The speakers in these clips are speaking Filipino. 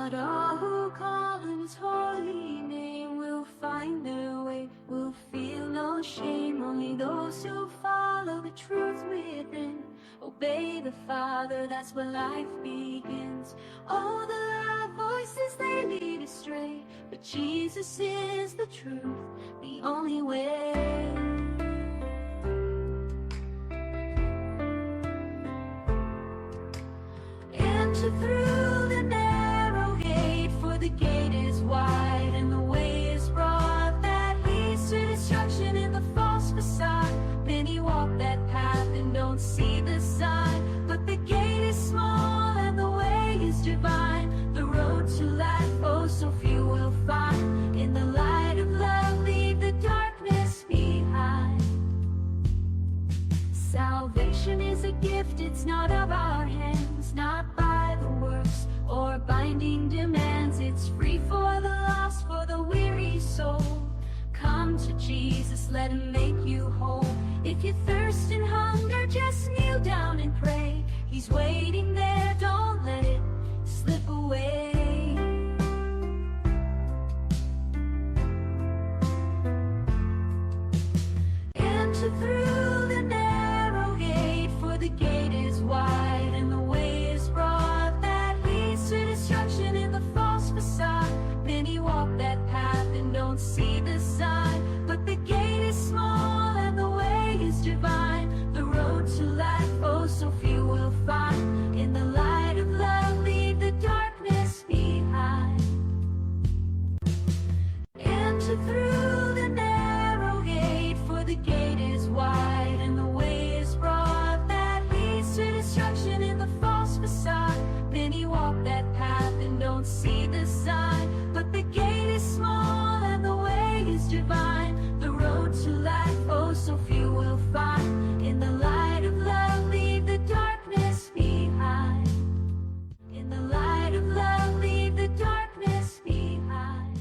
Not all who call his holy name will find their way, will feel no shame. Only those who follow the truth within, obey the Father, that's where life begins. All the loud voices, they lead astray, but Jesus is the truth, the only way. Enter through the narrow gate, for the gate is wide and the way is broad that leads to destruction in the false facade. Many walk that path and don't see the sign, but the gate is small and the way is divine. The road to life, oh, so few will find. In the light of love, leave the darkness behind. Salvation is a gift, it's not of our hands, not by the works or binding demands. It's free for the lost, for the weary soul. Come to Jesus, let him make you whole. If you thirst and hunger, just kneel down and pray. He's waiting there, don't let it slip away. Enter through the narrow gate, for the gate is wide and the way is broad that leads to destruction in the false facade. Many walk that path and don't see the sign, but the gate is small and the way is divine. The road to life, oh, so few will find. In the light of love, leave the darkness behind. Enter through the narrow gate, for the gate is wide and the way is broad that leads to destruction in the false facade. Many walk that path and don't see the sign, but the gate is small and the way is divine. The road to life, oh, so few will find. In the light of love, leave the darkness behind. In the light of love, leave the darkness behind.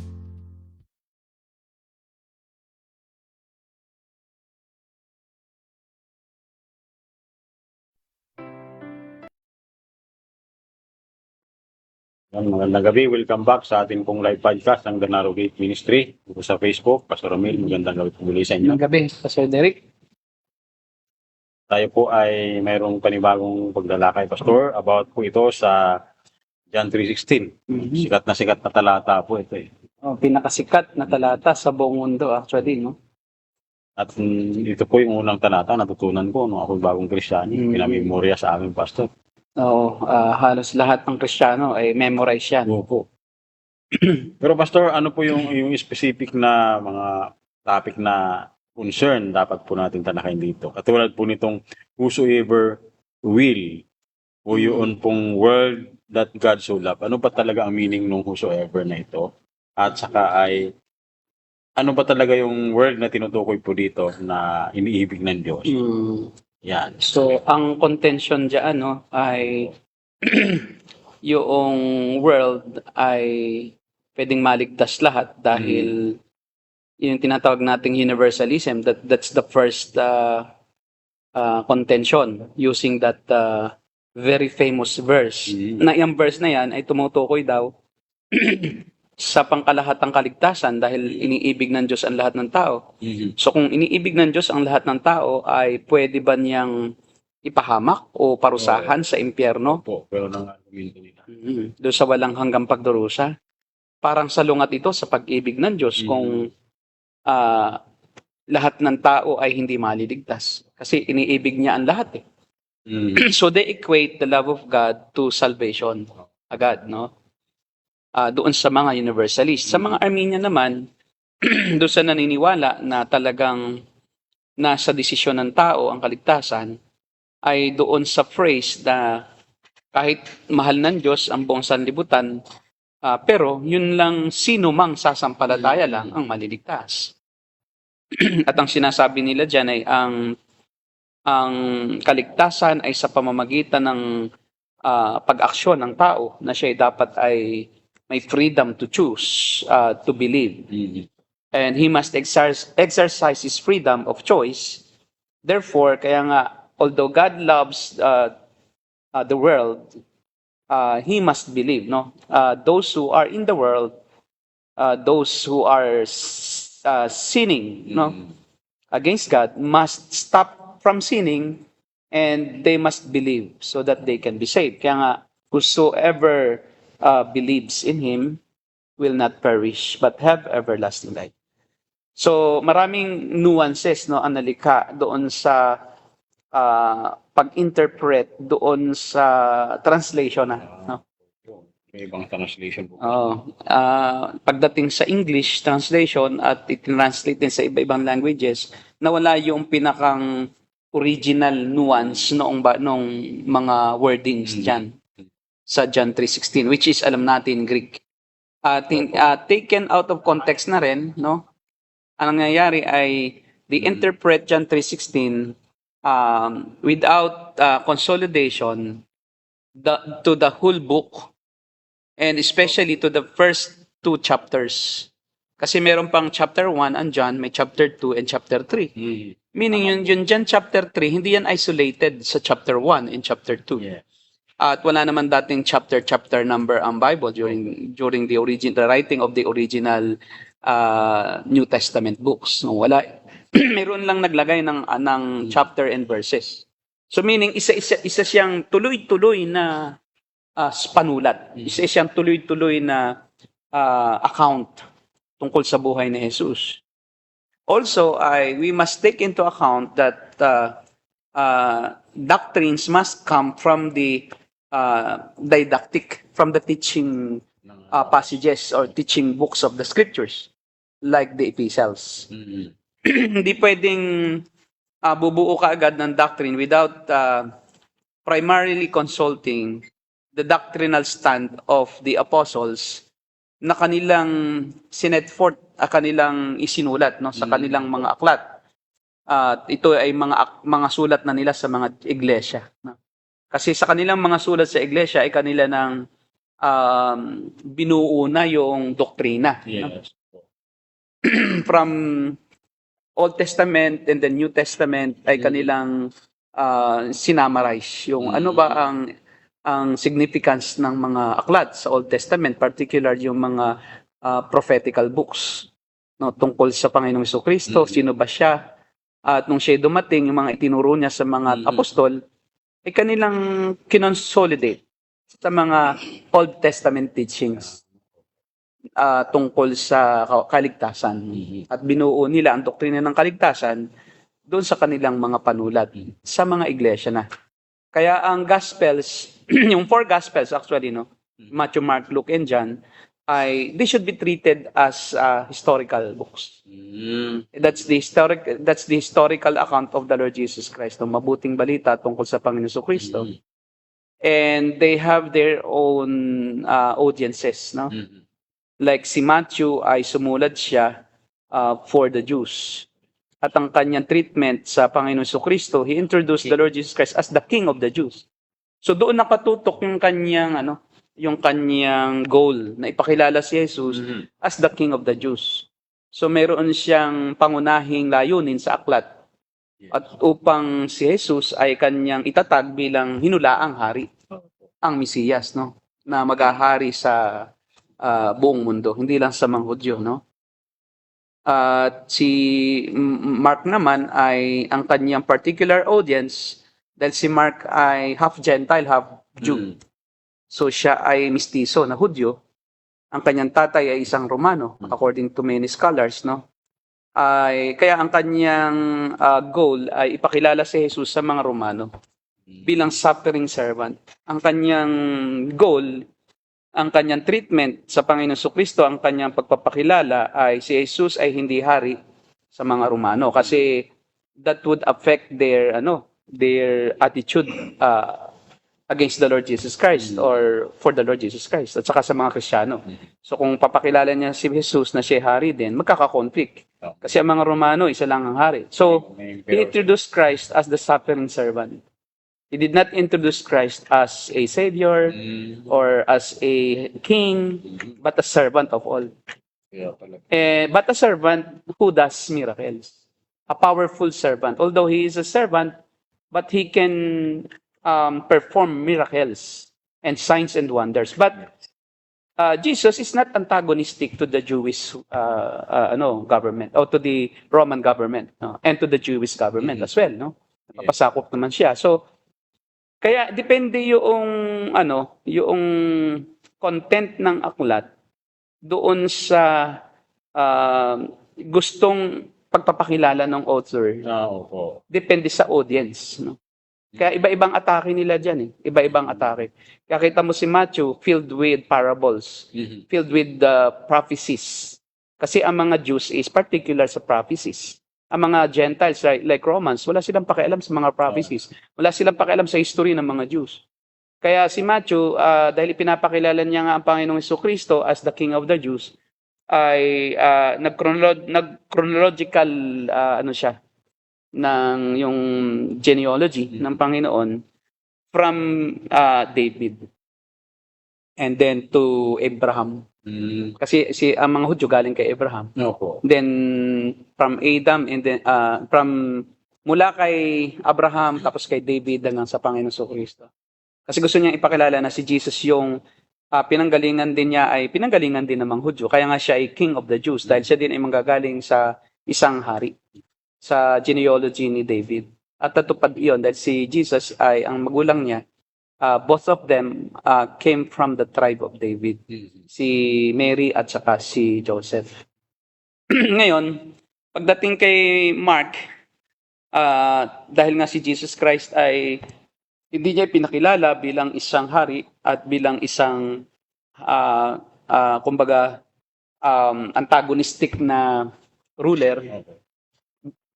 Magandang gabi. Welcome back sa ating pong live podcast ng The Narrow Gate Ministry. Dito sa Facebook, Pastor Romil, magandang gabi po muli sa inyo. Magandang gabi, Pastor Derek. Tayo po ay mayroong panibagong paglalakay, Pastor, about po ito sa John 3:16. Sikat na talata po ito eh. Oh, pinakasikat na talata sa buong mundo actually, no? At ito po yung unang talata natutunan ko nung ako bagong Kristyano. Pinamemorya sa amin, Pastor. Oo, halos lahat ng Kristiyano ay memorize yan. Opo. Pero Pastor, ano po yung specific na mga topic na concern dapat po natin talakayin dito? Katulad po nitong whosoever will o yun pong word that God so loved. Ano ba talaga ang meaning ng whosoever na ito? At saka ay ano ba talaga yung word na tinutukoy po dito na iniibig ng Diyos? Yan. So, ang contention dyan, no, ay yung world ay pwedeng maligtas lahat dahil yung tinatawag nating universalism, that's the first contention using that very famous verse. Na yung verse na yan ay tumutukoy daw sa pangkalahatang kaligtasan dahil iniibig ng Diyos ang lahat ng tao. So kung iniibig ng Diyos ang lahat ng tao, ay pwede ba niyang ipahamak o parusahan sa impyerno? Po, pero nang argumento nila. Doon sa walang hanggang pagdurusa. Parang salungat ito sa pag-ibig ng Diyos kung lahat ng tao ay hindi maliligtas. Kasi iniibig niya ang lahat eh. So they equate the love of God to salvation agad, no? Doon sa mga universalists. Sa mga Armenian naman, doon sa naniniwala na talagang nasa desisyon ng tao ang kaligtasan, ay doon sa phrase na kahit mahal ng Diyos ang buong sanlibutan, pero yun lang sino mang sasampalataya lang ang maliligtas. At ang sinasabi nila dyan ay ang kaligtasan ay sa pamamagitan ng pag-aksyon ng tao na siya dapat ay may freedom to choose, to believe. And he must exercise his freedom of choice. Therefore, kaya nga, although God loves the world, he must believe, no? Those who are in the world, those who are sinning, no, against God, must stop from sinning and they must believe so that they can be saved. Kaya nga, whosoever believes in Him will not perish but have everlasting life. So, maraming nuances, no, ang nalikha doon sa pag-interpret doon sa translation na, no? May ibang translation po. Pagdating sa English translation at i-translate din sa iba-ibang languages, nawala yung pinakang original nuance noong mga wordings diyan sa John 3:16, which is alam natin Greek. Taken out of context na rin, no? Ang nangyayari ay they interpret John 3:16 without consolidation to the whole book, and especially to the first 2 chapters. Kasi meron pang chapter 1 ang John, may chapter 2 and chapter 3. Meaning yun John chapter 3, hindi yan isolated sa chapter 1 and chapter 2. Yeah. At wala naman dating chapter number ang Bible during the writing of the original New Testament books. No, wala. Meron lang naglagay ng chapter and verses. So meaning isa siyang tuloy-tuloy na panulat. Isa siyang tuloy-tuloy na account tungkol sa buhay ni Jesus. Also, we must take into account that doctrines must come from the didactic, from the teaching passages or teaching books of the scriptures, like the epistles. Hindi pwedeng bubuo ka agad ng doctrine without primarily consulting the doctrinal stand of the apostles na kanilang sinet forth, kanilang isinulat, no, sa kanilang mga aklat. Ito ay mga sulat na nila sa mga iglesia. No? Kasi sa kanilang mga sulat sa iglesia ay kanila nang binuo na yung doktrina. Yes. No? From Old Testament and the New Testament ay kanilang sinamarize yung ano ba ang significance ng mga aklat sa Old Testament, particular yung mga prophetical books, no, tungkol sa Panginoong Jesucristo, sino ba siya, at nung siya dumating, yung mga itinuro niya sa mga apostol, ay kanilang kinonsolidate sa mga Old Testament teachings tungkol sa kaligtasan. At binuo nila ang doktrina ng kaligtasan doon sa kanilang mga panulat sa mga iglesia na. Kaya ang Gospels, yung 4 Gospels actually, no, Matthew, Mark, Luke, and John, they should be treated as historical books. That's the historical account of the Lord Jesus Christ, no, mabuting balita tungkol sa Panginoon Jesucristo. And they have their own audiences, no? Like si Matthew ay sumulat siya for the Jews. At ang kanyang treatment sa Panginoon Jesucristo, he introduced the Lord Jesus Christ as the King of the Jews. So doon nakatutok yung kanyang goal na ipakilala si Jesus as the King of the Jews. So meron siyang pangunahing layunin sa aklat. At upang si Jesus ay kanyang itatag bilang hinulaang hari, ang Mesiyas, no, na maghahari sa buong mundo, hindi lang sa mga Hudyo, no? At si Mark naman ay ang kanyang particular audience dahil si Mark ay half Gentile, half Jew. So siya ay mistiso na Hudyo. Ang kanyang tatay ay isang Romano, according to many scholars, no? Kaya ang kanyang goal ay ipakilala si Jesus sa mga Romano bilang suffering servant. Ang kanyang goal, ang kanyang treatment sa Panginoon Jesucristo, ang kanyang pagpapakilala ay si Jesus ay hindi hari sa mga Romano kasi that would affect their attitude against the Lord Jesus Christ or for the Lord Jesus Christ at saka sa mga Kristiyano. So kung papakilala niya si Jesus na siya hari din, magkaka-conflict. Kasi ang mga Romano, isa lang ang hari. So, he introduced Christ as the suffering servant. He did not introduce Christ as a savior or as a king, but a servant of all. But a servant who does miracles. A powerful servant. Although he is a servant, but he can perform miracles. and signs and wonders. But Jesus is not antagonistic to the Jewish government or to the Roman government, no? And to the Jewish government as well, no? Napapasakop naman siya. So kaya depende yung content ng aklat doon sa gustong pagpapakilala ng author. Opo. Depende sa audience, no? Kaya iba-ibang atake nila diyan eh. Iba-ibang atake. Kaya kita mo si Matthew filled with parables, filled with the prophecies. Kasi ang mga Jews is particular sa prophecies. Ang mga Gentiles like Romans, wala silang pakialam sa mga prophecies. Wala silang pakialam sa history ng mga Jews. Kaya si Matthew, dahil ipinapakilala niya nga ang Panginoong Jesucristo as the King of the Jews, ay nag-chronological siya ng yung genealogy ng Panginoon from David and then to Abraham. Kasi ang mga Hudyo galing kay Abraham. Opo. Then from Adam and then mula kay Abraham tapos kay David hanggang sa Panginoon Jesucristo. Kasi gusto niyang ipakilala na si Jesus yung pinanggalingan din niya ay pinanggalingan din ng mga Hudyo. Kaya nga siya ay King of the Jews dahil siya din ay manggagaling sa isang hari sa genealogy ni David. At natupad iyon dahil si Jesus ay ang magulang niya, both of them came from the tribe of David. Si Mary at saka si Joseph. Ngayon, pagdating kay Mark, dahil nga si Jesus Christ ay hindi niya pinakilala bilang isang hari at bilang isang antagonistic na ruler,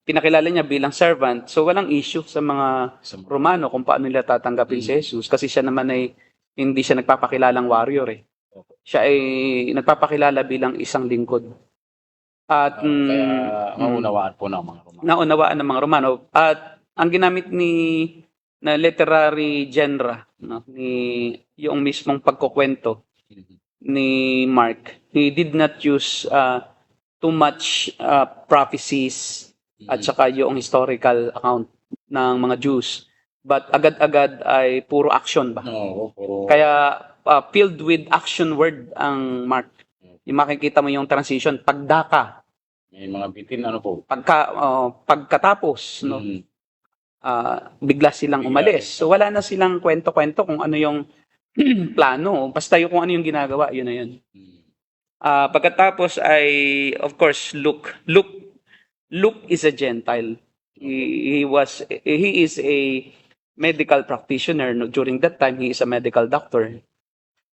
pinakilala niya bilang servant. So walang issue sa mga Romano kung paano nila tatanggapin si Jesus kasi siya naman ay hindi siya nagpapakilalang warrior eh. Siya ay nagpapakilala bilang isang lingkod. At Kaya maunawaan po ng mga Romano. naunawaan ng mga Romano. At ang ginamit na literary genre, no, ni yung mismong pagkukwento ni Mark, he did not use too much prophecies at saka yung historical account ng mga Jews. But agad-agad ay puro action ba? Puro. Kaya filled with action word ang Mark. Yung makikita mo yung transition, pagdaka, May mga bitin, po? pagkatapos, no? Bigla silang umalis. So wala na silang kwento-kwento kung ano yung plano. Basta yung kung ano yung ginagawa, yun na yun. Pagkatapos ay, of course, Luke is a Gentile. He is a medical practitioner. No, during that time, he is a medical doctor.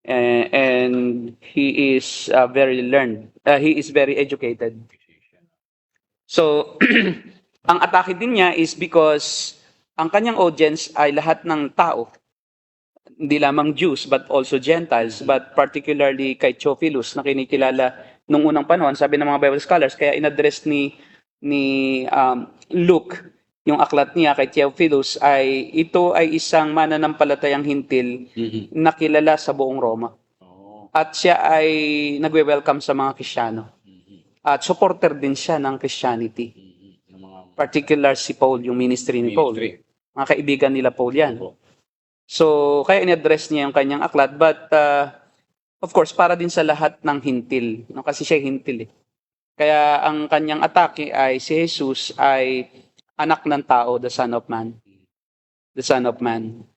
And he is very learned. He is very educated. So, ang atake din niya is because ang kanyang audience ay lahat ng tao. Hindi lamang Jews, but also Gentiles. But particularly kay Theophilus, na kinikilala nung unang panahon, sabi ng mga Bible scholars, kaya inaddress ni Luke, yung aklat niya kay Theophilus, ay ito ay isang mananampalatayang hintil na kilala sa buong Roma. At siya ay nagwe-welcome sa mga Kristiyano. At supporter din siya ng Christianity. Particular si Paul, yung ministry ni Paul. Mga kaibigan nila Paul yan. So, kaya in-address niya yung kanyang aklat. But, of course, para din sa lahat ng hintil. No? Kasi siya hintil eh. Kaya ang kanyang atake ay si Jesus ay anak ng tao, the Son of Man. The Son of Man.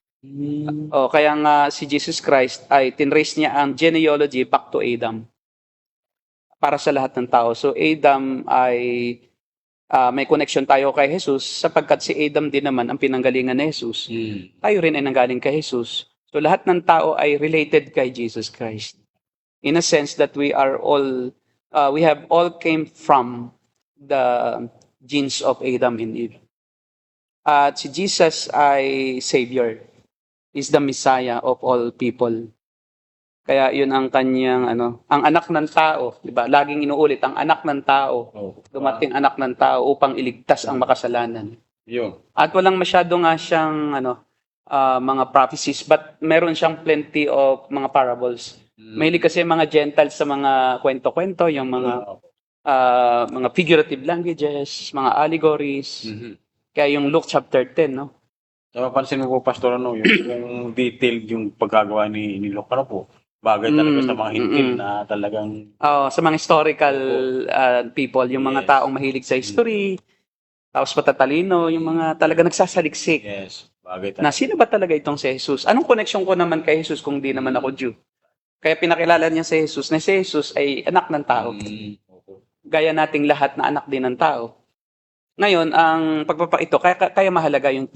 Kaya nga si Jesus Christ ay tinrace niya ang genealogy back to Adam. Para sa lahat ng tao. So Adam ay may connection tayo kay Jesus sapagkat si Adam din naman ang pinanggalingan ni Jesus. Tayo rin ay nanggaling kay Jesus. So lahat ng tao ay related kay Jesus Christ. In a sense that we have all came from the genes of Adam and Eve. At si Jesus ay Savior. Is the Messiah of all people. Kaya yun ang kanyang ang anak ng tao, 'di ba? Laging inuulit ang anak ng tao. Dumating anak ng tao upang iligtas ang makasalanan. Yun. At walang masyado nga siyang mga prophecies, but meron siyang plenty of mga parables. Mahilig kasi mga Gentiles sa mga kwento-kwento, yung mga figurative languages, mga allegories. Kaya yung Luke chapter 10, no? So, mapansin mo po, Pastor, yung detailed yung pagkagawa ni Luke, po, bagay talaga sa mga hintil na talagang, Sa mga historical people, yung mga Yes. taong mahilig sa history, tapos patatalino, yung mga talaga nagsasaliksik. yes, bagay Na talaga. sino ba talaga itong si Jesus? Anong connection ko naman kay Jesus kung di naman ako Jew? Kaya pinakilala niya si Jesus na si Jesus ay anak ng tao. Opo. Gaya nating lahat na anak din ng tao. Ngayon, ang pagpapaito, kaya mahalaga yung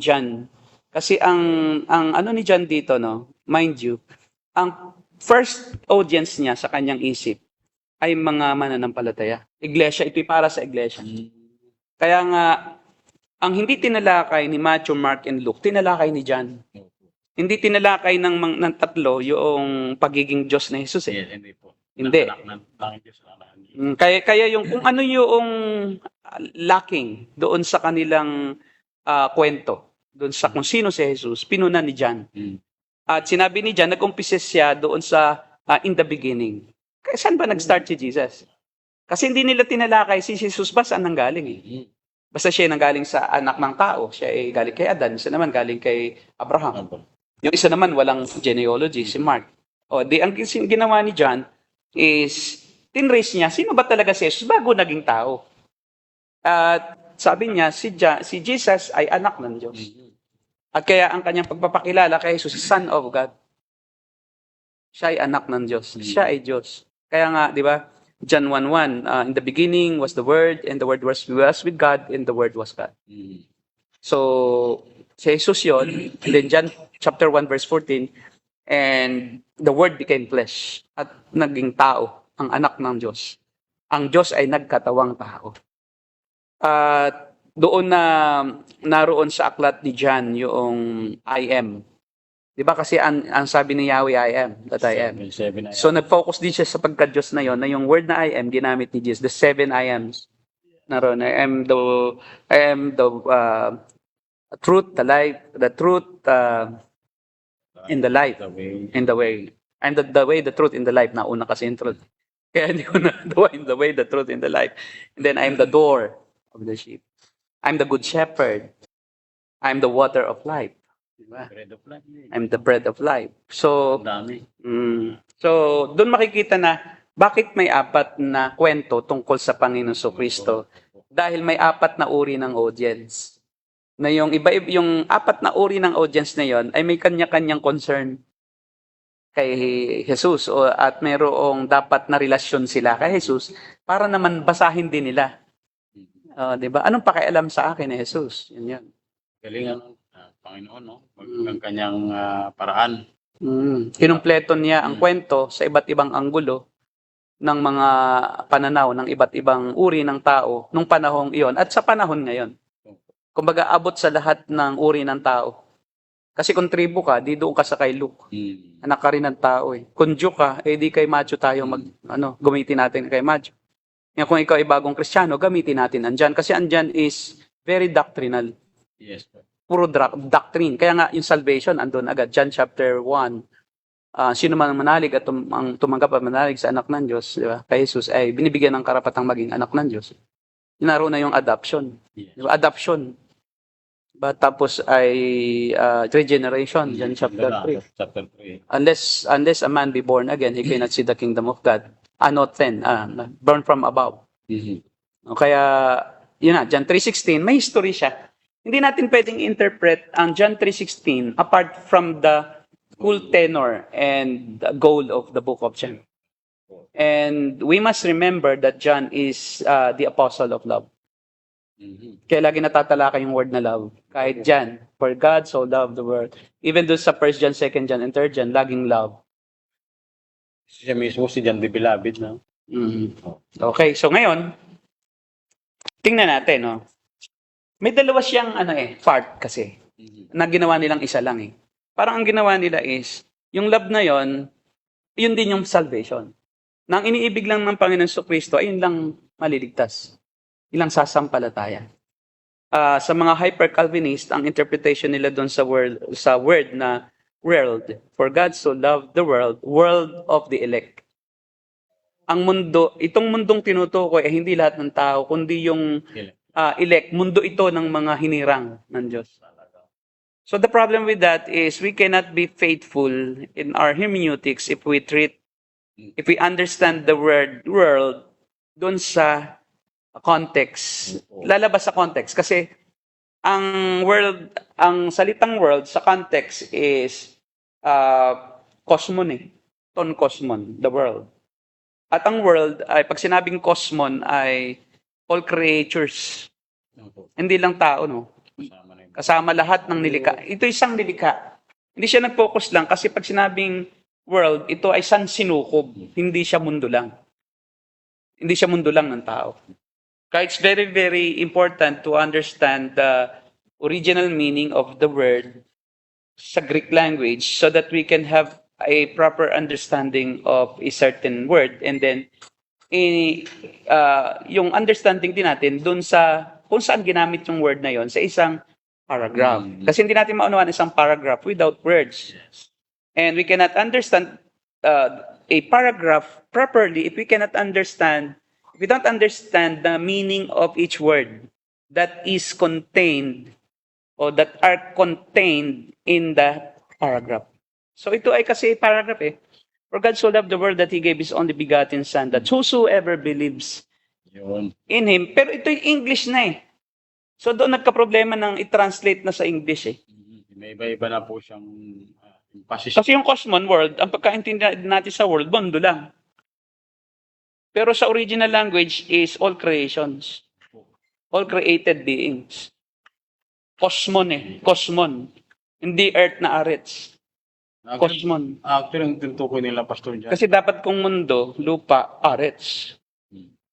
John. Kasi ang ano ni John dito, no, mind you, ang first audience niya sa kanyang isip ay mga mananampalataya. Iglesia, ito'y para sa iglesia. Kaya nga, ang hindi tinalakay ni Matthew, Mark, and Luke, tinalakay ni John. Hindi tinalakay ng tatlo yung pagiging Diyos na Jesus. Yes, hindi po. Hindi. Anak Diyos, anak ng Diyos. Kaya yung kung ano yung lacking doon sa kanilang kwento, doon sa kung sino si Jesus, pinuna ni John. At sinabi ni John, nag-umpisa siya doon sa in the beginning. Kaya saan ba nag-start si Jesus? Kasi hindi nila tinalakay si Jesus ba saan nanggaling eh. Basta siya nanggaling sa anak ng tao. Siya ay galing kay Adan, isa naman galing kay Abraham. Yung isa naman walang genealogy, si Mark. Ang ginawa ni John is tinrace niya, sino ba talaga si Jesus bago naging tao? At sabi niya, si Jesus ay anak ng Diyos. At kaya ang kanyang pagpapakilala kay Jesus, Son of God. Siya ay anak ng Diyos. Siya ay Diyos. Kaya nga, di ba, John 1:1, in the beginning was the Word, and the Word was with God, and the Word was God. So, si Jesus yun, and then John chapter 1 verse 14, and the Word became flesh, at naging tao, ang anak ng Diyos. Ang Diyos ay nagkatawang tao. At doon na naroon sa aklat ni John yung I am. Di ba kasi ang sabi ni Yahweh, I am, that I am. So nag-focus din siya sa pagka-Diyos na yon, na yung word na I am, ginamit ni Jesus, the 7 I ams. Naroon, I am the truth, the life, the truth, in the life, in the way. I'm the way, the truth, in the life. Nauna kasi yung truth. Kaya hindi ko na, the way, the truth, in the life. And then I'm the door of the sheep. I'm the good shepherd. I'm the water of life. Diba? Bread of life. I'm the bread of life. So, Dami. so doon makikita na bakit may apat na kwento tungkol sa Panginoon Kristo. Dahil may apat na uri ng audience. Na yung yung apat na uri ng audience na yon ay may kanya-kanyang concern kay Jesus at mayroong dapat na relasyon sila kay Jesus para naman basahin din nila. 'Di ba? Anong pakialam sa akin ni Jesus? Yun. Galing Panginoon, no? Ang kanyang paraan. Kinumpleto niya ang kwento sa iba't ibang anggulo ng mga pananaw ng iba't ibang uri ng tao nung panahong iyon at sa panahon ngayon. Kumbaga, abot sa lahat ng uri ng tao. Kasi kung tribo ka, di doon ka sa kay Luke. Anak ka rin ng tao eh. Kung Jew ka, di kay Matthew tayo gamitin natin kay Matthew. Kung ikaw ay bagong Kristiyano, gamitin natin andyan. Kasi andyan is very doctrinal. Yes. Puro doctrine. Kaya nga yung salvation andun agad. John chapter 1. Sino man ang manalig at ang tumanggap at manalig sa anak ng Diyos, di ba? Kay Jesus ay binibigyan ng karapatang maging anak ng Diyos. Naroon na yung adoption. Yes. Di ba? Adoption. Tapos ay regeneration. John chapter 3. Chapter 3. Unless a man be born again, he cannot see the kingdom of God. Not 10. Born from above. Kaya, yun na, John 3:16, may history siya. Hindi natin pwedeng interpret ang John 3:16 apart from the full tenor and the goal of the book of John. And we must remember that John is the apostle of love. Kaya lagi natatalakay yung word na love. Kahit John, for God so loved the world. Even doon sa 1 John, 2 John, and 3 John, laging love. Siya mismo, si John the Beloved, no? Okay, so ngayon, tingnan natin, no? May dalawa siyang part kasi na ginawa nilang isa lang eh. Parang ang ginawa nila is, yung love na yon, yun din yung salvation. Nang iniibig lang ng Panginoon Kristo, ayun lang maliligtas. Ilang sasampalataya. Sa mga hyper-Calvinist, ang interpretation nila doon sa word na world, for God so loved the world of the elect. Ang mundo, itong mundong tinutukoy ay hindi lahat ng tao, kundi yung elect, mundo ito ng mga hinirang ng Diyos. So the problem with that is we cannot be faithful in our hermeneutics if we understand the word world doon sa context, lalabas sa context. Kasi ang salitang world sa context is cosmon eh. Ton cosmon, the world. At ang world ay, pag sinabing cosmon ay all creatures. Hindi lang tao, no? Kasama na yun. Kasama lahat ng nilikha. Ito isang nilikha. Hindi siya nag-focus lang kasi pag sinabing world, ito ay sansinukob. Hindi siya mundo lang. Hindi siya mundo lang ng tao. Kaya it's very, very important to understand the original meaning of the word sa Greek language so that we can have a proper understanding of a certain word and then yung understanding din natin dun sa kung saan ginamit yung word na yon sa isang paragraph. Kasi hindi natin maunawaan isang paragraph without words. And we cannot understand a paragraph properly if we cannot understand, if we don't understand the meaning of each word that is contained or that are contained in the paragraph. So ito ay kasi paragraph eh. For God so loved the world that He gave His only begotten Son, that whosoever believes Yun. in Him. Pero ito yung English na eh. So doon nagka-problema ng i-translate na sa English eh. May iba-iba na po siyang emphasis. Kasi yung cosmon world, ang pagkaintindi natin sa world, mundo lang. Pero sa original language is all creations. All created beings. Cosmon eh. Cosmon. Hindi earth na arets. Cosmon. Actually, ang tinutukoy nila, Pastor John. Kasi dapat kung mundo, lupa, arets.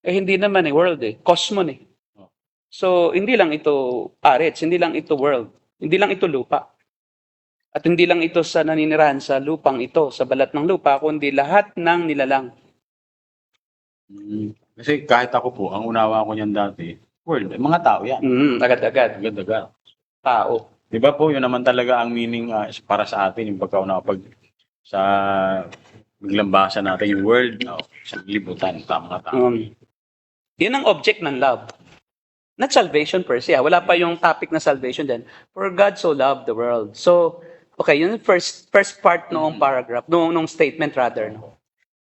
Eh hindi naman eh, world eh. Cosmon eh. So, hindi lang ito arets, hindi lang ito world. Hindi lang ito lupa. At hindi lang ito sa naninirahan sa lupang ito, sa balat ng lupa, kundi lahat ng nilalang. Kasi kahit ako po, ang unawa ko niyan dati, world, mga tao yan. Agad-agad. Agad-agad. Tao. Di ba po, yun naman talaga ang meaning para sa atin, yung pagkaunawa pag sa biglang basa natin yung world, sa libutan, mga tao. Yun ang object ng love. Not salvation per se. Wala pa yung topic na salvation din. For God so loved the world. So, okay, yun yung first part noong paragraph, noong statement rather. No?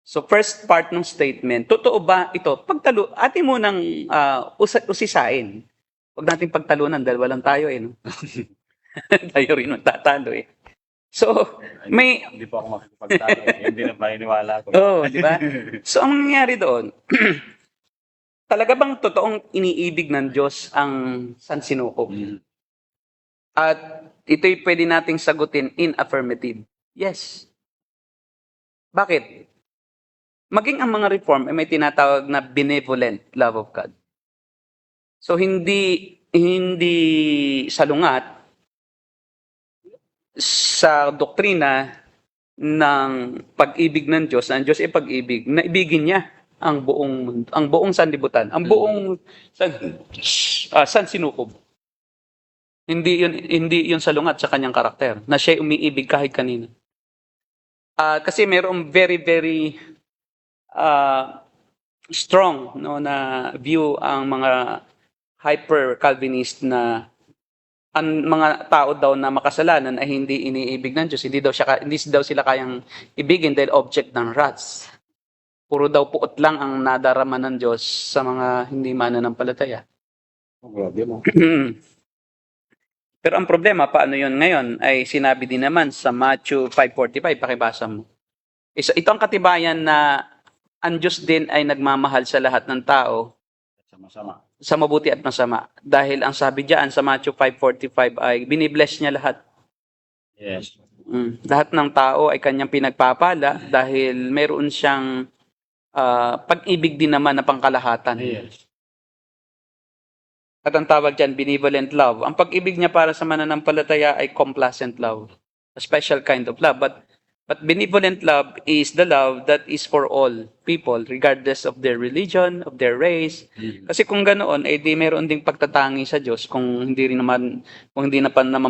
So, first part ng statement, totoo ba ito? Atin mo nang usisain. Huwag natin pagtalunan dahil walang tayo eh. No? Tayo rin magtatalo eh. So, may... Hindi po ako makikipagtalo. Hindi na maniniwala ko. Oo, di ba? So, ang nangyayari doon, talaga bang totoong iniibig ng Diyos ang sansinukob? At ito'y pwede nating sagutin in affirmative. Yes. Bakit? Maging ang mga reform ay may tinatawag na benevolent love of God. So hindi salungat sa doktrina ng pag-ibig ng Diyos, na ang Diyos ay pag-ibig, na ibigin niya ang buong sanlibutan, ang buong sansinukob. Hindi yun salungat sa kanyang karakter, na siya umiibig kahit kanino. Kasi mayroong very, very strong na view ang mga hyper-Calvinist na ang mga tao daw na makasalanan ay hindi iniibig ng Diyos. Hindi daw sila kayang ibigin dahil object ng wrath. Puro daw puot lang ang nadarama ng Diyos sa mga hindi mananampalataya. Grabe mo. Pero ang problema, paano yun ngayon, ay sinabi din naman sa Matthew 5:45, pakibasa mo. Ito ang katibayan na ang Diyos din ay nagmamahal sa lahat ng tao, Sama-sama. sa mabuti at masama. Dahil ang sabi diyan sa Matthew 5:45 ay binibless niya lahat. Yes. Lahat ng tao ay kanyang pinagpapala dahil meron siyang pag-ibig din naman na pangkalahatan. Yes. At ang tawag diyan, benevolent love. Ang pag-ibig niya para sa mananampalataya ay complacent love. A special kind of love. But benevolent love is the love that is for all people, regardless of their religion, of their race. Kasi kung ganoon, di meron ding pagtatangi sa Diyos kung hindi naman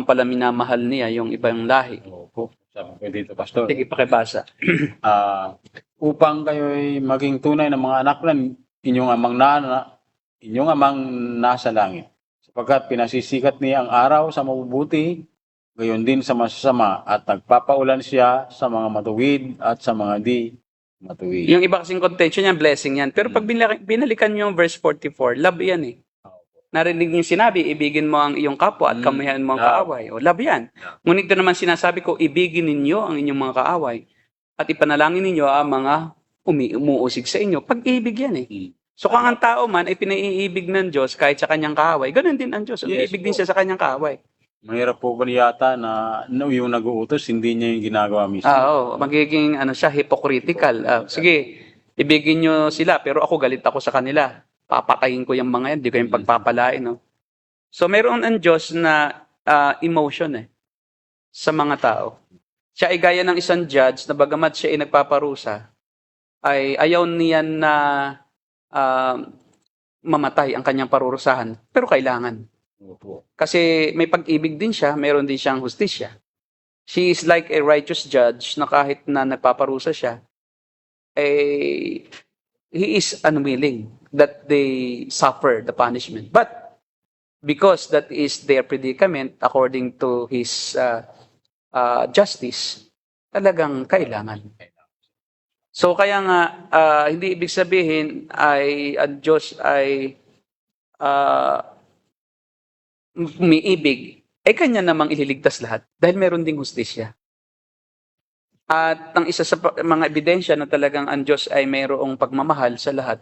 pala minamahal niya yung ibang lahi. Opo. Sabi ko dito, Pastor. Sige, pakibasa. Upang kayo'y maging tunay na mga anak ng inyong amang nasa langit. Sapagkat pinasisikat niya ang araw sa mabubuti gayon din sa masasama at nagpapaulan siya sa mga matuwid at sa mga di matuwid. Yung iba kasing contention yan, blessing yan. Pero pag binalikan nyo yung verse 44, love yan eh. Narinig yung sinabi, ibigin mo ang iyong kapwa at kamuhian mo ang Love. kaaway. O, love yan. Ngunit ito naman sinasabi ko, ibigin ninyo ang inyong mga kaaway at ipanalangin ninyo ang mga umuusig sa inyo. Pag-ibig yan eh. So kung ang tao man ay pinaiibig ng Diyos kahit sa kanyang kaaway, ganun din ang Diyos. Yes, Umiibig din po. siya sa kanyang kaaway. Mahirap po ba yata na yung nag-uutos, hindi niya yung ginagawa mismo. Oo, magiging siya, hypocritical. Sige, ibigin nyo sila, pero ako galit ako sa kanila. Papatayin ko yung mga yan, di ko yung pagpapalain. No? So, meron ang Diyos na emotion sa mga tao. Siya ay gaya ng isang judge na bagamat siya ay nagpaparusa, ay ayaw niyan na mamatay ang kanyang parurusahan, pero kailangan. Opo. Kasi may pag-ibig din siya, meron din siyang hustisya. She is like a righteous judge na kahit na nagpaparusa siya, he is unwilling that they suffer the punishment. But because that is their predicament, according to his justice, talagang kailangan. So kaya nga, hindi ibig sabihin ay ang Diyos ay umiibig, kanya namang ililigtas lahat dahil meron ding hustisya. At ang isa sa mga ebidensya na talagang ang Diyos ay mayroong pagmamahal sa lahat,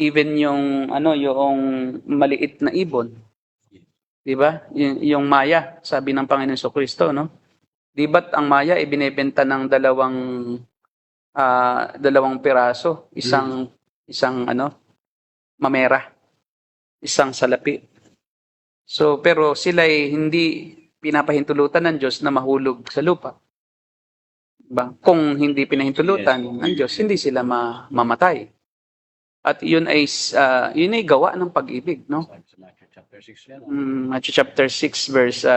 even yung yung maliit na ibon, 'di ba? Yung maya, sabi ng Panginoon Kristo, no? 'Di ba't ang maya ay binebenta ng dalawang piraso, isang mamera, isang salapi. So, pero sila ay hindi pinapahintulutan ng Diyos na mahulog sa lupa. Diba? Kung hindi pinahintulutan ng Diyos, hindi sila mamatay. At yun ay gawa ng pag-ibig, no? Matthew chapter 6 yan. Matthew chapter 6 verse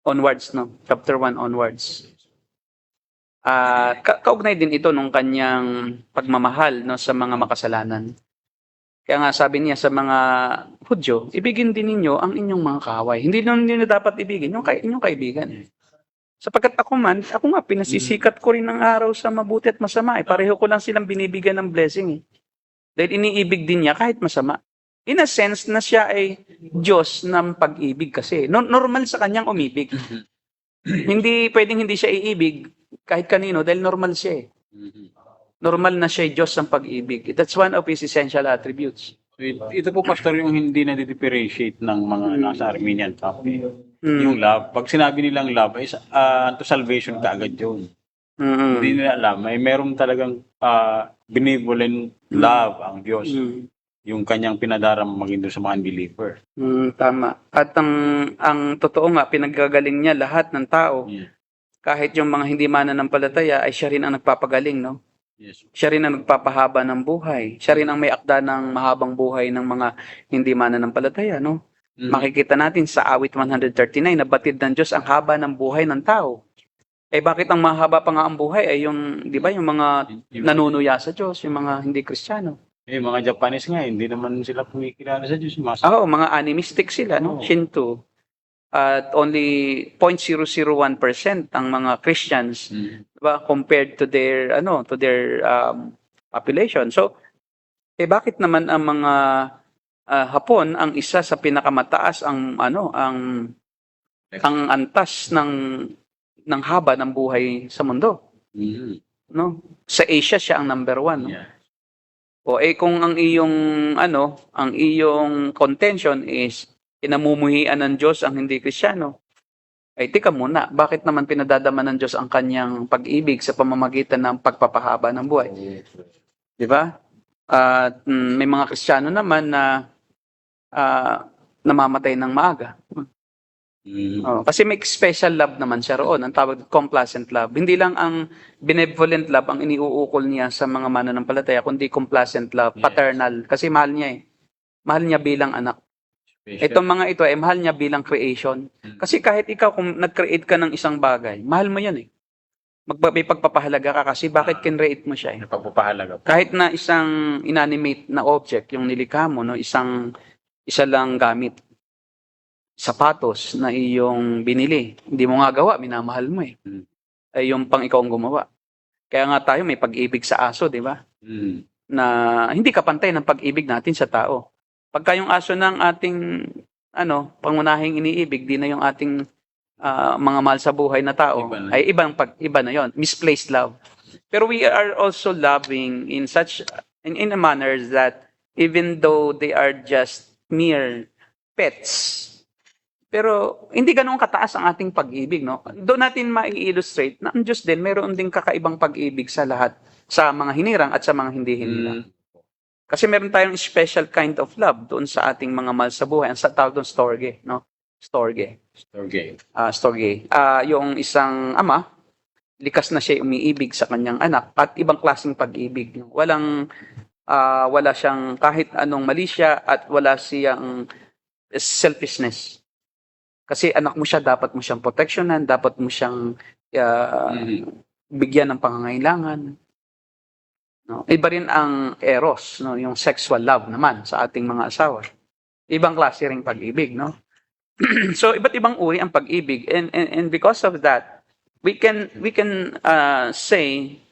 onwards, no? Chapter 1 onwards. Kaugnay din ito nung kanyang pagmamahal, no, sa mga makasalanan. Kaya nga sabi niya sa mga Hudyo, ibigin din ninyo ang inyong mga kaaway. Hindi ninyo dapat ibigin yung inyong kaibigan. Sapagkat ako nga pinasisikat ko rin ng araw sa mabuti at masama. Pareho ko lang silang binibigyan ng blessing. Dahil iniibig din niya kahit masama. In a sense na siya ay Diyos ng pag-ibig kasi. Normal sa kanyang umibig. Hindi pwedeng hindi siya iibig kahit kanino dahil normal siya eh. Normal na siya ay Diyos ng pag-ibig. That's one of his essential attributes. Ito po, Pastor, yung hindi na-differentiate ng mga nasa Armenian camp. Yung love. Pag sinabi nilang love, is to salvation kaagad yun. Hindi nila alam. May meron talagang benevolent love ang Diyos. Yung kanyang pinadaram maging doon sa mga unbeliever. Tama. At ang totoo nga, pinagagaling niya lahat ng tao. Yeah. Kahit yung mga hindi mananampalataya, ay siya rin ang nagpapagaling, no? Yes. Siya rin ang nagpapahaba ng buhay. Siya rin ang may akda ng mahabang buhay ng mga hindi mananampalataya, no? Makikita natin sa awit 139 na batid ng Diyos ang haba ng buhay ng tao. Bakit ang mahaba pa nga ang buhay ay yung, di ba, yung mga nanunuya sa Diyos, yung mga hindi Kristiyano. Mga Japanese nga, hindi naman sila kumikilala sa Diyos. Mga animistic sila, no? Shinto. At only 0.001% ang mga Christians, diba, compared to their population. So, bakit naman ang mga Hapon ang isa sa pinakamataas ang antas ng haba ng buhay sa mundo, no? Sa Asia siya ang number 1, no? Yeah. Kung ang iyong contention is inamumuhian ng Diyos ang hindi Kristiyano, tika muna, bakit naman pinadadama ng Diyos ang kanyang pag-ibig sa pamamagitan ng pagpapahaba ng buhay? Di ba? At may mga Kristiyano naman na namamatay ng maaga. Kasi may special love naman siya roon, ang tawag complacent love. Hindi lang ang benevolent love ang iniuukol niya sa mga mananampalataya, kundi complacent love, paternal. Kasi mahal niya Mahal niya bilang anak. Itong mga ito ay mahal niya bilang creation. Kasi kahit ikaw kung nag-create ka ng isang bagay, mahal mo yan may pagpapahalaga ka kasi bakit kinreate mo siya Pagpapahalaga. Kahit na isang inanimate na object, yung nilikha mo, no, isa lang gamit. sapatos na iyong binili. Hindi mo nga gawa, minamahal mo eh. Ay yung pang ikaw ang gumawa. Kaya nga tayo may pag-ibig sa aso, di ba? Na hindi kapantay ng pag-ibig natin sa tao. Pagka yung aso ng ating pangunahing iniibig, di na yung ating mga mahal sa buhay na tao, Iba na. ay iba na yon, misplaced love. Pero we are also loving in in a manner that even though they are just mere pets, pero hindi ganoon kataas ang ating pag-ibig, no? Doon natin ma-illustrate na ang Diyos din mayroon ding kakaibang pag-ibig sa lahat, sa mga hinirang at sa mga hindi hinirang. Kasi meron tayong special kind of love doon sa ating mga mahal sa buhay. Ang tawag doon storge, no? Storge. Storge. Yung isang ama, likas na siya umiibig sa kanyang anak at ibang klaseng pag-ibig. No? Wala siyang kahit anong mali siya at wala siyang selfishness. Kasi anak mo siya, dapat mo siyang proteksyonan, dapat mo siyang bigyan ng pangangailangan. No? Iba rin ang eros, no? Yung sexual love naman sa ating mga asawa. Ibang klase ring pag-ibig, no? So iba't ibang uri ang pag-ibig, and because of that, we can say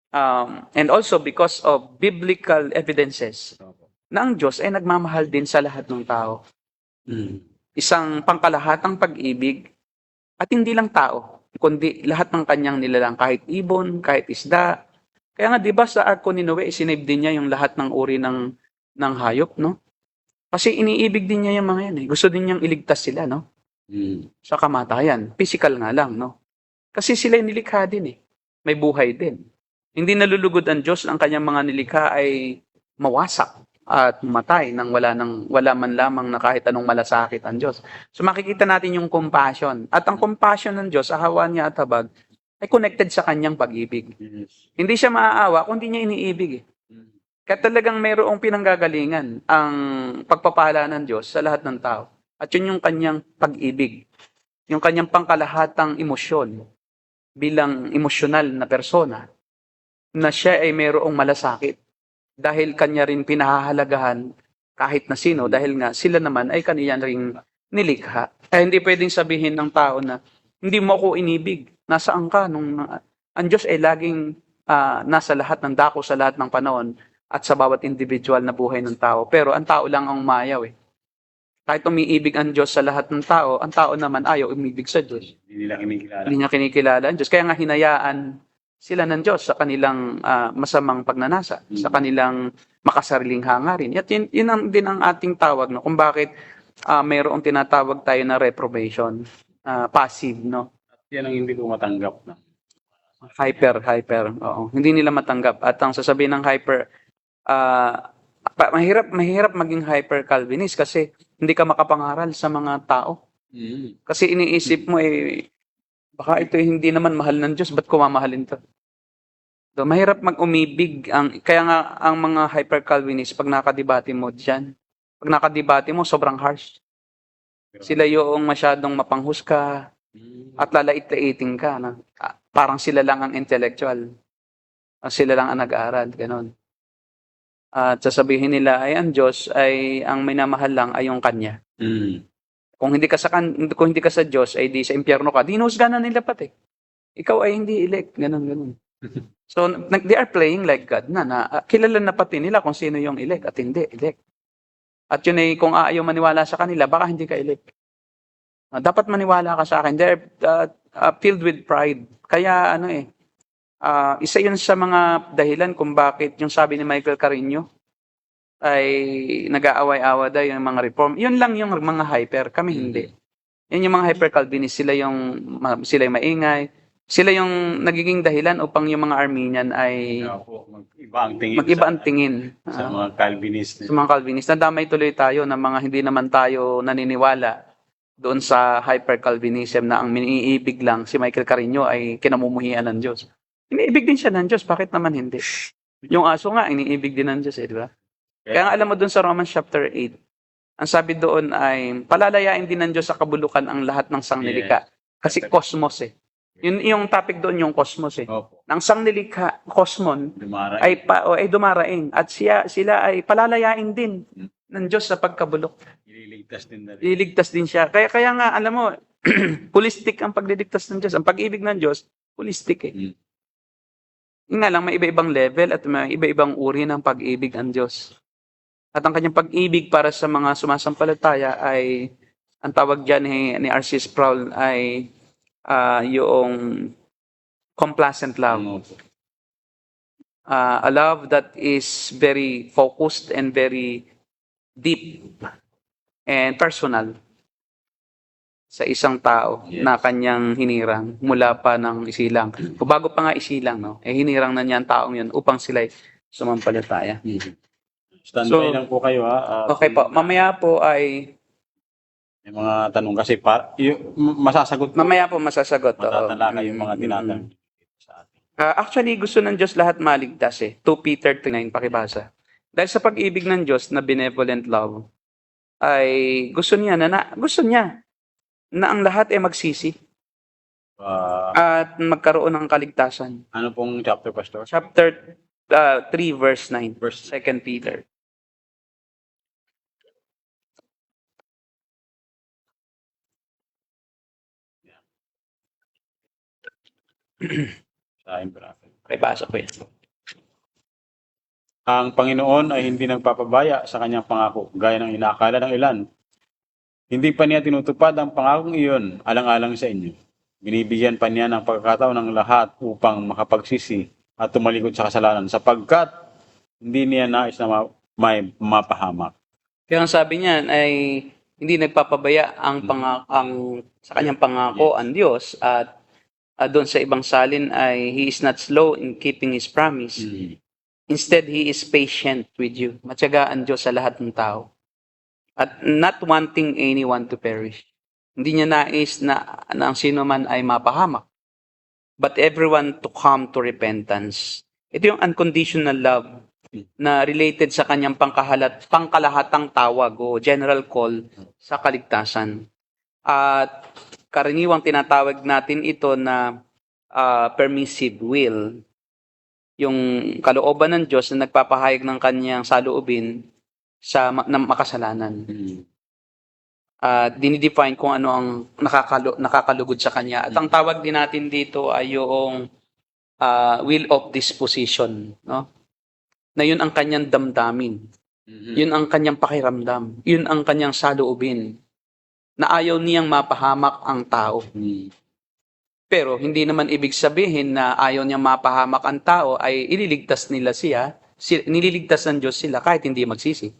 and also because of biblical evidences na ang Diyos ay nagmamahal din sa lahat ng tao. Isang pangkalahatang pag-ibig at hindi lang tao, kundi lahat ng kanyang nilalang, kahit ibon, kahit isda. Kaya nga 'di ba sa arko ni Noe, isinave din niya yung lahat ng uri ng hayop, no? Kasi iniibig din niya yung mga yan eh. Gusto din niyang iligtas sila, no? Sa kamatayan. Physical nga lang, no? Kasi sila yung nilikha din eh. May buhay din. Hindi nalulugod ang Diyos ang kanyang mga nilikha ay mawasak at matay nang wala man lamang na kahit anong malasakit ang Diyos. So makikita natin yung compassion. At ang compassion ng Diyos, ahawa niya at habag, ay connected sa kanyang pag-ibig. Hindi siya maaawa kung hindi niya iniibig eh. Kaya talagang mayroong pinanggagalingan ang pagpapala ng Diyos sa lahat ng tao. At yun yung kanyang pag-ibig. Yung kanyang pangkalahatang emosyon bilang emosyonal na persona na siya ay mayroong malasakit dahil kanya rin pinahahalagahan kahit na sino dahil nga sila naman ay kaniya ring nilikha. Kaya hindi pwedeng sabihin ng tao na hindi mo ako inibig. Nasaan ka? Ang Diyos ay laging nasa lahat ng dako, sa lahat ng panahon at sa bawat individual na buhay ng tao. Pero ang tao lang ang umayaw eh. Kahit umiibig ang Diyos sa lahat ng tao, ang tao naman ayaw umibig sa Diyos. Hindi nila kinikilala. Hindi niya kinikilala ang Diyos. Kaya nga hinayaan sila ng Diyos sa kanilang masamang pagnanasa, sa kanilang makasariling hangarin. At yun din ang ating tawag, no? Kung bakit mayroong tinatawag tayo na reprobation, passive, no? At yan ang hindi ko matanggap na. Hyper. Oo. Hindi nila matanggap. At ang sasabihin ng hyper, mahirap maging hyper Calvinist kasi hindi ka makapangaral sa mga tao. Kasi iniisip mo baka ito hindi naman mahal ng Diyos, ba't ko mamahalin to? So, mahirap mag-umibig. Kaya nga ang mga hyper Calvinist, pag nakadebate mo dyan, pag nakadebate mo, sobrang harsh. Sila yung masyadong mapanghusga at lalait-laiting ka. Na, parang sila lang ang intellectual. Sila lang ang nag-aaral. Ganon. At sasabihin nila ay ang Diyos ay ang minamahal lang ay yung Kanya. Kung hindi ka sa Diyos ay di sa impyerno ka. Dinusga na nila pati. Ikaw ay hindi elect. Ganon. So they are playing like God na kilala na pati nila kung sino yung elect at hindi elect. At yun ay kung ayaw maniwala sa kanila, baka hindi ka elect. Dapat maniwala ka sa akin. They're filled with pride. Kaya isa yun sa mga dahilan kung bakit yung sabi ni Michael Carino ay nag-aaway-awa daw yung mga reform. Yun lang yung mga hyper, kami hindi. Yan yung mga hyper Calvinist, sila yung maingay. Sila yung nagiging dahilan upang yung mga Arminian ay mag-iba ang tingin sa mga Calvinist. Sa mga Calvinist. Nadamay tuloy tayo ng mga hindi naman tayo naniniwala doon sa hyper Calvinism na ang miniibig lang si Michael Carino ay kinamumuhian ng Diyos. Iniibig din siya ng Diyos, bakit naman hindi? Yung aso nga, iniibig din ng Diyos, di ba? Kaya nga alam mo doon sa Romans chapter 8, ang sabi doon ay, palalayain din ng Diyos sa kabulukan ang lahat ng sangnilikha. Kasi cosmos yung topic doon, yung cosmos Nang sangnilikha, cosmon, ay dumaraing. At sila ay palalayain din ng Diyos sa pagkabulok. Ililigtas din na rin. Liligtas din siya. Kaya nga, alam mo, holistic ang pagliligtas ng Diyos. Ang pag-ibig ng Diyos, holistic eh. Mm. Yun nga lang, may iba-ibang level at may iba-ibang uri ng pag-ibig ang Diyos. At ang kanyang pag-ibig para sa mga sumasampalataya ay, ang tawag dyan ni R.C. Sproul ay yung complacent love. Ano, A love that is very focused and very deep and personal sa isang tao Yes. na kanyang hinirang mula pa ng isilang. O bago pa nga isilang, no? Hinirang na niya ang taong yun upang sila'y sumampalataya. Standby So, lang po kayo ha. Okay po. Mamaya po ay, May mga tanong kasi masasagot po. mamaya po masasagot. Oo. Matatalakay yung mga tinatanong sa atin. Actually, gusto ng Diyos lahat maligtas eh. 2 Peter 2:9, pakibasa. Dahil sa pag-ibig ng Diyos na benevolent love, ay gusto niya na ang lahat ay magsisi at magkaroon ng kaligtasan. Ano pong chapter, Pastor? Chapter 3 verse 9, Verse 2 Peter. sa Imperator. Pakibasa ko yan. Ang Panginoon ay hindi nagpapabaya sa kanyang pangako, gaya ng inaakala ng ilan. Hindi pa niya tinutupad ang pangakong iyon alang-alang sa inyo. Binibigyan pa niya ng pagkakataon ng lahat upang makapagsisi at tumalikod sa kasalanan sapagkat hindi niya nais na may mapahamak. Kaya ang sabi niyan ay hindi nagpapabaya ang sa kanyang pangako ang Diyos at doon sa ibang salin ay He is not slow in keeping His promise. Instead, He is patient with you. Matyaga ang Diyos sa lahat ng tao. At not wanting anyone to perish. Hindi niya nais na ang sino man ay mapahamak. But everyone to come to repentance. Ito yung unconditional love na related sa kanyang pangkalahatang tawag o general call sa kaligtasan. At karaniwang tinatawag natin ito na permissive will. Yung kalooban ng Diyos na nagpapahayag ng kanyang saloobin na makasalanan. Dinidefine kung ano ang nakakalugod sa kanya. At ang tawag din natin dito ay yung will of disposition. No? Na yun ang kanyang damdamin. Yun ang kanyang pakiramdam. Yun ang kanyang saloobin. Na ayaw niyang mapahamak ang tao. Pero hindi naman ibig sabihin na ayaw niyang mapahamak ang tao ay ililigtas nila nililigtas ng Diyos sila kahit hindi magsisi.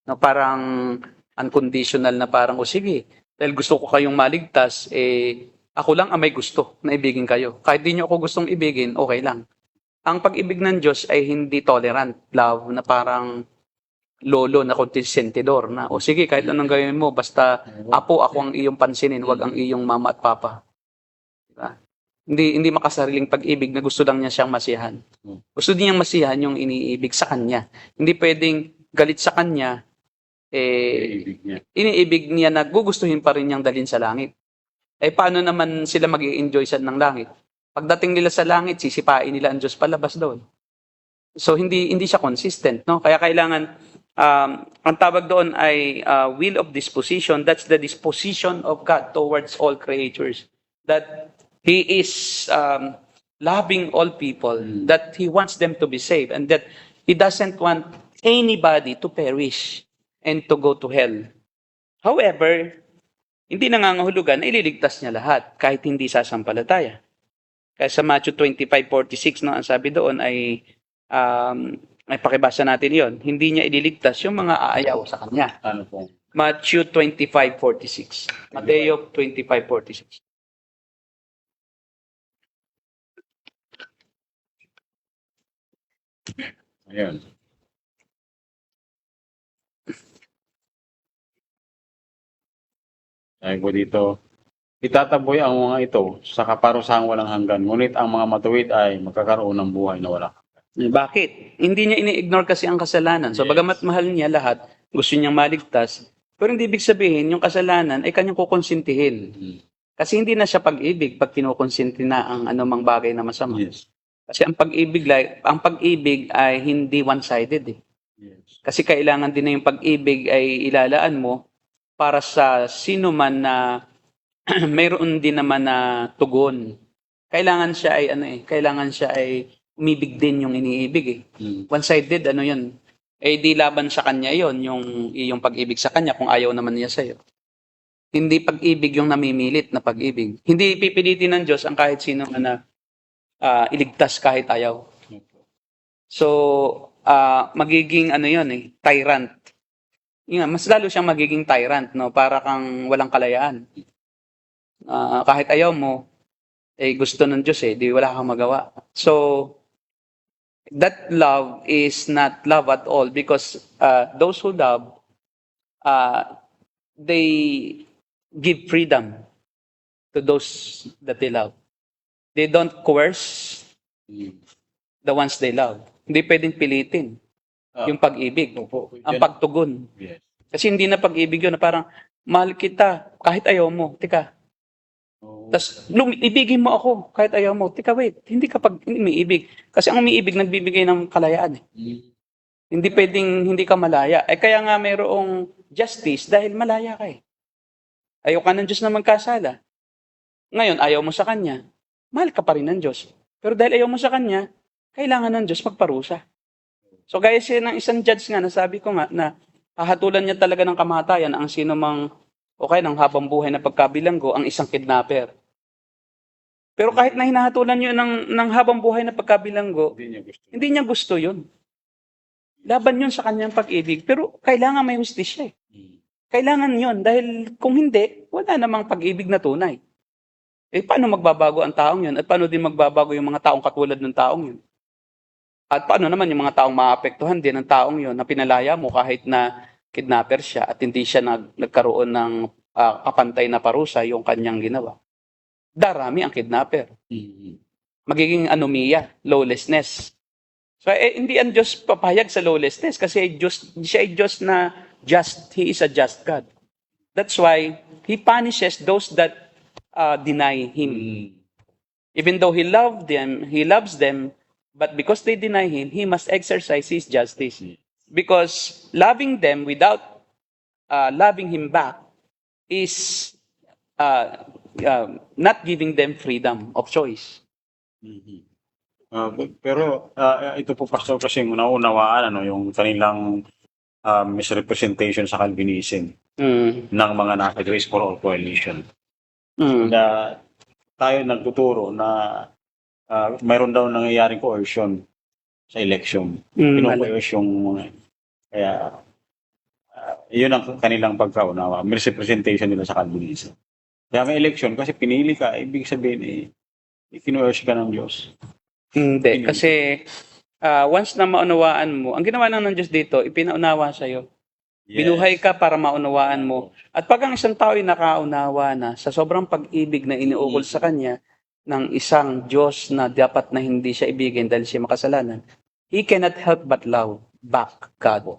No, parang unconditional na parang, o sige, dahil gusto ko kayong maligtas, ako lang ang may gusto na ibigin kayo. Kahit di niyo ako gustong ibigin, okay lang. Ang pag-ibig ng Diyos ay hindi tolerant love na parang lolo na kontisentidor na, o sige, kahit anong gawin mo, basta ako ang iyong pansinin, wag ang iyong mama at papa. Diba? Hindi makasariling pag-ibig na gusto lang niya siyang masiyahan. Gusto niyang masiyahan yung iniibig sa kanya. Hindi pwedeng galit sa kanya, iniibig niya na gugustuhin pa rin niyang dalhin sa langit. Paano naman sila mag-i-enjoy ng langit? Pagdating nila sa langit, sisipain nila ang Diyos palabas doon. So hindi siya consistent, no? Kaya kailangan ang tawag doon ay will of disposition. That's the disposition of God towards all creatures. That He is loving all people, that He wants them to be saved, and that He doesn't want anybody to perish and to go to hell. However, hindi nangangahulugan na ililigtas niya lahat kahit hindi sasampalataya. Kaya sa Matthew 25:46, no, ang sabi doon ay pakibasa natin yon. Hindi niya ililigtas yung mga aayaw sa kanya. Ano po? Matthew 25:46. Mateo 25:46. Ayun. Sabi po dito, itataboy ang mga ito sa kaparusahang walang hanggan, ngunit ang mga matuwid ay magkakaroon ng buhay na walang hanggan. Bakit? Hindi niya ini-ignore kasi ang kasalanan. So, bagamat mahal niya lahat, gusto niyang maligtas, pero hindi ibig sabihin yung kasalanan ay kanyang kukonsintihin. Kasi hindi na siya pag-ibig pag kinukonsinti na ang anumang bagay na masama. Yes. Kasi ang pag-ibig ay hindi one-sided. Yes. Kasi kailangan din na yung pag-ibig ay ilalaan mo para sa sino man na mayroon din naman na tugon. Kailangan siya ay kailangan siya ay umibig din yung iniibig eh. One-sided, yun. Eh di laban sa kanya yon yung pag-ibig sa kanya kung ayaw naman niya sa'yo. Hindi pag-ibig yung namimilit na pag-ibig. Hindi pipilitin ng Diyos ang kahit sino na iligtas kahit ayaw. So, magiging tyrant. Yun, mas lalo siyang magiging tyrant, no? Para kang walang kalayaan. Kahit ayaw mo, gusto ng Diyos di wala kang magawa. So, that love is not love at all because those who love, they give freedom to those that they love. They don't coerce the ones they love. Hindi pwedeng pilitin yung pag-ibig, ang pagtugon. Yes. Kasi hindi na pag-ibig yun, na parang, mahal kita, kahit ayaw mo, tika. Tapos, ibigin mo ako, kahit ayaw mo, tika, wait, hindi ka umiibig. Kasi ang umiibig, nagbibigay ng kalayaan. Hindi pwedeng hindi ka malaya. Kaya nga mayroong justice dahil malaya ka Ayaw ka ng Diyos na magkasala. Ngayon, ayaw mo sa Kanya. Mahal ka pa rin ng Diyos. Pero dahil ayaw mo sa Kanya, kailangan ng Diyos magparusa. So gaya siya ng isang judge nga, nasabi ko nga, na hahatulan niya talaga ng kamatayan ang sino mang, ng habang buhay na pagkabilanggo, ang isang kidnapper. Pero kahit na hinahatulan niyo ng habang buhay na pagkabilanggo, hindi niya gusto yun. Laban yun sa kanyang pag-ibig. Pero kailangan may hustisya Kailangan yun. Dahil kung hindi, wala namang pag-ibig na tunay. Paano magbabago ang taong yun? At paano din magbabago yung mga taong katulad ng taong yun? At paano naman yung mga taong maapektuhan din ng taong yun na pinalaya mo kahit na kidnapper siya at hindi siya nagkaroon ng kapantay na parusa yung kanyang ginawa? Darami ang kidnapper. Magiging anomiya, lawlessness. So, hindi ang Diyos papayag sa lawlessness kasi siya ay Diyos na just. He is a just God. That's why He punishes those that deny Him. Even though He loves them, but because they deny Him, He must exercise His justice. Because loving them without loving Him back is not giving them freedom of choice. Pero ito po, Pastor, kasi naunawaan yung kanilang misrepresentation sa Calvinism ng mga nasa Grace for All Coalition. Na tayo nagtuturo na mayroon daw nangyayaring coercion sa election. Pino-coerce yung kaya yun ang kanilang pagkaunawa, misrepresentation nila sa Calvinism. Kaya may election kasi pinili ka, ibig sabihin i-coerce ka ng Diyos. Hindi, kasi once na maunawaan mo, ang ginawa ng Diyos dito, ipinaunawa sa'yo. Yes. Binuhay ka para maunawaan mo. At pag ang isang tao ay nakaunawa na sa sobrang pag-ibig na iniukol sa kanya ng isang Diyos na dapat na hindi siya ibigin dahil siya makasalanan, he cannot help but love back God.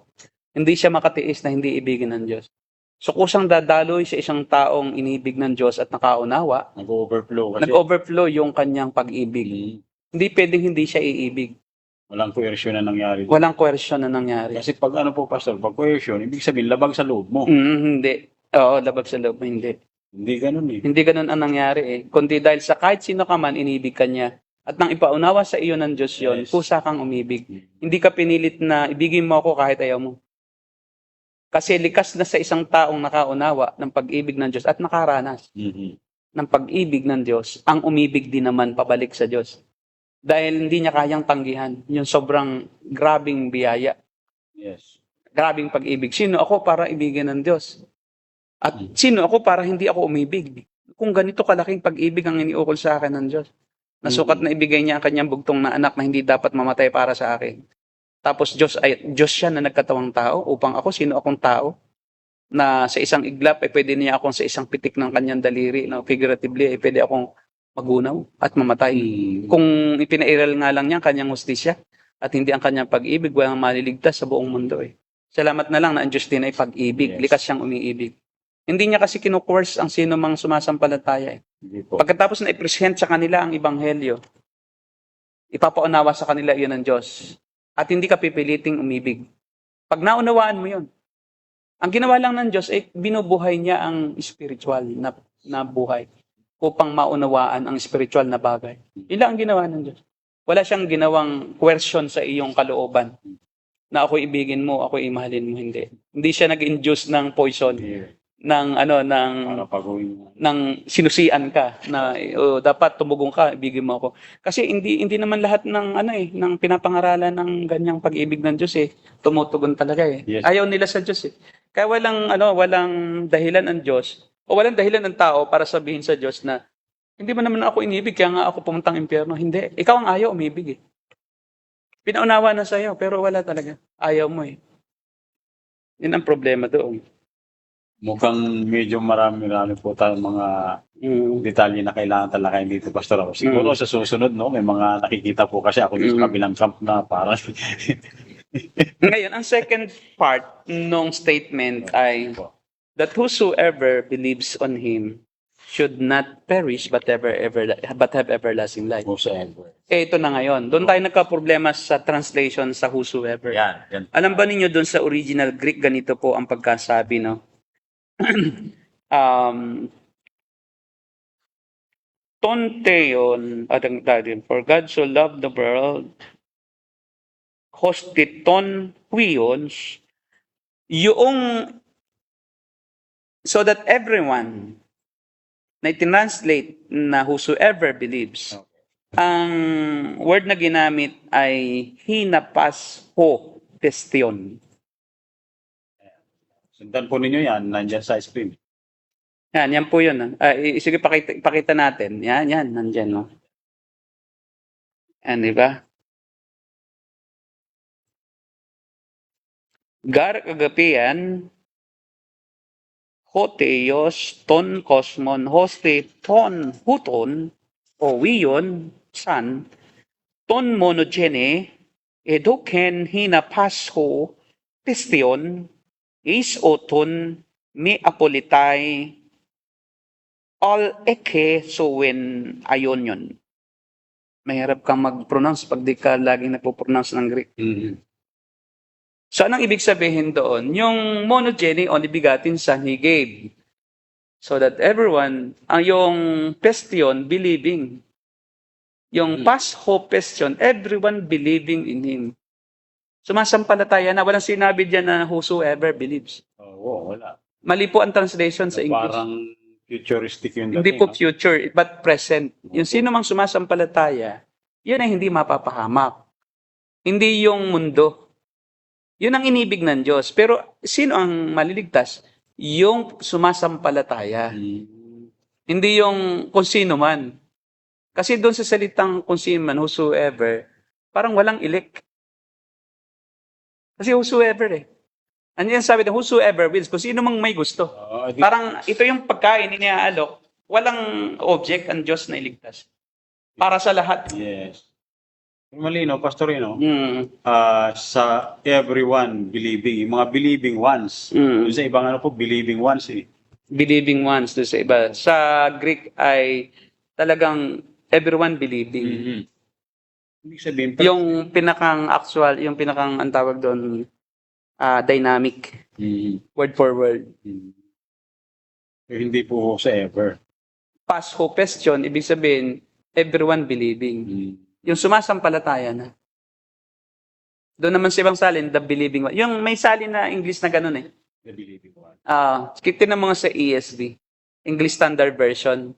Hindi siya makatiis na hindi ibigin ng Diyos. So kusang dadaloy sa isang taong inibig ng Diyos at nakaunawa, nag-overflow yung kanyang pag-ibig. Hindi pwedeng hindi siya iibig. Walang coercion na nangyari. Walang coercion na nangyari. Kasi pag Pastor, pag coercion, ibig sabihin labag sa loob mo. Hindi. Oo, labag sa loob mo, hindi. Hindi ganun Hindi ganun ang nangyari Kundi dahil sa kahit sino ka man, inibig ka niya. At nang ipaunawa sa iyo ng Diyos yun, kusa kang umibig. Hindi ka pinilit na ibigin mo ako kahit ayaw mo. Kasi likas na sa isang taong nakaunawa ng pag-ibig ng Diyos at nakaranas ng pag-ibig ng Diyos, ang umibig din naman pabalik sa Diyos. Dahil hindi niya kayang tanggihan yung sobrang grabing biyaya. Yes. Grabing pag-ibig. Sino ako para ibigin ng Diyos? At sino ako para hindi ako umibig? Kung ganito kalaking pag-ibig ang iniukol sa akin ng Diyos. Nasukat na ibigay niya ang kanyang bugtong na anak na hindi dapat mamatay para sa akin. Tapos Diyos siya na nagkatawang tao upang ako, sino akong tao? Na sa isang iglap, pwede niya akong sa isang pitik ng kanyang daliri. Figuratively, pwede akong magunaw at mamatay. Kung ipinairal nga lang niya ang kanyang hustisya at hindi ang kanyang pag-ibig, walang maliligtas sa buong mundo Salamat na lang na ang Diyos din ay pag-ibig. Likas siyang umiibig. Hindi niya kasi kinu-coerce ang sino mang sumasampalataya Pagkatapos na i-present sa kanila ang ebanghelyo, ipapaunawa sa kanila iyon ng Diyos. At hindi ka pipiliting umibig. Pag naunawaan mo yun, ang ginawa lang ng Diyos, binubuhay niya ang spiritual na buhay upang maunawaan ang spiritual na bagay. Ilang ang ginawa ng Diyos. Wala siyang ginawang coercion sa iyong kalooban na ako ibigin mo, ako imahalin mo, hindi. Hindi siya nag-induce ng poison, ng Para pagawin mo. ng sinusian ka na dapat tumugong ka, ibigin mo ako. Kasi hindi naman lahat ng ng pinapangaralan ng ganyang pag-ibig ng Diyos tumutugon talaga Yes. Ayaw nila sa Diyos Kaya walang dahilan ang Diyos o walang dahilan ng tao para sabihin sa Diyos na hindi mo naman ako inibig kaya nga ako pumuntang impyerno. Hindi, ikaw ang ayaw umibig Pinaunawa na sa iyo pero wala talaga. Ayaw mo Yun ang problema doon. Mukhang medyo marami po tayong mga detalye na kailangan talakayin dito, Pastor. Siguro sa susunod, no, may mga nakikita po kasi ako dito sa kabilang camp na parang Ngayon, ang second part nung statement ay that whosoever believes on Him should not perish but have everlasting life. whosoever. Ito na ngayon. Doon tayo nagka-problema sa translation sa whosoever. Yan. Alam ba ninyo doon sa original Greek, ganito po ang pagkasabi, no? Tonteon, for God so loved the world, hostiton huions, so that everyone, na translate na whosoever believes, ang word na ginamit ay hinapas ho testion. Sundan po ninyo yan, nandyan sa screen. Yan po yun. Sige, pakita natin. Yan, nandyan, no? Yan, di ba? Gar kagapian, hoteos, ton kosmon, hoste, ton huton, o wiyon, san, ton monogene, edoken hinapasho, testion, is oton, mi apolitay, all eke suwen ayon yun. Mahirap kang mag-pronounce pag di ka laging nagpo-pronounce ng Greek. So, anong ibig sabihin doon? Yung monogeny o nibigatin sa he gave. So that everyone, yung question, believing. Yung past hope question, everyone believing in Him. Sumasampalataya na walang sinabi diyan na whosoever believes. Oo, wala. Mali po ang translation sa English. Parang futuristic yung Hindi dating. po future, but present. Yung sino mang sumasampalataya, yun ay hindi mapapahamak. Hindi yung mundo. Yun ang inibig ng Diyos. Pero sino ang maliligtas? Yung sumasampalataya. Hindi yung kung sino man. Kasi doon sa salitang kung sino man, whosoever, parang walang elect. Kasi whosoever Ano yan sabi na whosoever wills, kung sino mang may gusto. Parang ito yung pagkain iniaalok, walang object ang Diyos na iligtas. Para sa lahat. Yes. Malino, Pastorino, Mm. sa everyone believing, yung mga believing ones. Mm. Yung sa ibang believing ones Believing ones doon sa iba. Sa Greek ay talagang everyone believing. Ibig sabihin, Yung pinakang actual, yung pinakang ang tawag doon, dynamic. Word for word. Hindi po sa ever. Past hope question, ibig sabihin, everyone believing. Yung sumasampalataya na. Doon naman sa ibang salin, the believing one. Yung may salin na English na ganun The believing one. Tingnan mo nga sa ESV, English Standard Version.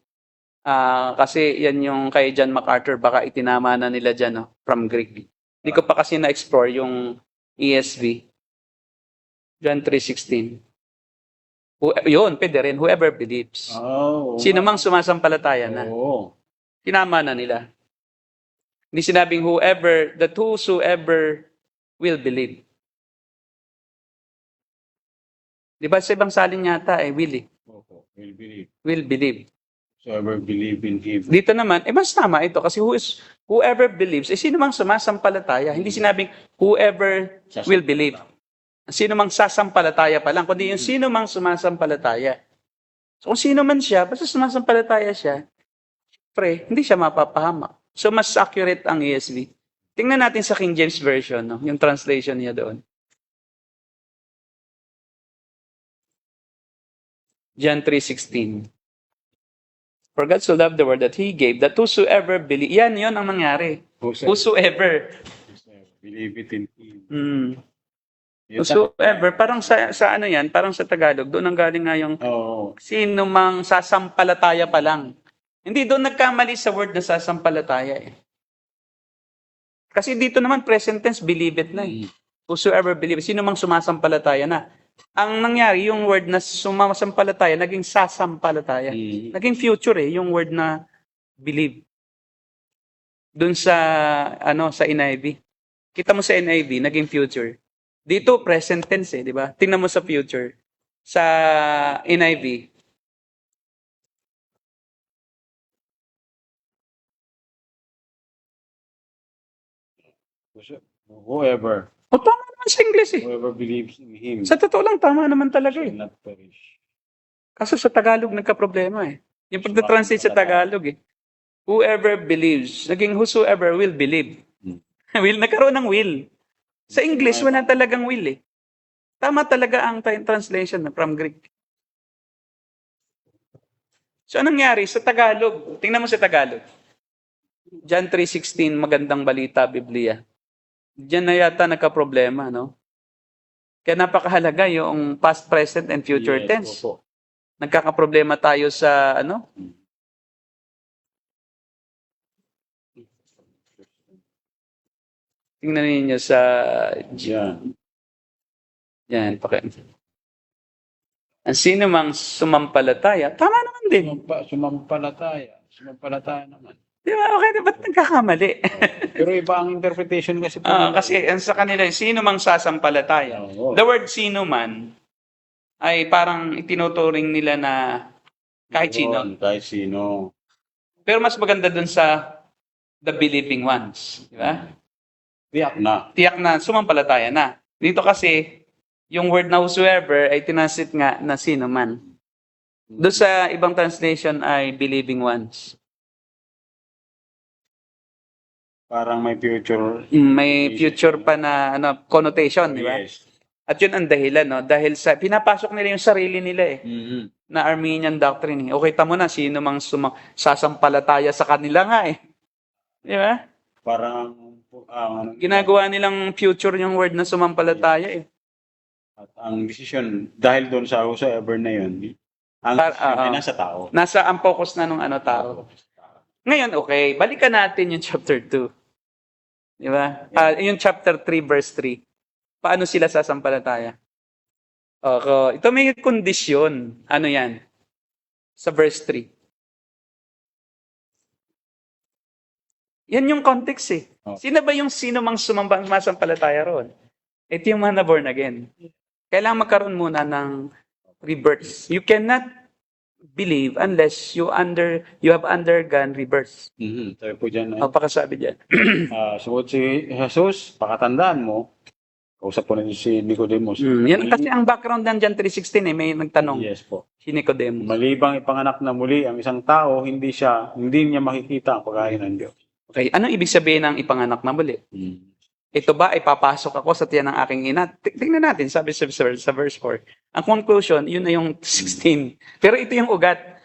Kasi yan yung kay John MacArthur, baka itinama na nila dyan, from Greek. Hindi ko pa kasi na-explore yung ESV. John 3:16. Yun, pwede rin, whoever believes. Sino mang sumasampalataya na. Tinama na nila. Hindi sinabing whosoever will believe. Di ba sa ibang salin yata will Will believe. Will believe. Whosoever believe in Him. Dito naman, mas tama ito kasi whoever believes, sino mang sumasampalataya. Hindi sinabing whoever will believe. Sino mang sasampalataya pa lang, kundi yung sino mang sumasampalataya. So kung sino man siya, basta sumasampalataya siya, hindi siya mapapahamak. So mas accurate ang ESV. Tingnan natin sa King James Version, yung translation niya doon. John 3:16. For God so loved the world that He gave that whosoever believe. Yan, yun ang nangyari. Whosoever. Believe it in Him. Hmm. Yun Whosoever. Parang sa ano yan, parang sa Tagalog, doon ang galing nga yung Oo. sino mang sasampalataya pa lang. Hindi doon nagkamali sa word na sasampalataya eh. Kasi dito naman present tense, believe it na eh. Whosoever believe, sino mang sumasampalataya na. Ang nangyari, yung word na sumasampalataya, naging sasampalataya. Naging future eh, yung word na believe. Doon sa, sa NIV. Kita mo sa NIV, naging future. Dito, present tense eh, di ba? Tingnan mo sa future. Sa NIV, Whoever. o tama naman sa English eh. Whoever believes in Him Sa totoo lang, tama naman talaga shall eh. not perish. Kaso sa Tagalog, nagka-problema eh. Yung pagta-translate sa Tagalog eh. Whoever believes, naging whosoever will believe. Will, nagkaroon ng will. Sa English, wala talagang will eh. Tama talaga ang translation from Greek. So anong nangyari sa Tagalog? Tingnan mo sa Tagalog. John 3:16, magandang balita, Biblia. Diyan na yata nagka-problema, no? Kaya napakahalaga yung past, present, and future Yes, tense. opo. Nagkakaproblema tayo sa, tingnan ninyo sa, Yan. yan, ang sino mang sumampalataya, tama naman din. Sumampalataya naman. Di ba? Okay, ba't nagkakamali? Pero iba ang interpretation kasi po. Kasi ang sa kanila, sino mang sasampalataya. Oo. The word sino man ay parang itinuturing nila na kahit sino. Yun, kahit sino. Pero mas maganda dun sa the believing ones. Di ba? Tiyak na. Tiyak na sumampalataya na. Dito kasi, yung word na whosoever ay tinasit nga na sino man. Doon sa ibang translation ay believing ones. Parang may future. May future pa na connotation, di ba? Yes. At yun ang dahilan, no? Dahil sa pinapasok nila yung sarili nila eh. Na Armenian doctrine. Okay, tamo na sino mang sasampalataya sa kanila nga eh. Di ba? Parang Ginagawa nilang future yung word na sumampalataya eh. at ang decision dahil doon sa whosoever na yun, ang decision ay nasa tao. Nasa ang focus na nung tao. Ngayon, okay, balikan natin yung chapter 2. Di ba? Yung chapter 3, verse 3. Paano sila sasampalataya? Okay, ito may kondisyon. Ano yan? Sa verse 3. Yan yung context eh. Sino ba yung sino mang sumasampalataya roon? Ito yung mga na-born again. Kailangan magkaroon muna ng rebirth. You cannot believe unless you have undergone rebirth. Sabi po dyan, Pakasabi dyan. sugot si Jesus, pakatandaan mo, kausap po na si Nicodemus. Yan kasi ang background ng John 3:16 may nagtanong. Yes po. Si Nicodemus. Malibang ipanganak na muli ang isang tao, hindi niya makikita ang pagkain ng Diyos. Okay, anong ibig sabihin ng ipanganak na muli? Ito ba ay papasok ako sa tiyan ng aking ina? Tingnan natin, sabi sa verse 4. Ang conclusion, yun na yung 16. Pero ito yung ugat.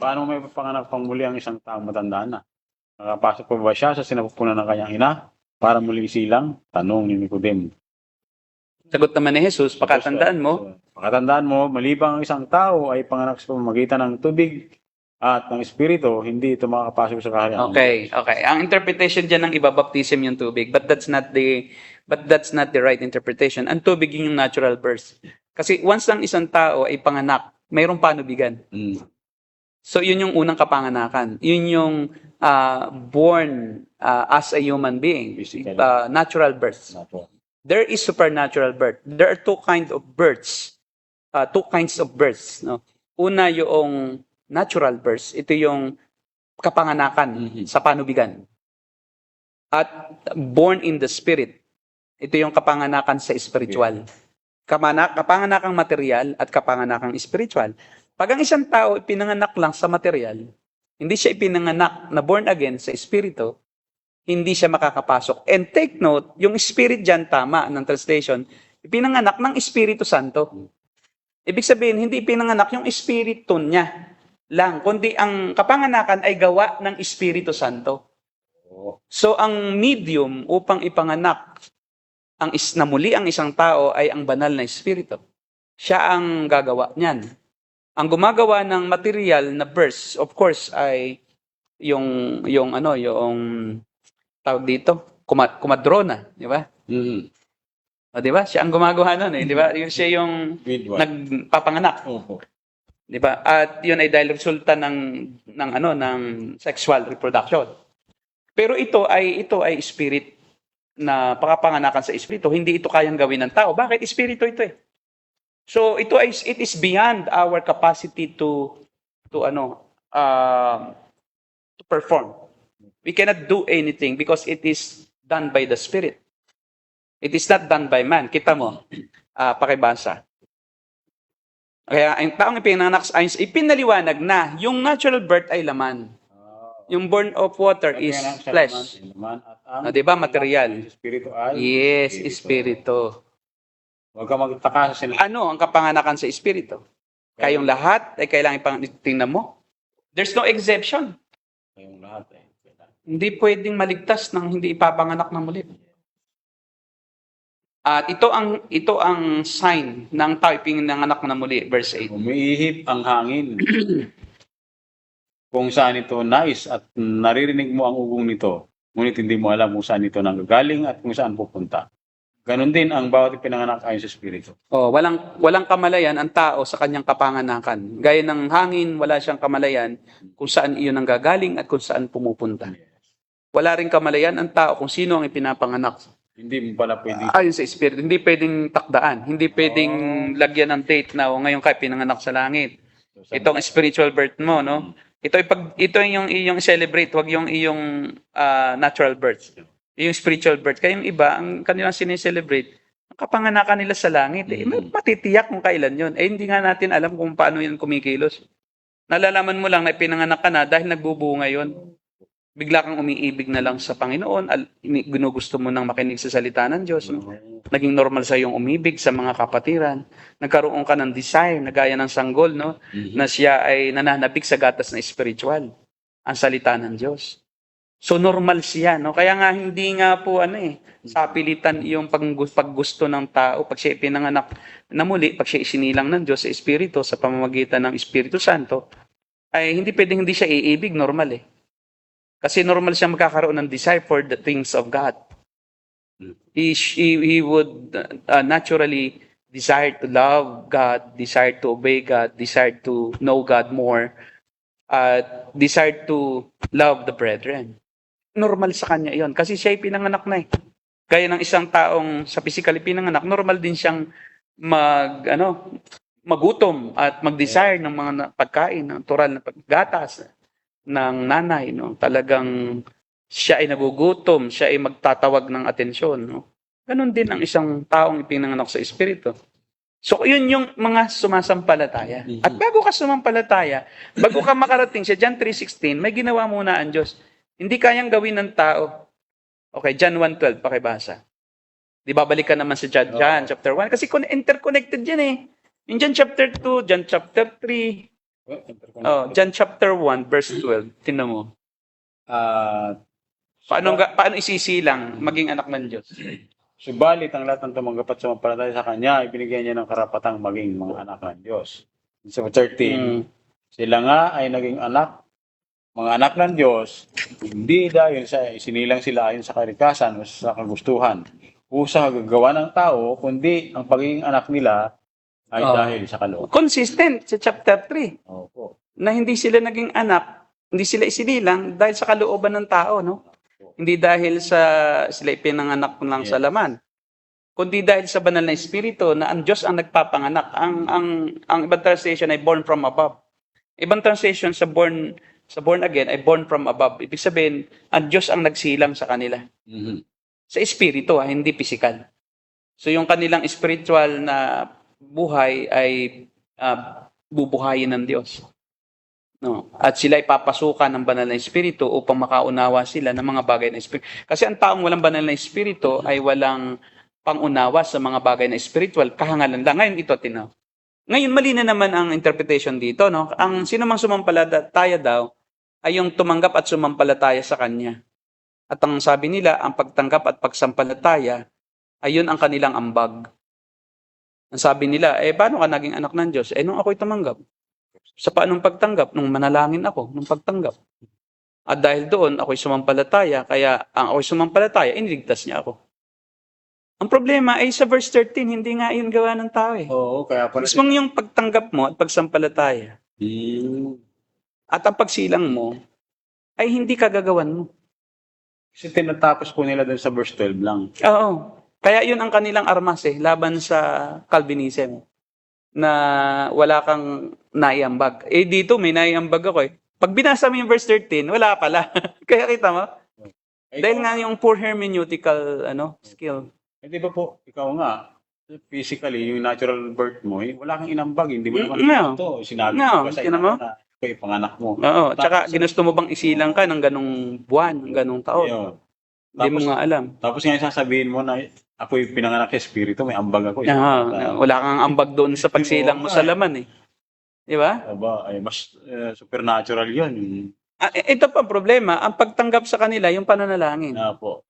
Paano may panganak pang muli ang isang tao matanda na? Nakapasok pa ba siya sa sinapupunan ng kanyang ina para muli silang? Tanong ni Nicodemus. Sagot naman ni Jesus, pakatandaan mo, malibang ang isang tao ay panganak sa pamamagitan ng tubig at ng espiritu, hindi ito makakapasok sa kaharian. Okay. Ang interpretation dyan ng ibabaptism yung tubig, but that's not the right interpretation. Ang tubig yung natural birth. Kasi once ang isang tao ay panganak, mayroong panubigan. So yun yung unang kapanganakan. Yun yung born as a human being. Natural birth. There is supernatural birth. There are two kinds of births. No? Una yung natural birth. Ito yung kapanganakan sa panubigan. At born in the spirit. Ito yung kapanganakan sa spiritual. Kapanganakang material at kapanganakang spiritual. Pag ang isang tao ipinanganak lang sa material, hindi siya ipinanganak na born again sa espiritu, hindi siya makakapasok. And take note, yung spirit dyan, tama ng translation, ipinanganak ng Espiritu Santo. Ibig sabihin, hindi pinanganak yung espiritu niya lang, kundi ang kapanganakan ay gawa ng Espiritu Santo. Oo. So ang medium upang ipanganak na muli ang isang tao ay ang banal na espiritu. Siya ang gagawa niyan. Ang gumagawa ng material na birth, of course, ay yung tawag dito, kumadrona, di ba? O, di ba? Siya ang gumagawa nun, di ba? Siya yung Midwife. nagpapanganak, Oo. di ba? At yun ay dahil resulta ng sexual reproduction. Pero ito ay spirit na pakapanganakan sa espiritu. Hindi ito kayang gawin ng tao. Bakit? Espiritu ito eh. So it is beyond our capacity to perform. We cannot do anything because it is done by the Spirit. It is not done by man. Kita mo, pakibasa. Kaya ang taong ipinanganak sa ayos, ipinaliwanag na yung natural birth ay laman. Yung born of water is flesh. Di ba? Material. Espiritu ay? Yes, espiritu. Huwag ka magtaka sa sinabi. Ano ang kapanganakan sa espiritu? Kayong lahat ay kailangan tingnan mo. There's no exception. Kayong lahat eh. Hindi pwedeng maligtas ng hindi ipapanganak na muli. At ito ang sign ng tao ipinanganak na muli, verse 8. Umiihip ang hangin. Kung saan ito nais at naririnig mo ang ugong nito, ngunit hindi mo alam kung saan ito nanggagaling at kung saan pupunta. Ganon din ang bawat ipinanganak ayon sa Espiritu. Walang kamalayan ang tao sa kanyang kapanganakan. Gaya ng hangin, wala siyang kamalayan kung saan iyon nanggagaling at kung saan pumupunta. Wala rin kamalayan ang tao kung sino ang ipinapanganak. Hindi mo pala pwede. Ayon sa Espiritu, hindi pwedeng takdaan, hindi pwedeng lagyan ng date na ngayon ka pinanganak sa langit. Itong spiritual birth mo, no? Ito yung iyong celebrate, wag yung iyong natural birth. Yung spiritual birth. Kaya yung iba, ang kanilang sineselebrate, ang kapanganakan nila sa langit. Matitiyak kung kailan yun. Hindi nga natin alam kung paano yun kumikilos. Nalalaman mo lang na pinanganak ka na dahil nagbubunga yun. Bigla kang umiibig na lang sa Panginoon. Ginugusto mo nang makinig sa salita ng Diyos. No? Naging normal sa yung umibig sa mga kapatiran. Nagkaroon ka ng desire na gaya ng sanggol, no? Na siya ay nananabik sa gatas na spiritual. Ang salita ng Diyos. So normal siya, no? Kaya nga hindi nga po sapilitan yung paggusto ng tao pag siya pinanganak na muli, pag siya isinilang ng Diyos sa Espiritu sa pamamagitan ng Espiritu Santo, ay hindi pwedeng hindi siya iibig, normal eh. Kasi normal siya magkakaroon ng desire for the things of God. He would naturally desire to love God, desire to obey God, desire to know God more, desire to love the brethren. Normal sa kanya iyon. Kasi siya ay pinanganak na eh. Gaya ng isang taong sa physically pinanganak, normal din siyang magutom at mag-desire ng mga pagkain, ng tural na gatas ng nanay. No? Talagang siya ay nagugutom, siya ay magtatawag ng atensyon. No? Ganon din ang isang taong ipinanganak sa Espiritu. So, yun yung mga sumasampalataya. At bago ka sumampalataya, bago ka makarating sa John 3:16, may ginawa muna ang Diyos. Hindi kayang gawin ng tao. Okay, John 1:12, pakibasa. Di babalik ka naman sa John chapter 1. Kasi interconnected yan eh. In John chapter 2, John chapter 3, John chapter 1, verse 12. Tingnan mo. Paano isisilang maging anak ng Diyos? Subalit ang lahat ng tumanggap at sumampalataya sa Kanya, ibinigyan niya ng karapatang maging mga anak ng Diyos. Sa 13, sila nga ay naging mga anak ng Diyos, hindi dahil sa isinilang sila ayon sa kalikasan o sa kagustuhan o sa gagawa ng tao, kundi ang pagiging anak nila ay dahil sa kalooban. Consistent sa chapter 3. Opo. Na hindi sila naging anak, hindi sila isinilang dahil sa kalooban ng tao, no? Hindi dahil sa sila ipinanganak lang sa laman. Kundi dahil sa banal na espiritu na ang Diyos ang nagpapanganak. Ang ibang translation ay born from above. Ibang translation sa born again ay born from above. Ibig sabihin, ang Diyos ang nagsilang sa kanila. Sa espiritu, hindi physical. So yung kanilang spiritual na buhay ay bubuhayin ng Diyos. No. At sila ipapasukan ng banal na espiritu upang makaunawa sila ng mga bagay na espiritu. Kasi ang taong walang banal na espiritu ay walang pangunawa sa mga bagay na spiritual, kahangalan lang. Ngayon ito, tinaw. Ngayon, mali na naman ang interpretation dito, no? Ang sino mang sumampalataya daw ay yung tumanggap at sumampalataya sa Kanya. At ang sabi nila, ang pagtanggap at pagsampalataya, ayun ang kanilang ambag. Ang sabi nila, paano ka naging anak ng Diyos? Nung ako'y tumanggap. Sa paanong pagtanggap? Nung manalangin ako, nung pagtanggap. At dahil doon, ako'y sumampalataya, kaya ang ako'y sumampalataya, iniligtas niya ako. Ang problema ay sa verse 13, hindi nga yun gawa ng tao eh. Oo, kaya pala. Mismong yung pagtanggap mo at pagsampalataya at ang pagsilang mo ay hindi kagagawan mo. Kasi tinatapos po nila dun sa verse 12 lang. Oo. Kaya yun ang kanilang armas laban sa Calvinism na wala kang naiambag. Dito may naiambag ako Pag binasa mo yung verse 13, wala pala. Kaya kita mo? Dahil nga yung poor hermeneutical skill. Di ba po, ikaw nga, physically, yung natural birth mo, wala kang inambag, hindi mo naman No. ito. Sinabi No, ko sa yun mo? na ito yung panganak mo. Oo. Tsaka ginusto mo bang isilang ka ng ganong buwan, ng ganong taon? Yun. Hindi mo nga alam. Tapos nga sasabihin mo na ako yung pinanganak sa espiritu, may ambag ako. Wala kang ambag doon sa pagsilang mo sa laman Di ba? Aba, ay mas supernatural yun. Ito pa ang problema, ang pagtanggap sa kanila, yung pananalangin. Po.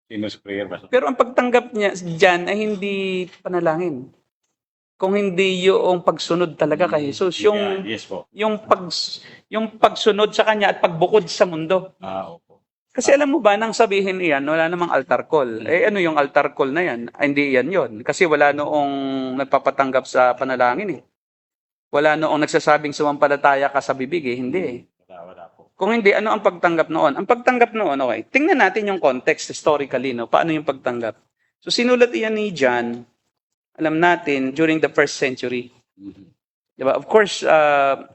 Sinus prayer ba? Pero ang pagtanggap niya dyan ay hindi panalangin. Kung hindi yung pagsunod talaga kay Jesus, Yes po. yung pagsunod sa kanya at pagbukod sa mundo. Opo. Kasi alam mo ba, nang sabihin iyan, wala namang altar call. Ano yung altar call na yan? Hindi yan yon. Kasi wala noong nagpapatanggap sa panalangin Wala noong nagsasabing sumampalataya ka sa bibig Hindi Wala po. Kung hindi, ano ang pagtanggap noon? Ang pagtanggap noon, tingnan natin yung context historically, paano yung pagtanggap. So sinulat iyan ni John, alam natin, during the 1st century. Diba? Of course,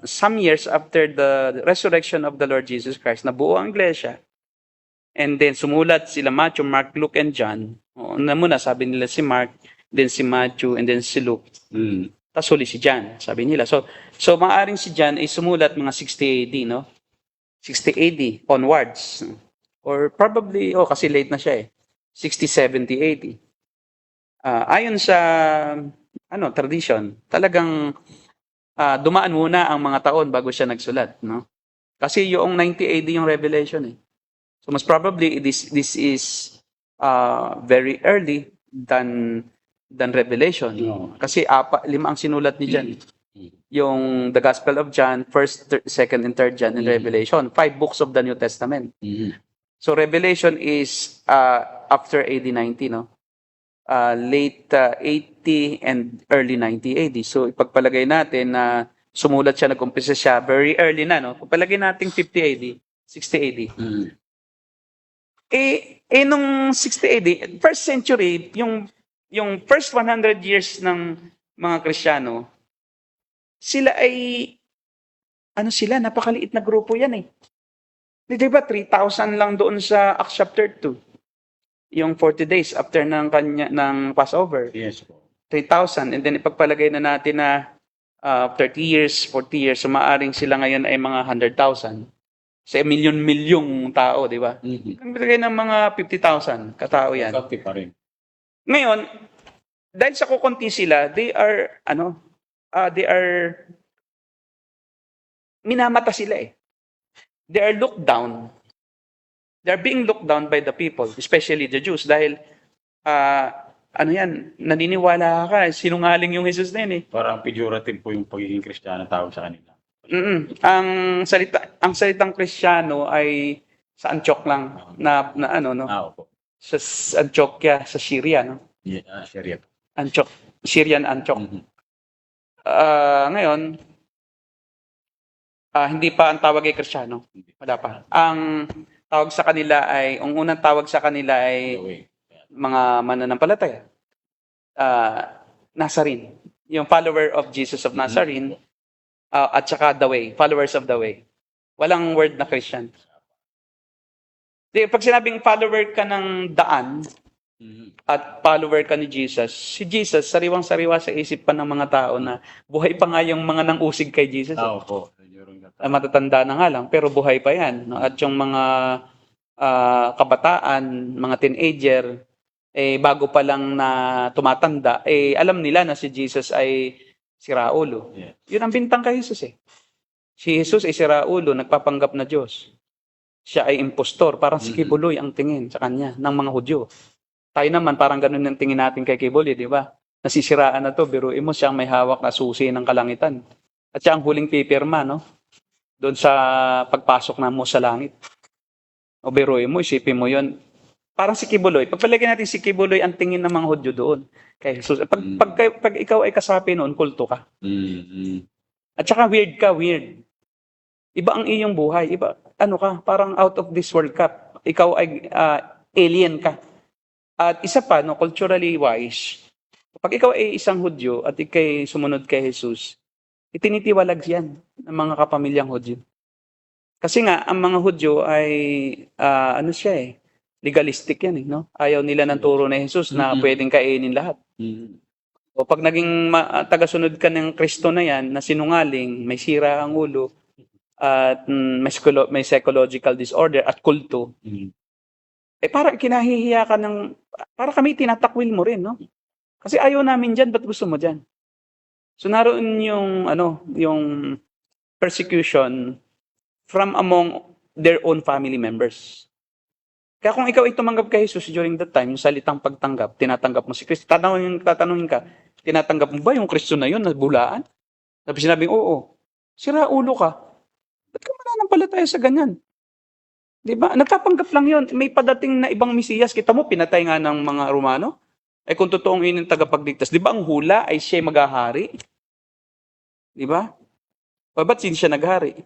some years after the resurrection of the Lord Jesus Christ, nabuo ang iglesia. And then sumulat sila Matthew, Mark, Luke, and John. Muna, sabi nila si Mark, then si Matthew, and then si Luke. Tapos huli si John, sabi nila. So maaaring si John ay sumulat mga 60 AD, 60 AD onwards. Or probably, kasi late na siya 60, 70 AD. Ayon sa tradition, talagang dumaan muna ang mga taon bago siya nagsulat. Kasi yung 90 AD yung revelation So most probably, this is very early than Revelation. Kasi 5 ang sinulat ni John. Yung the Gospel of John, 1st, 2nd, and 3rd John, and Revelation. 5 books of the New Testament. So Revelation is after AD 90, late 80 and early 90 AD. So ipagpalagay natin na sumulat siya, nag-umpisa siya very early na, Pagpalagay natin 50 AD, 60 AD. Nung 60 AD, 1st century, yung first 100 years ng mga Kristiyano, sila ay, napakaliit na grupo yan Di ba, 3,000 lang doon sa Acts chapter 2. Yung 40 days after ng Passover. Yes po. 3,000. And then ipagpalagay na natin na 30 years, 40 years, so maaring sila ngayon ay mga 100,000. Sa milyon-milyong tao, di ba? Ang bilagay ng mga 50,000 katao yan. Kati pa rin. Ngayon, dahil sa kukunti sila, they are minamata sila They are looked down. They are being looked down by the people, especially the Jews, dahil, naniniwala ka, sinungaling yung Jesus na yun Parang pejorative po yung pagiging Kristiyano tawag sa kanila. Ang salitang Kristiyano ay sa Antioch lang, Opo. Sa Antioquia, sa Syria, Yeah, Sharia. Antioch, Syrian Antioch. Ngayon, hindi pa ang tawag ay Kristiyano. Wala pa. Ang tawag sa kanila ang unang tawag sa kanila ay mga mananampalataya. Nazarene. Yung follower of Jesus of Nazarene, at saka the way, followers of the way. Walang word na Christian. Pag sinabing follower ka ng daan, at follower ka ni Jesus, si Jesus, sariwang-sariwa sa isip pa ng mga tao na buhay pa nga yung mga nang-usig kay Jesus. Opo. Matatanda na nga lang, pero buhay pa yan. At yung mga kabataan, mga teenager, bago pa lang na tumatanda, alam nila na si Jesus ay Si Raulo. Yeah. Yun ang bintang kay Jesus eh. Si Jesus ay si Raulo, nagpapanggap na Diyos. Siya ay impostor, parang si Kibuloy ang tingin sa kanya ng mga Hudyo. Tayo naman, parang ganun ang tingin natin kay Kibuloy, di ba? Nasisiraan na to, biruin mo siyang may hawak na susi ng kalangitan. At siya ang huling pipirma, no? Doon sa pagpasok na mo sa langit. O biruin mo, isipin mo yon. Parang si Kibuloy. Pagpalagyan natin si Kibuloy ang tingin ng mga Hudyo doon. Kay Jesus. Pag ikaw ay kasapi noon, kulto ka. At saka weird ka, weird. Iba ang iyong buhay. Iba, ano ka, parang out of this world ka. Ikaw ay alien ka. At isa pa, no, culturally wise, pag ikaw ay isang Hudyo at ikay sumunod kay Jesus, itinitiwalag yan ng mga kapamilyang Hudyo. Kasi nga, ang mga Hudyo ay, ano siya eh, legalistic yan eh, no? Ayaw nila ng turo ni Jesus na pwedeng kainin lahat. O pag naging tagasunod ka ng Kristo na yan, na sinungaling, may sira ang ulo, at may psychological disorder at kulto, eh parang kinahihiya ka ng, para kami tinatakwil mo rin, no? Kasi ayaw namin dyan, ba't gusto mo dyan? So naroon yung, yung persecution from among their own family members. Kaya kung ikaw ay tumanggap kay Jesus during that time, yung salitang pagtanggap, tinatanggap mo si Kristo, tatanungin ka, tinatanggap mo ba yung Kristo na yun, na bulaan? Tapos sinabing, oo. Sira ulo ka. Ba't ka mananampalataya sa ganyan? Diba? Nagkapanggap lang yun. May padating na ibang Mesiyas. Kita mo, pinatay nga ng mga Romano. Eh kung totoong yun yung tagapagligtas, di ba ang hula ay siya maghahari? Di ba? O ba't siya naghari?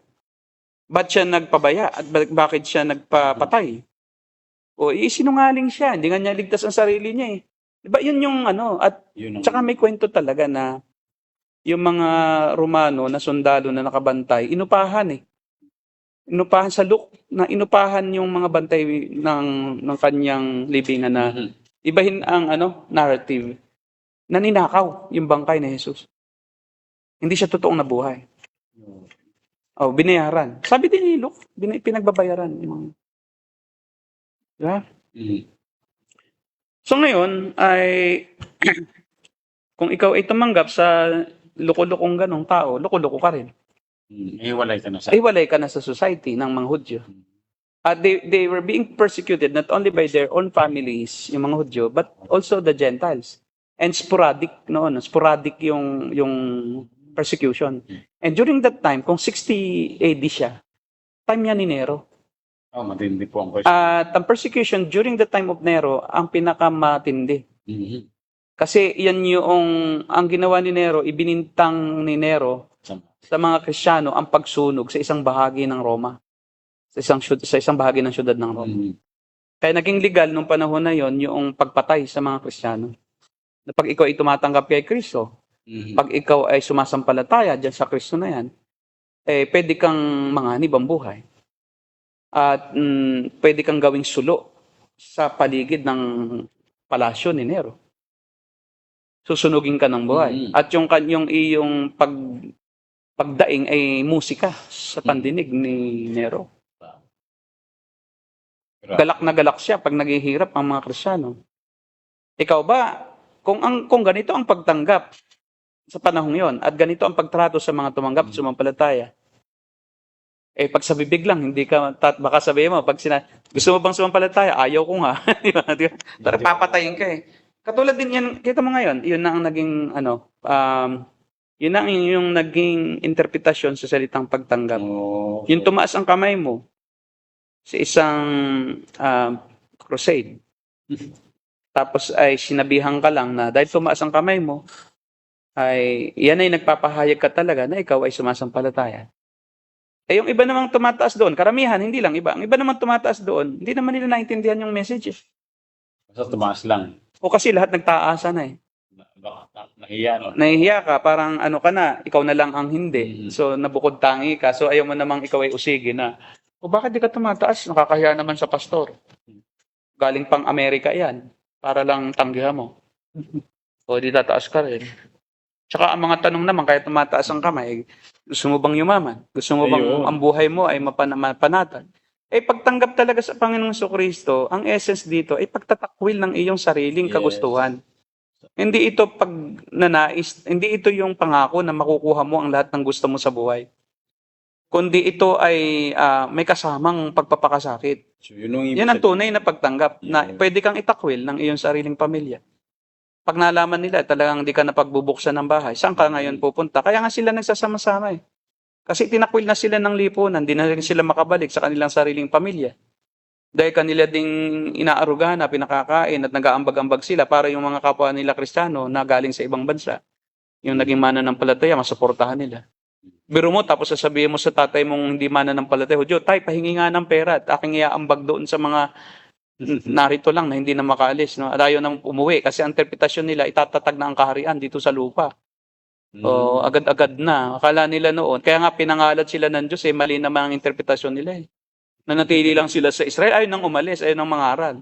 Ba't siya nagpabaya? At bakit siya nagpapatay? O isinungaling siya. Hindi nga niya ligtas ang sarili niya eh. Di ba yun yung at tsaka may kwento talaga na yung mga Romano na sundalo na nakabantay, inupahan eh. Inupahan sa na inupahan yung mga bantay ng kanyang libingan na ibahin ang narrative na ninakaw yung bangkay ni Jesus. Hindi siya totoong nabuhay. Oh, binayaran. Sabi din ni Luke, pinagbabayaran. Diba? So ngayon ay kung ikaw ay tumanggap sa loko-lokong ganong tao, loko-loko ka rin. Iwalay ka na sa Iwalay ka na sa society ng mga Hudyo. At they were being persecuted not only by their own families, yung mga Hudyo, but also the Gentiles. And sporadic yung persecution. And during that time, kung 60 AD siya, time niya ni Nero. matindi po ang At ang persecution during the time of Nero, ang pinakamatindi. Kasi yan ang ginawa ni Nero, ibinintang ni Nero sa mga Kristiyano ang pagsunog sa isang bahagi ng Roma. Sa isang bahagi ng syudad ng Roma. Kaya naging legal nung panahon na yon yung pagpatay sa mga Kristiyano. Na pag ikaw ay tumatanggap kay Kristo, pag ikaw ay sumasampalataya dyan sa Kristo na yan, eh pwede kang manganib ang buhay. At pwede kang gawing sulo sa paligid ng palasyo ni Nero. Susunugin ka ng buhay. At yung iyong pagdaing ay musika sa pandinig ni Nero. Galak na galak siya pag naghihirap ang mga Kristiyano. Ikaw ba, kung ganito ang pagtanggap sa panahong yon at ganito ang pagtrato sa mga tumanggap at sumampalataya, eh pag sa bibig lang, hindi ka, baka sabihin mo, gusto mo bang sumampalataya? Ayaw ko nga. Pero papatayin ka eh. Katulad din yan, kita mo ngayon, yun na ang naging, yun na yung naging interpretasyon sa salitang pagtanggap. Yung tumaas ang kamay mo sa isang crusade. Tapos ay sinabihan ka lang na dahil tumaas ang kamay mo, ay yan ay nagpapahayag ka talaga na ikaw ay sumasampalataya. Eh yung iba namang tumataas doon, karamihan, hindi lang iba. Ang iba namang tumataas doon, hindi naman nila naintindihan yung message. Basta tumaas lang. O kasi lahat nagtaasa na eh. Nahiya, no? Nahihiya ka, parang ka na, ikaw na lang ang hindi. So nabukod tangi ka, so ayaw mo namang ikaw ay usigi na, o bakit di ka tumataas? Nakakahiya naman sa pastor. Galing pang Amerika yan, para lang tanggihan mo. O di tataas ka rin. Tsaka ang mga tanong naman, kaya tumataas ang kamay, gusto mo bang yumaman? Gusto mo bang ang buhay mo ay mapanatan? Eh pagtanggap talaga sa Panginoong Kristo, ang essence dito ay pagtatakwil ng iyong sariling kagustuhan. Hindi ito pag nanais, hindi ito yung pangako na makukuha mo ang lahat ng gusto mo sa buhay. Kundi ito ay may kasamang pagpapakasakit. So, yun ang Yan ang tunay na pagtanggap na Yeah. pwede kang itakwil ng iyong sariling pamilya. Pag nalaman nila talagang di ka na pagbubuksan ng bahay, saan ka ngayon pupunta? Kaya nga sila nagsasama-sama eh. Kasi tinakwil na sila ng lipunan, di na rin sila makabalik sa kanilang sariling pamilya. Dahil kanila ding inaarugana, pinakakain at nag-aambag-ambag sila para yung mga kapwa nila Kristiyano na galing sa ibang bansa, yung naging mananampalataya, masuportahan nila. Biro mo, tapos sasabihin mo sa tatay mong hindi mananampalataya, Hudyo, tay, pahingi nga ng pera at aking iaambag doon sa mga narito lang na hindi na makaalis. No? At ayaw nang umuwi kasi ang interpretasyon nila, itatatag na ang kaharian dito sa lupa. O agad-agad na. Akala nila noon. Kaya nga pinangalat sila ng Diyos mali naman ang interpretasyon nila Nanatili lang sila sa Israel. Ayaw nang umalis, ayaw nang mangaral.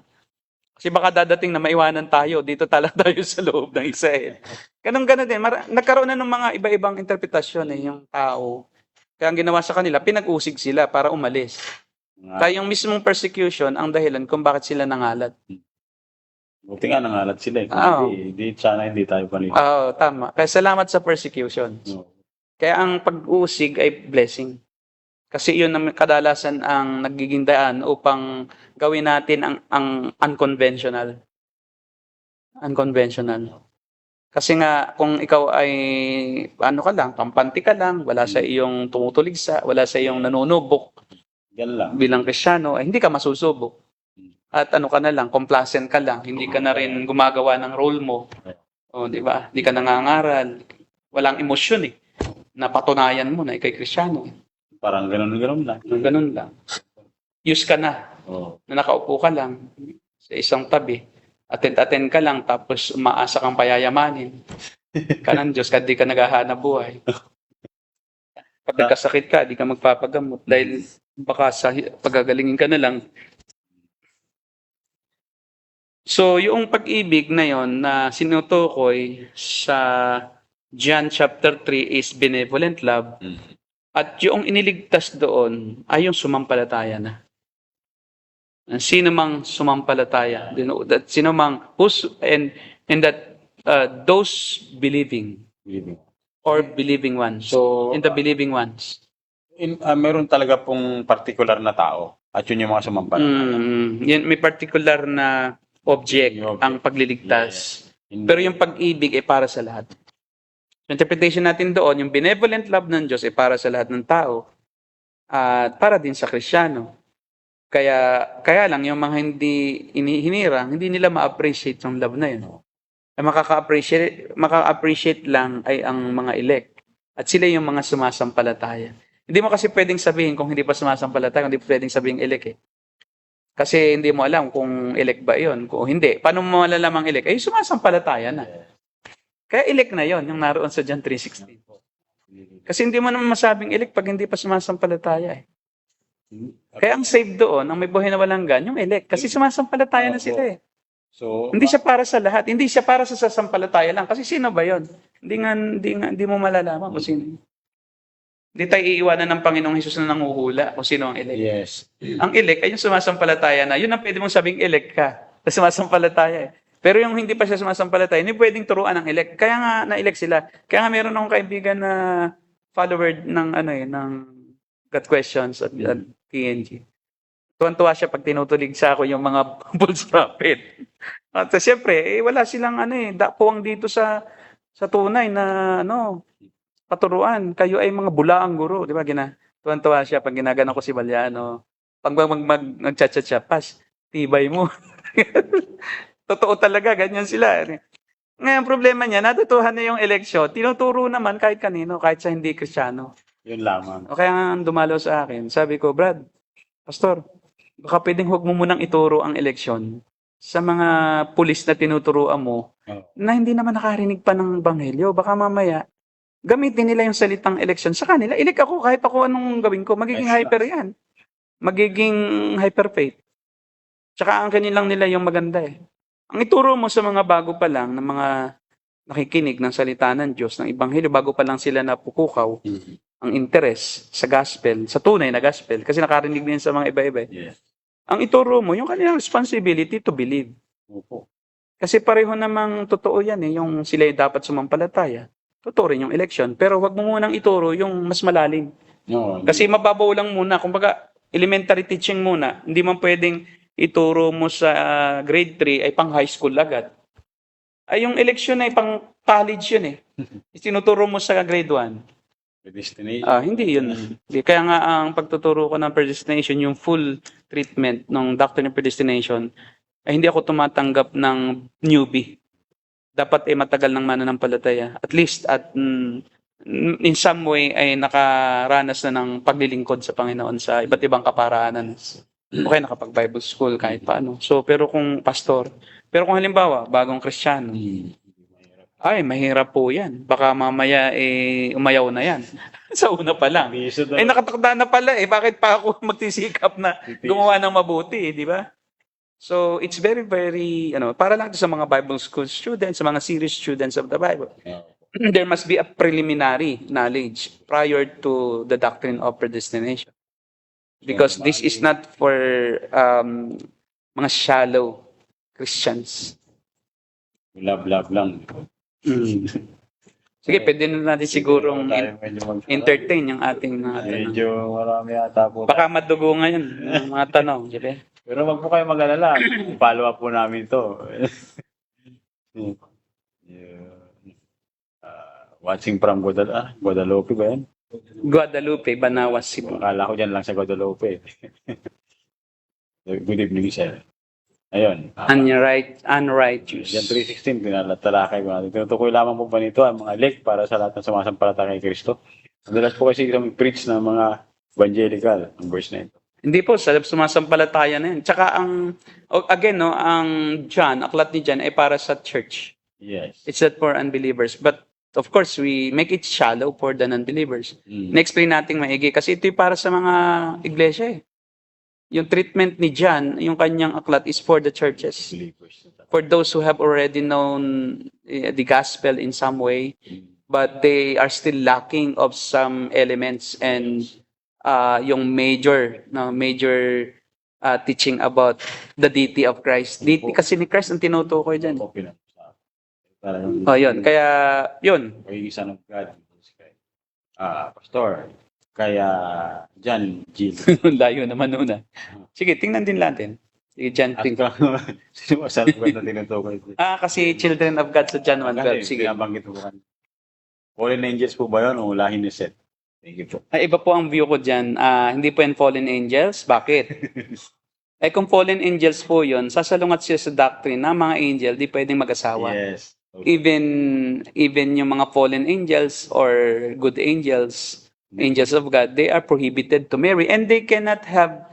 Kasi baka dadating na maiwanan tayo. Dito talaga tayo sa loob ng Israel. Ganun-ganun din. Nagkaroon na ng mga iba-ibang interpretasyon yung tao. Kaya ang ginawa sa kanila, pinag-usig sila para umalis. Kaya yung mismong persecution ang dahilan kung bakit sila nangalat. Buti nga nangalat sila Oo. Sana hindi tayo panili. Oo, tama. Kaya salamat sa persecution. No. Kaya ang pag-usig ay blessing. Kasi yun ang kadalasan ang nagiging daan upang gawin natin ang unconventional. Unconventional. Kasi nga, kung ikaw ay, kampante ka lang, wala sa iyong tumutuligsa, wala sa iyong nanunubok Yan lang. bilang Kristyano, ay hindi ka masusubok. At ka na lang, complacent ka lang, hindi ka na rin gumagawa ng role mo. O, di ba? Hindi ka nangangaral. Walang emosyon Napatunayan mo na ikay Kristyano. Parang ganun lang. Ganun lang. Use ka na. Oh. Na nakaupo ka lang sa isang tabi. Attend ka lang tapos umaasa kang payayamanin. Kanan Diyos, di ka naghahanap buhay. Pag nagkasakit ka, di ka magpapagamot dahil baka sa pagagalingin ka na lang. So, yung pag-ibig na yon na sinutukoy sa John chapter 3 is benevolent love. At yung iniligtas doon ay yung sumampalataya na. Sino mang sumampalataya, sino mang those believing or believing ones. So, In the believing ones. Meron talaga pong particular na tao at yun yung mga sumampalataya. Yan, may particular na object Yung object. ang pagliligtas. Hindi. Pero yung pag-ibig ay para sa lahat. Interpretation natin doon, yung benevolent love ng Diyos ay para sa lahat ng tao at para din sa Kristiyano. Kaya lang yung mga hindi hinirang, hindi nila ma-appreciate yung love na yun. Ay maka-appreciate lang ay ang mga elect. At sila yung mga sumasampalataya. Hindi mo kasi pwedeng sabihin kung hindi pa sumasampalataya, hindi pwedeng sabihin elect Kasi hindi mo alam kung elect ba yun. Kung hindi, paano mo malalamang elect? Ay sumasampalataya na. Kaya elect na yon yung naroon sa John 3:16. Kasi hindi mo naman masabing elect pag hindi pa sumasampalataya Kaya ang saved doon, ang may buhay na walang gan, yung elect. Kasi sumasampalataya na sila So, Hindi siya para sa lahat. Hindi siya para sa sasampalataya lang. Kasi sino ba yon? Hindi mo malalaman kung sino. Hindi tayo iiwanan ng Panginoong Hesus na nanguhula kung sino ang elect. yes. Ang elect ay yung sumasampalataya na. Yun ang pwede mong sabing elect ka. Sa sumasampalataya Pero yung hindi pa siya sumasampalataya, hindi pwedeng turuan ng elect. Kaya nga na-elect sila. Kaya nga meron akong kaibigan na follower ng ng God Questions at TNG. Tuwan-tuwa siya pag tinutulig sa ako yung mga false prophet. At siyempre, wala silang puwang dito sa tunay na paturuan. Kayo ay mga bulaang guro, di ba? Tuwan-tuwa siya pag ginagano ko si Balyano. Pag nag-chat-chat siya, pas, tibay mo. Totoo talaga, ganyan sila. Ngayon, problema niya, natutuhan na yung eleksyon, tinuturo naman kahit kanino, kahit sa hindi Kristiyano. Yun lamang. O kaya nga dumalo sa akin, sabi ko, Brad, Pastor, baka pwedeng huwag mo munang ituro ang eleksyon sa mga pulis na tinuturuan mo na hindi naman nakarinig pa ng Ebanghelyo. Baka mamaya, gamitin nila yung salitang eleksyon sa kanila. Elect ako, kahit ako anong gawin ko, magiging hyper yan. Magiging hyper faith. Tsaka ang kanilang nila yung maganda Ang ituro mo sa mga bago pa lang, ng mga nakikinig ng salita ng Diyos, ng Ebanghelyo, bago pa lang sila napupukaw, ang interes sa gospel, sa tunay na gospel, kasi nakarinig din sa mga iba-iba. Yes. Ang ituro mo, yung kanilang responsibility to believe. Opo. Kasi pareho namang totoo yan eh, yung sila ay dapat sumampalataya. Totoo rin yung election. Pero wag mo munang ituro yung mas malalim. No, Kasi mababaw lang muna. Kumbaga, elementary teaching muna. Hindi man pwedeng ituro mo sa grade 3 ay pang high school agad. Ay, yung election ay pang college yun eh. Tinuturo mo sa grade 1. predestination. Hindi yun. Hindi. Kaya nga ang pagtuturo ko ng predestination, yung full treatment ng doctrine of predestination, ay hindi ako tumatanggap ng newbie. Dapat matagal ng mananampalataya. At least in some way ay nakaranas na ng paglilingkod sa Panginoon sa iba't ibang kaparaanan. Okay, nakapag-Bible school kahit paano. So, pero kung kung halimbawa, bagong Kristiyano, ay, mahirap po yan. Baka mamaya umayaw na yan. Sa una pa lang. Nakatakda na pala eh. Bakit pa ako magtisikap na gumawa ng mabuti, di ba? So, it's very, very, para lang sa mga Bible school students, sa mga serious students of the Bible. There must be a preliminary knowledge prior to the doctrine of predestination. Because this is not for mga shallow Christians. Love lang. Sige, pwede na natin sigurong entertain yung ating mga tanong. Medyo marami yata po. Baka madugo ngayon yung mga tanong. Diba? Pero wag po kayo mag-alala. Follow up po namin to. Watching from Guadalupe ba yan? Guadalupe, Banawas, Cebu. Akala ko dyan lang sa Guadalupe. Good evening, sir. Ayun. Unrighteous. Yan 3:16, tinalatalakay ko natin. Tinutukoy lamang po ba nito ang mga elect para sa lahat ng sumasampalataya kay Kristo? Madalas po kasi preach ng mga evangelical ang verse na ito. Hindi po, sa sumasampalataya na yan. Tsaka ang John, aklat ni John ay para sa church. Yes. It's not for unbelievers. But of course, we make it shallow for the non-believers. Na-explain natin maigi kasi ito para sa mga iglesia eh. Yung treatment ni John, yung kanyang aklat is for the churches. For those who have already known the gospel in some way, but they are still lacking of some elements and yung major teaching about the deity of Christ. Deity kasi ni Christ ang tinutukoy dyan. Yun. Kaya, yun. Son of God. Pastor, kaya John Jill. Layo naman una. Sige, tingnan din natin. Sige, John 3. Sino son of God na tinutukoy? Kasi children of God sa John 1:12. Sige. Binabanggit mo kan. Fallen angels po ba yun o lahi ni Seth? Thank you po. Iba po ang view ko dyan. Hindi po yan fallen angels. Bakit? Kung fallen angels po yun, sasalungat siya sa doctrine na mga angel, di pwedeng mag-asawa. Yes. Okay. Even yung mga fallen angels or good angels, angels of God, they are prohibited to marry and they cannot have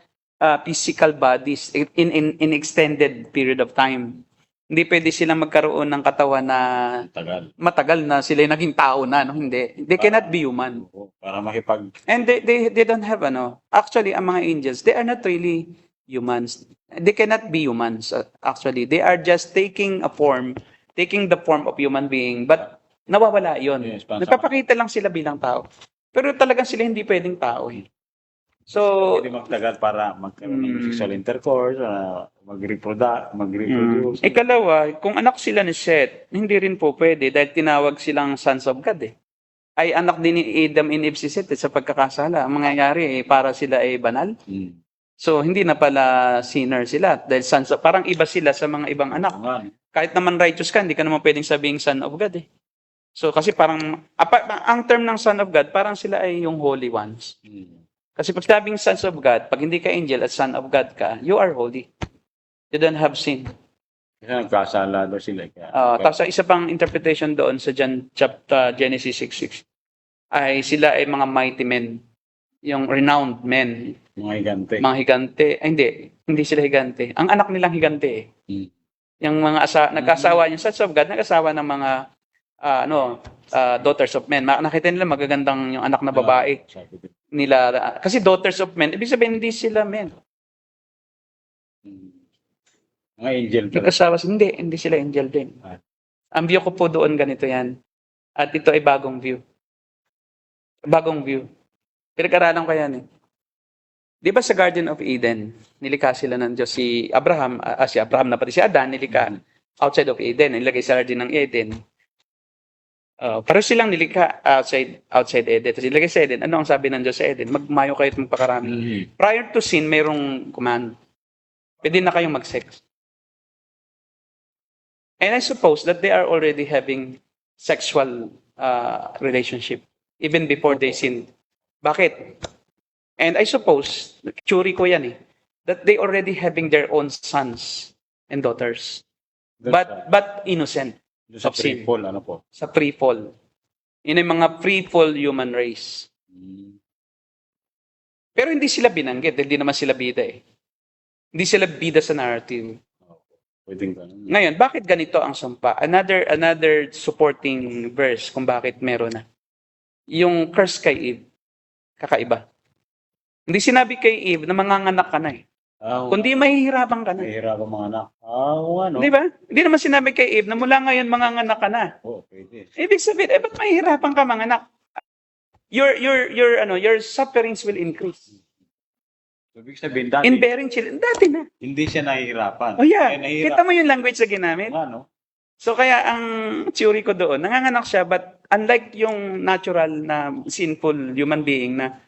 physical bodies in extended period of time. Hindi pwede silang magkaroon ng katawan na matagal na sila yung naging tao na, no? Hindi. They cannot be human. Para makipag... And they don't have, actually, ang mga angels, they are not really humans. They cannot be humans, actually. They are just taking the form of human being, but nawawala yon. Yes, Nagpapakita lang sila bilang tao. Pero talagang sila hindi pwedeng tao eh. So, hindi magtagal para magkaroon ng sexual intercourse, mag-reproduce. Ikalawa, kung anak sila ni Seth, hindi rin po pwede dahil tinawag silang sons of God eh. Ay anak din ni Adam and Eve si Seth sa pagkakasala. Ang mangyayari para sila ay banal. So, hindi na pala sinner sila dahil parang iba sila sa mga ibang anak. Kahit naman righteous ka, hindi ka naman pwedeng sabing son of God eh. So, kasi parang, ang term ng son of God, parang sila ay yung holy ones. Kasi pag sabing sons of God, pag hindi ka angel at son of God ka, you are holy. You don't have sin. Kasi nagkasala daw sila. Tapos isa pang interpretation doon sa Genesis 6:6 ay sila ay mga mighty men. Yung renowned men. Mga higante. Mga higante. Ay, hindi sila higante. Ang anak nilang higante eh. Yung mga nagkasawa yung sons of God, nagkasawa ng mga daughters of men. Nakita nila magagandang yung anak na babae nila. Kasi daughters of men, ibig sabihin hindi sila men. Mga angel. Nagkasawa, hindi sila angel din. Ang view ko po doon ganito yan. At ito ay bagong view. Bagong view. Pinag-aralan ko yan eh. Di ba sa Garden of Eden, nilikha sila ng Diyos si Abraham na pati si Adan, nilikha. outside of Eden. Nilagay sa Garden ng Eden. Pero silang nilikha outside Eden. Tapos ilagay sa Eden. Ano ang sabi ng Diyos sa Eden? Magmayo kayo at magpakarami. Prior to sin, mayroong command. Pwede na kayong mag-sex. And I suppose that they are already having sexual relationship even before they sin. Bakit? And I suppose, theory ko yan that they already having their own sons and daughters. But innocent. Doon sa of sin. pre-fall, ano po? Sa pre-fall. Yun yung mga pre-fall human race. Pero hindi sila binanggit. Hindi naman sila bida Hindi sila bida sa narrative. Pwedeng ganun. Ngayon, bakit ganito ang sumpa? Another supporting verse kung bakit meron na. Yung curse kay Eve, kakaiba. Hindi sinabi kay Eve na manganganak ka na kundi mahihirapan ka na. Mahihirapan mga anak. Ano? Di ba? Hindi naman sinabi kay Eve na mula ngayon manganganak ka na. Pwede. Ibig sabihin, ba't mahihirapan ka manganak? Your sufferings will increase. Ibig sabihin, dati, In bearing children, dati na. hindi siya nahihirapan. Oh yeah, Kaya kita mo yung language na ginamit? Ano? So kaya ang theory ko doon, nanganganak siya, but unlike yung natural na sinful human being na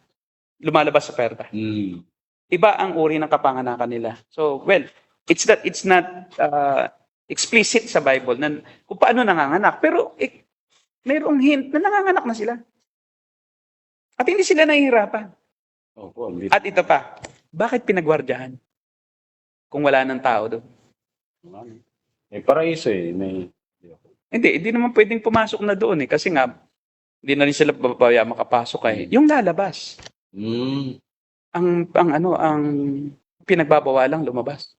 lumalabas sa perta, iba ang uri ng kapanganakan nila. So, well, it's not explicit sa Bible na kung paano nanganganak, pero mayroong hint na nanganganak na sila. At hindi sila nahihirapan. Hindi. At ito pa, bakit pinagwardyahan kung wala ng tao doon? May paraiso Hindi naman pwedeng pumasok na doon kasi nga, hindi na rin sila babaya makapasok Yung lalabas. Ang pinagbabawalang lumabas.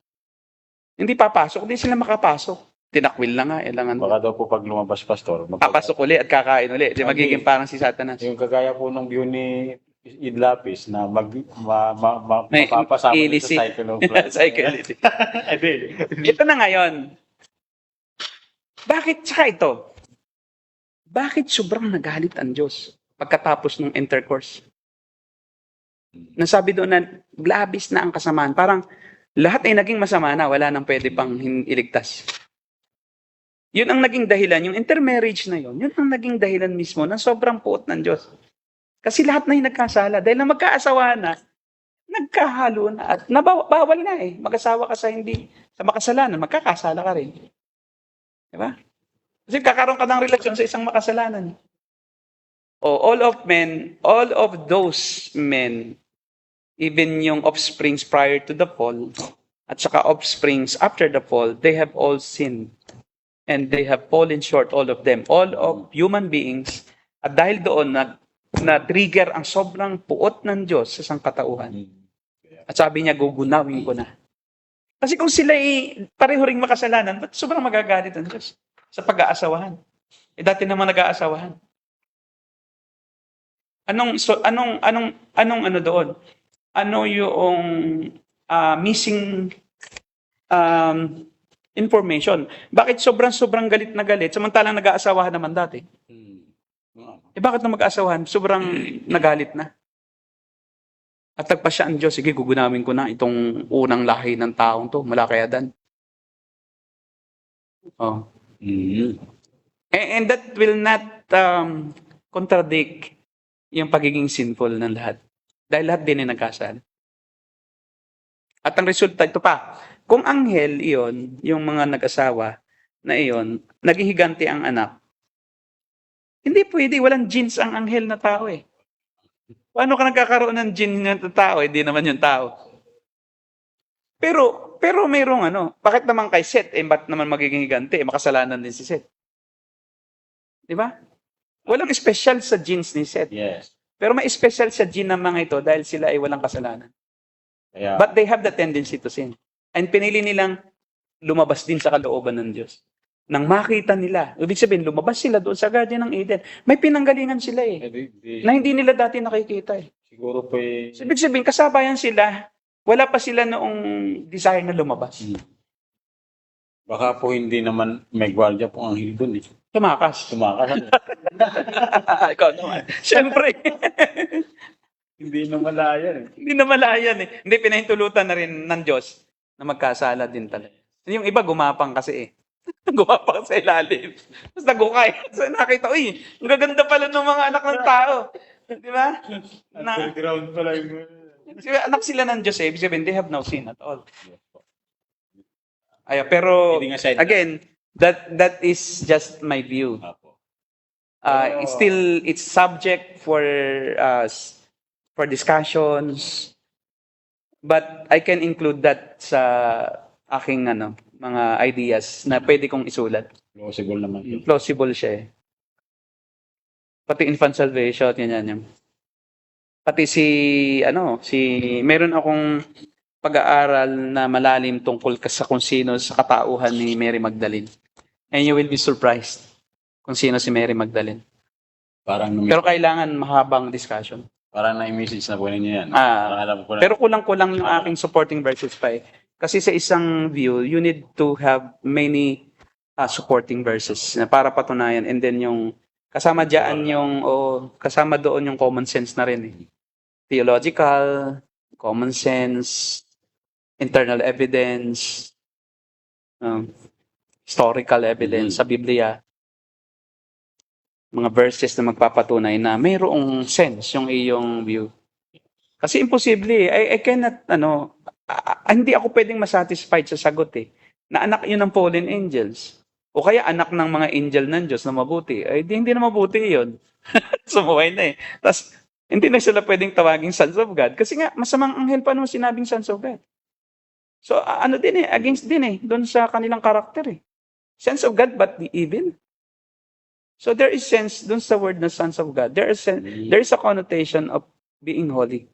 Hindi papasok, hindi sila makapasok. Tinakwil na nga, ilangan. Baka daw po pag lumabas, Pastor, Papasok uli at kakain uli. Di magiging parang si Satanas. yung kagaya po ng view ni Idlapis na mapapasama illicit. sa cycle of life. Psychology. Ito na ngayon. Bakit saka ito? Bakit sobrang nagalit ang Diyos pagkatapos ng intercourse? Nasabi doon na labis na ang kasamaan. Parang lahat ay naging masama na, wala nang pwede pang iligtas. Yun ang naging dahilan, yung intermarriage na yun ang naging dahilan mismo ng sobrang puot ng Diyos. Kasi lahat na yung nagkasala. Dahil na magkaasawa na, nagkahalo na at bawal na mag-asawa ka sa makasalanan, magkakasala ka rin. Diba? Kasi kakaroon ka ng relasyon sa isang makasalanan. All of those men, even yung offsprings prior to the fall, at saka offsprings after the fall, they have all sinned. And they have fallen short, all of them. All of human beings. At dahil doon, na-trigger ang sobrang puot ng Diyos sa sangkatauhan. At sabi niya, gugunawin ko na. Kasi kung sila pareho ring makasalanan, ba't sobrang magagalit ang Diyos sa pag-aasawahan? Dati naman nag-aasawahan. Anong doon? Ano yung missing information? Bakit sobrang galit na galit samantalang nag-aasawahan naman dati? Bakit na mag-aasawahan? Sobrang nagalit na. At nagpasya ang Diyos, sige, gugunawin ko na itong unang lahi ng taong to, mula kay Adan. And that will not contradict yung pagiging sinful ng lahat. Dahil lahat din ay nagkasala. At ang resulta, ito pa, kung anghel iyon, yung mga nag-asawa na iyon, naging higanti ang anak, hindi pwede, walang genes ang anghel na tao Paano ka nagkakaroon ng gene ng tao? Hindi naman yung tao. Pero mayroong bakit naman kay Seth, ba't naman magiging higanti? Makasalanan din si Seth. Di ba? Walang special sa genes ni Seth. Yes. Pero may special sa gene ng mga ito dahil sila ay walang kasalanan. Yeah. But they have the tendency to sin. And pinili nilang lumabas din sa kalooban ng Diyos. Nang makita nila, ibig sabihin, lumabas sila doon sa Garden ng Eden. May pinanggalingan sila na hindi nila dati nakikita Siguro po So, ibig sabihin, kasabayan sila, wala pa sila noong desire na lumabas. Baka po hindi naman may gwardiya po ang anghel doon Tumakas. Ikaw naman. Siyempre. Hindi na malayan Hindi na malayan Hindi, pinahintulutan na rin ng Diyos na magkasala din talaga. Yung iba gumapang kasi Gumapang sa ilalim. Tapos nagukay. So nakita, uy, ang gaganda pala ng mga anak ng tao. Di ba? Na, Underground pala yung... anak sila ng Diyos, ibig sabihin, they have no sin at all. Ay, pero, Kidding aside. again, that is just my view. Apo. It's subject for discussions, but I can include that sa aking mga ideas na pwede kong isulat. Plausible naman yun. Plausible siya eh. Pati infant salvation, yan. Pati meron akong pag-aaral na malalim tungkol sa kung sino sa katauhan ni Mary Magdalene. And you will be surprised kung sino si Mary Magdalene. Pero kailangan mahabang discussion. Parang na-message na po ninyo yan. Ah, Parang alam ko na. Pero kulang-kulang yung aking supporting verses pa eh. Kasi sa isang view, you need to have many supporting verses na para patunayan, and then yung kasama kasama doon yung common sense na rin eh. Theological, common sense, internal evidence, historical evidence sa Biblia. Mga verses na magpapatunay na mayroong sense yung iyong view. Kasi imposible eh. I cannot, hindi ako pwedeng masatisfied sa sagot eh. Na anak yun ng fallen angels. O kaya anak ng mga angel ng Diyos na mabuti. Ay, hindi na mabuti yun. Sumuway na eh. Tapos, hindi na sila pwedeng tawaging sons of God. Kasi nga, masamang anghel pa naman sinabing sons of God. So, against din eh. Doon sa kanilang karakter eh. Sons of God, but the evil. So, there is sense doon sa word na sons of God. There is a connotation of being holy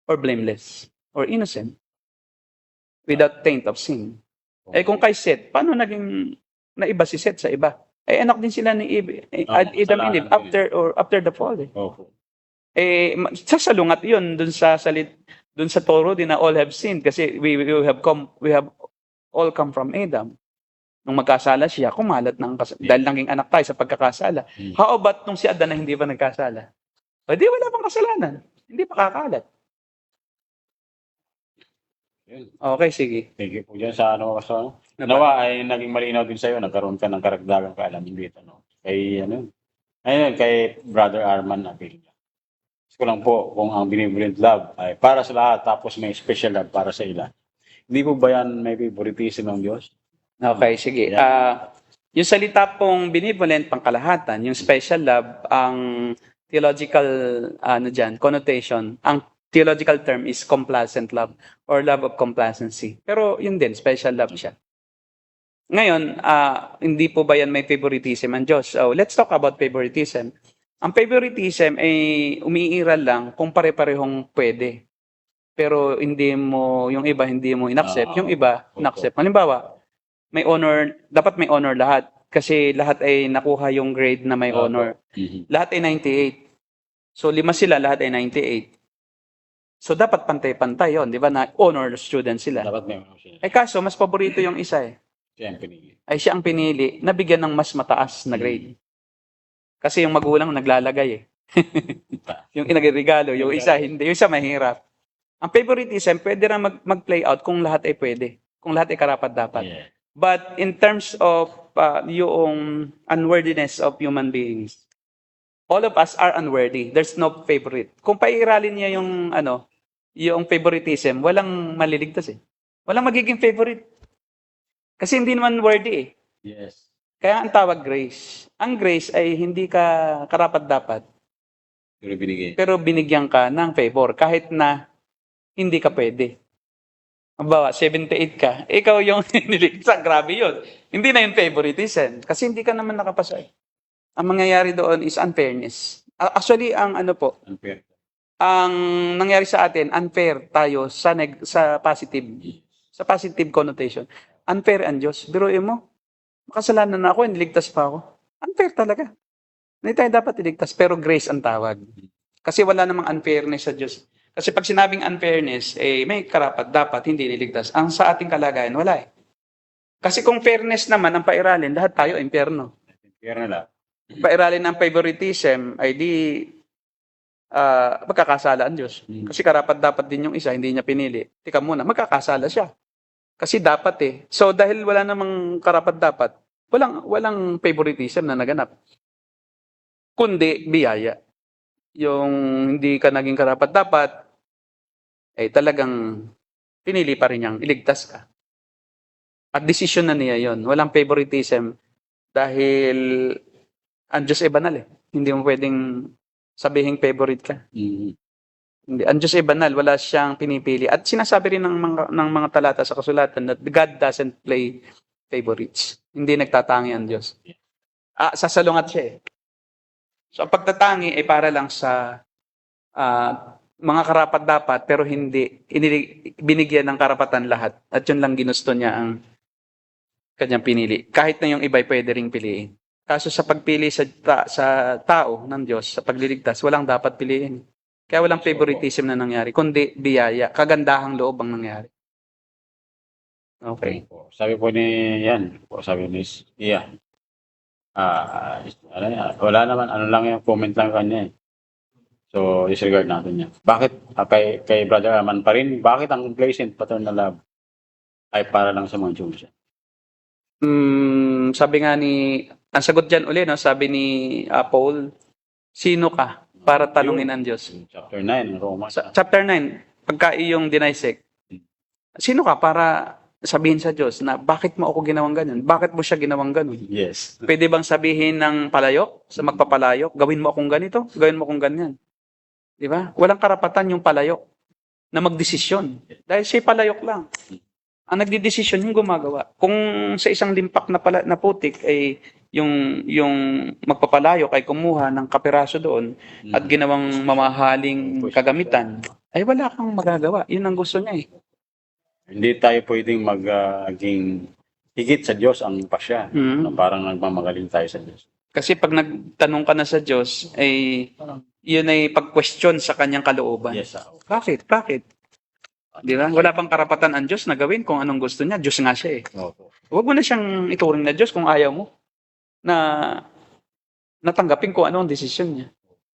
or blameless or innocent without taint of sin. Eh kung kay Seth, paano naging naiba si Seth sa iba? Eh anak din sila ni Adam and Eve after the fall. Eh. Sasalungat 'yun dun sa Toro din na all have sinned kasi we have all come from Adam. Nung magkasala siya, kumalat ng dahil naging anak tayo sa pagkakasala. How about nung si Adan na hindi pa nagkasala? O di wala pang kasalanan. Hindi pa kakalat. Okay, sige. Thank you po dyan sa Nawa ay naging malinaw din sa'yo. Nagkaroon ka ng karagdagang kaalaman dito. Kay Brother Arman Abilia. Gusto ko lang po kung ang benevolent love ay para sa lahat tapos may special love para sa ilan. Hindi po ba yan may favoritism ng Diyos? Okay, sige. Yung salita pong benevolent pangkalahatan, yung special love, ang theological connotation, ang theological term is complacent love or love of complacency. Pero yun din, special love siya. Ngayon, hindi po ba yan may favoritism ang Diyos? So, let's talk about favoritism. Ang favoritism ay umiiral lang kung pare-parehong pwede. Pero yung iba hindi mo inaccept, yung iba inaccept. Halimbawa, dapat may honor lahat. Kasi lahat ay nakuha yung grade na may honor. Lahat ay 98. So 5 sila, lahat ay 98. So dapat pantay-pantay yon, di ba? Na honor student sila. Dapat may honor sila. Kaso, mas paborito yung isa eh. Siya ang pinili. Siya ang pinili, nabigyan ng mas mataas na grade. Kasi yung magulang naglalagay eh. Yung inagregalo, yung isa hindi, yung isa mahirap. Ang favoritism, pwede na mag-play out kung lahat ay pwede. Kung lahat ay karapat-dapat. Yeah. But in terms of yung unworthiness of human beings, all of us are unworthy. There's no favorite. Kung pairalin niya yung favoritism, walang maliligtas eh. Walang magiging favorite. Kasi hindi naman worthy eh. Yes. Kaya ang tawag grace. Ang grace ay hindi ka karapat-dapat. Pero binigyan ka ng favor kahit na hindi ka pwede. Halimbawa, 78 ka, ikaw yung niligtas. Grabe yun. Hindi na yung favoritism. Kasi hindi ka naman nakapasa. Ang mangyayari doon is unfairness. Actually, Unfair. ang nangyari sa atin, unfair tayo sa positive connotation. Unfair ang Diyos. Biruin mo, makasalanan na ako, niligtas pa ako. Unfair talaga. Hindi tayo dapat iligtas, pero grace ang tawag. Kasi wala namang unfairness sa Diyos. Kasi pag sinabing unfairness, may karapat dapat, hindi niligtas. Ang sa ating kalagayan, wala eh. Kasi kung fairness naman ang pairalin, lahat tayo impyerno. Fair na lang. Pairalin ng favoritism ay di magkakasala ang Diyos. Kasi karapat dapat din yung isa, hindi niya pinili. Tika muna, magkakasala siya. Kasi dapat eh. So dahil wala namang karapat dapat, walang favoritism na naganap. Kundi biyaya. Yung hindi ka naging karapat-dapat, ay talagang pinili pa rin niyang iligtas ka. At desisyon na niya yon. Walang favoritism dahil ang Diyos ay banal eh. Hindi mo pwedeng sabihin favorite ka. Hindi. Ang Diyos ay banal, wala siyang pinipili. At sinasabi rin ng mga talata sa kasulatan that God doesn't play favorites. Hindi nagtatangi ang Diyos. Sasalungat siya eh. So ang pagtatangi ay para lang sa mga karapat-dapat pero hindi binigyan ng karapatan lahat. At yun lang ginusto niya ang kanyang pinili. Kahit na yung iba'y pwede ring piliin. Kaso sa pagpili sa tao ng Diyos, sa pagliligtas, walang dapat piliin. Kaya walang favoritism na nangyari, kundi biyaya, kagandahang loob ang nangyari. Okay. Sabi po sabi ni Ian, wala naman, ano lang yung comment lang kanya eh. So, disregard natin yan. Bakit, kay Brother Aman pa rin, bakit ang complacent paternal love ay para lang sa mga Jews? Sabi nga ang sagot dyan uli, no? Sabi ni Paul, sino ka para tanungin ang Diyos? Chapter 9, Romans. Chapter 9, pagka iyong dinaisect, sino ka para sabihin sa Diyos na bakit mo ako ginawang ganyan? Bakit mo siya ginawang ganun? Yes. Pwede bang sabihin ng palayok, sa magpapalayok, gawin mo akong ganito, gawin mo akong ganyan? Di ba? Walang karapatan yung palayok na magdesisyon. Dahil siya palayok lang. Ang nagdidesisyon yung gumagawa. Kung sa isang limpak na putik ay yung magpapalayok ay kumuha ng kapiraso doon at ginawang mamahaling kagamitan, ay wala kang magagawa. Yun ang gusto niya eh. Hindi tayo pwedeng maging higit sa Diyos ang pasya. Na parang nagmamagaling tayo sa Diyos. Kasi pag nagtanong ka na sa Diyos, ay yun ay pag-question sa kanyang kalooban. Yes, Bakit? Di ba? Wala bang karapatan ang Diyos na gawin kung anong gusto niya? Diyos nga siya eh. Opo. Huwag mo na siyang ituring na Diyos kung ayaw mo na natanggapin kung ano ang desisyon niya.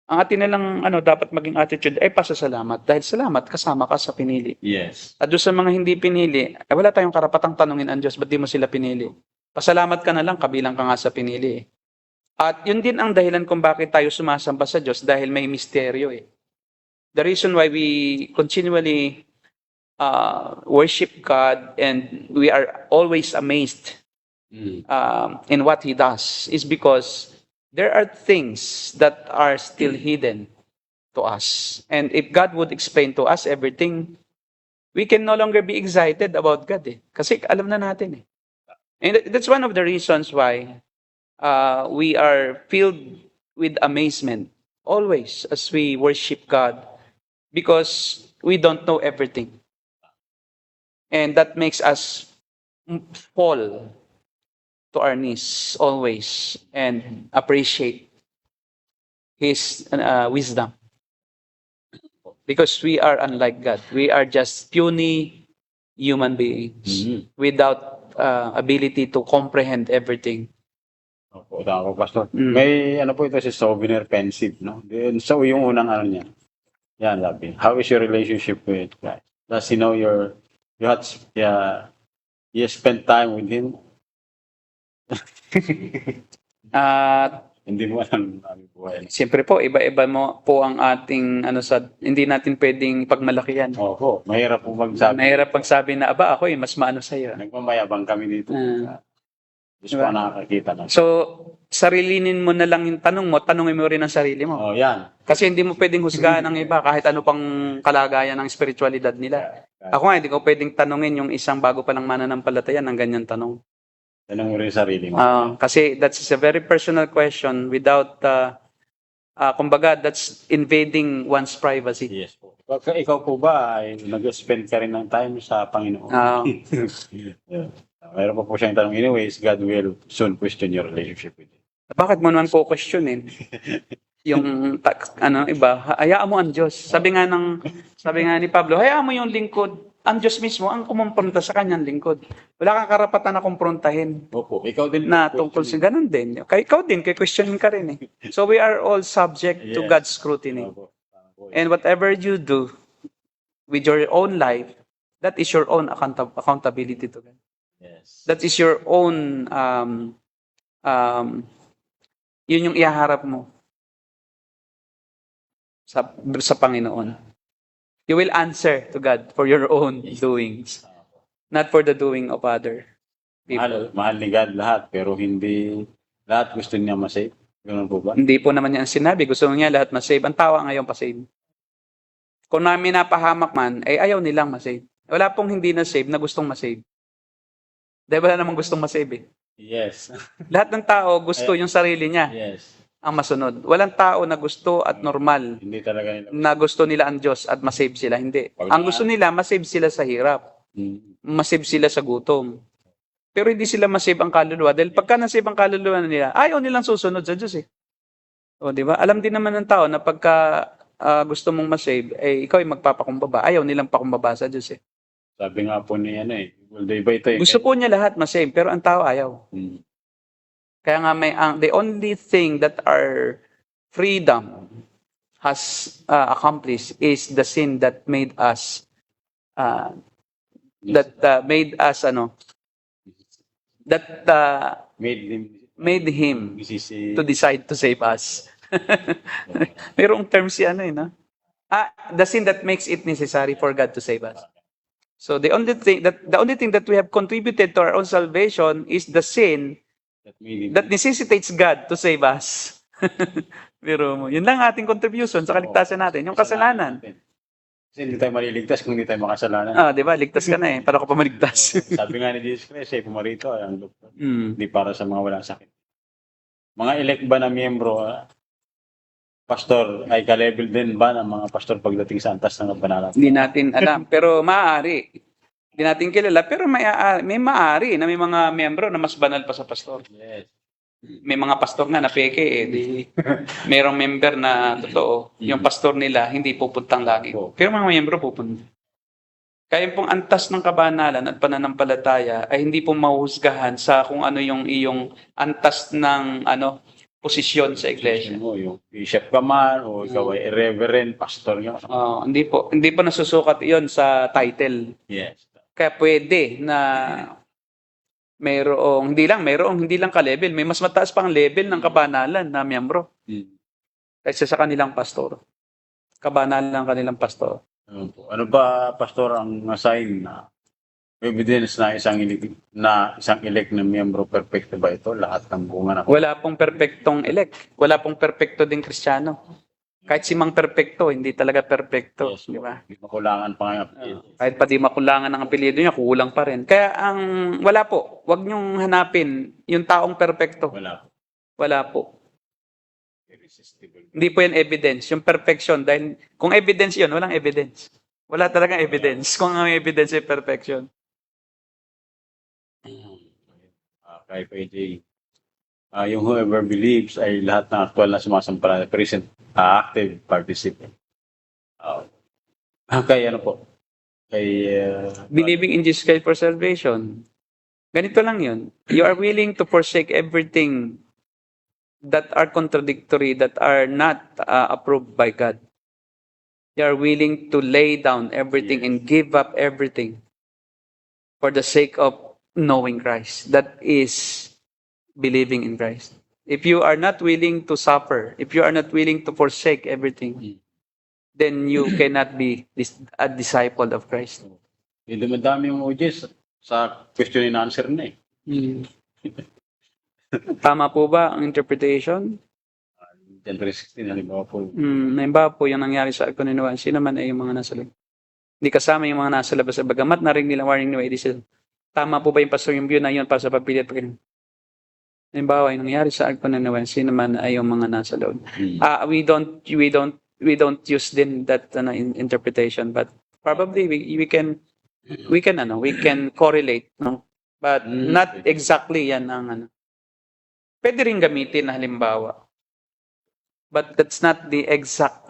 Ang atin na lang dapat maging attitude ay pasasalamat. Dahil salamat, kasama ka sa pinili. Yes. At doon sa mga hindi pinili, ay wala tayong karapatang tanungin ang Diyos, ba't di mo sila pinili? Pasalamat ka na lang, kabilang ka nga sa pinili eh. At yun din ang dahilan kung bakit tayo sumasamba sa Diyos dahil may misteryo eh. The reason why we continually worship God and we are always amazed in what He does is because there are things that are still hidden to us. And if God would explain to us everything, we can no longer be excited about God eh. Kasi alam na natin eh. And that's one of the reasons why we are filled with amazement always as we worship God because we don't know everything. And that makes us fall to our knees always and appreciate His wisdom. Because we are unlike God. We are just puny human beings without ability to comprehend everything. Opo, tama po, Pastor. May po ito si Souvenir Pensive, no? So, yung unang niya. Yan, sabi. How is your relationship with Christ? Does He know you spent time with Him? Hindi mo alam ang buhay. Siyempre po, iba-iba mo po ang ating hindi natin pwedeng pagmalakihan. Opo, mahirap po magsabi. Mahirap pagsabi na mas maano sa iyo. Nagmamayabang kami dito. Diyos po nakakakita na. So, sarilinin mo na lang yung tanong mo, tanongin mo rin ang sarili mo. Oh, yan. Kasi hindi mo pwedeng husgahan ng iba kahit ano pang kalagayan ng spiritualidad nila. Ako nga, hindi ko pwedeng tanongin yung isang bago pa lang mananampalataya ng ganyan tanong. Tanong mo rin sarili mo. Kasi that's a very personal question without, kumbaga, that's invading one's privacy. Yes po. Ikaw po ba ay nag-spend ka rin ng time sa Panginoon? Mayroon pa po siyang tanong. Anyways, God will soon question your relationship with Him. Bakit mo naman po questionin? Yung iba, hayaan mo ang Diyos. Sabi nga ni Pablo, hayaan mo yung lingkod. Ang Diyos mismo ang kumonfronta sa kanyang lingkod. Wala kang karapatan na kumprontahin. Opo, ikaw din. Na tungkol sa ganun din. Ikaw din, questionin ka rin eh. So we are all subject to God's scrutiny. And whatever you do with your own life, that is your own accountability to God. Yes. That is your own um, yun yung ihaharap mo sa Panginoon. You will answer to God for your own doings, not for the doing of other people. Mahal ni God lahat, pero hindi lahat gusto niya masave. Ganun po ba? Hindi po naman niya ang sinabi. Gusto niya lahat masave. Ang tawa ngayon pasave. Kung namin napahamak man, ay ayaw nilang masave. Wala pong hindi na save na gustong masave. Dahil wala namang gustong masave eh. Yes. Lahat ng tao gusto yung sarili niya Yes. ang masunod. Walang tao na gusto at normal Hindi talaga nila. na gusto nila ang Diyos at masave sila. Hindi. Ang gusto nila, masave sila sa hirap. Masave sila sa gutom. Pero hindi sila masave ang kaluluwa. Dahil pagka nasave ang kaluluwa nila, ayaw nilang susunod sa Diyos eh. O, di ba? Alam din naman ng tao na pagka gusto mong masave, eh, ikaw ay magpapakumbaba. Ayaw nilang pakumbaba sa Diyos eh. Sabi nga po niya iba ito eh. Gusto po niya lahat masave, pero ang tao ayaw. Hmm. Kaya nga the only thing that our freedom has accomplished is the sin that made us made him to decide to save us. Mayroong term si the sin that makes it necessary for God to save us. So the only thing that we have contributed to our own salvation is the sin that necessitates God to save us. Pero yun lang ating contribution sa kaligtasan natin, yung kasalanan. Kasi hindi tayo maliligtas kung hindi tayo makasalanan. Di ba? Ligtas ka na eh. Paano ka pa maligtas? Sabi nga ni Jesus Christ, pumarito ang doktor. Mm. Hindi para sa mga walang sakit. Mga elect ba na miyembro, pastor, ay ka-level din ba ng mga pastor pagdating sa antas ng kabanalan? Hindi natin alam. Pero maaari. Hindi natin kilala. Pero may maaari na may mga miyembro na mas banal pa sa pastor. Yes. May mga pastor nga na peke eh. Merong member na totoo. Yung pastor nila hindi pupuntang langit. Pero mga miyembro pupunta. Kaya pong antas ng kabanalan at pananampalataya ay hindi po mahuhusgahan sa kung ano yung iyong antas ng posisyon sa iglesia. Yung bishop ka man o ikaw ay reverend, pastor nga. Hindi po nasusukat iyon sa title. Yes. Kaya pwede na mayroong hindi lang ka-level, may mas mataas pang level ng kabanalan na miyembro kaysa sa kanilang pastor. Kabanalan ng kanilang pastor. Ano ba, pastor, ang assign na evidence na isang elect na miyembro perfecto ba ito? Lahat ng bunga na. Wala pong perpektong elect. Wala pong perpekto ding Kristiyano. Kahit si Mang Perpekto, hindi talaga perpekto. Yes, Di ba? Hindi makulangan pa nga. Kahit pa di makulangan ng apelyido niya, kulang pa rin. Kaya wala po. Huwag niyong hanapin yung taong perpekto. Wala po. Irresistible. Hindi po yan evidence. Yung perfection. Dahil kung evidence yun, walang evidence. Wala talagang evidence. Kung ang evidence ay perfection. Kay PJ, yung whoever believes ay lahat ng actual na sumasampalataya, present, active participant. Kay Believing in Jesus Christ for salvation. Ganito lang yun. You are willing to forsake everything that are contradictory, that are not approved by God. You are willing to lay down everything and give up everything for the sake of knowing Christ. That is believing in Christ. If you are not willing to suffer, if you are not willing to forsake everything, then you cannot be a disciple of Christ. Hindi madami yung ujes sa question and answer na eh. Tama po ba ang interpretation? John 3:16, halimbawa po. Halimbawa po yung nangyari sa Agkoninawan, sino man ay yung mga nasa loob. Hindi kasama yung mga nasa labas. Bagamat narinig nila warning ni Edison. Tama po ba yung pastor yung view na yun para sa pagpilit? Halimbawa, yung nangyari sa Agkoninawan, sino man ay yung mga nasa loob. We don't use din that interpretation, but probably we can correlate, no? But not exactly yan ang Pwede rin gamitin na halimbawa. But that's not the exact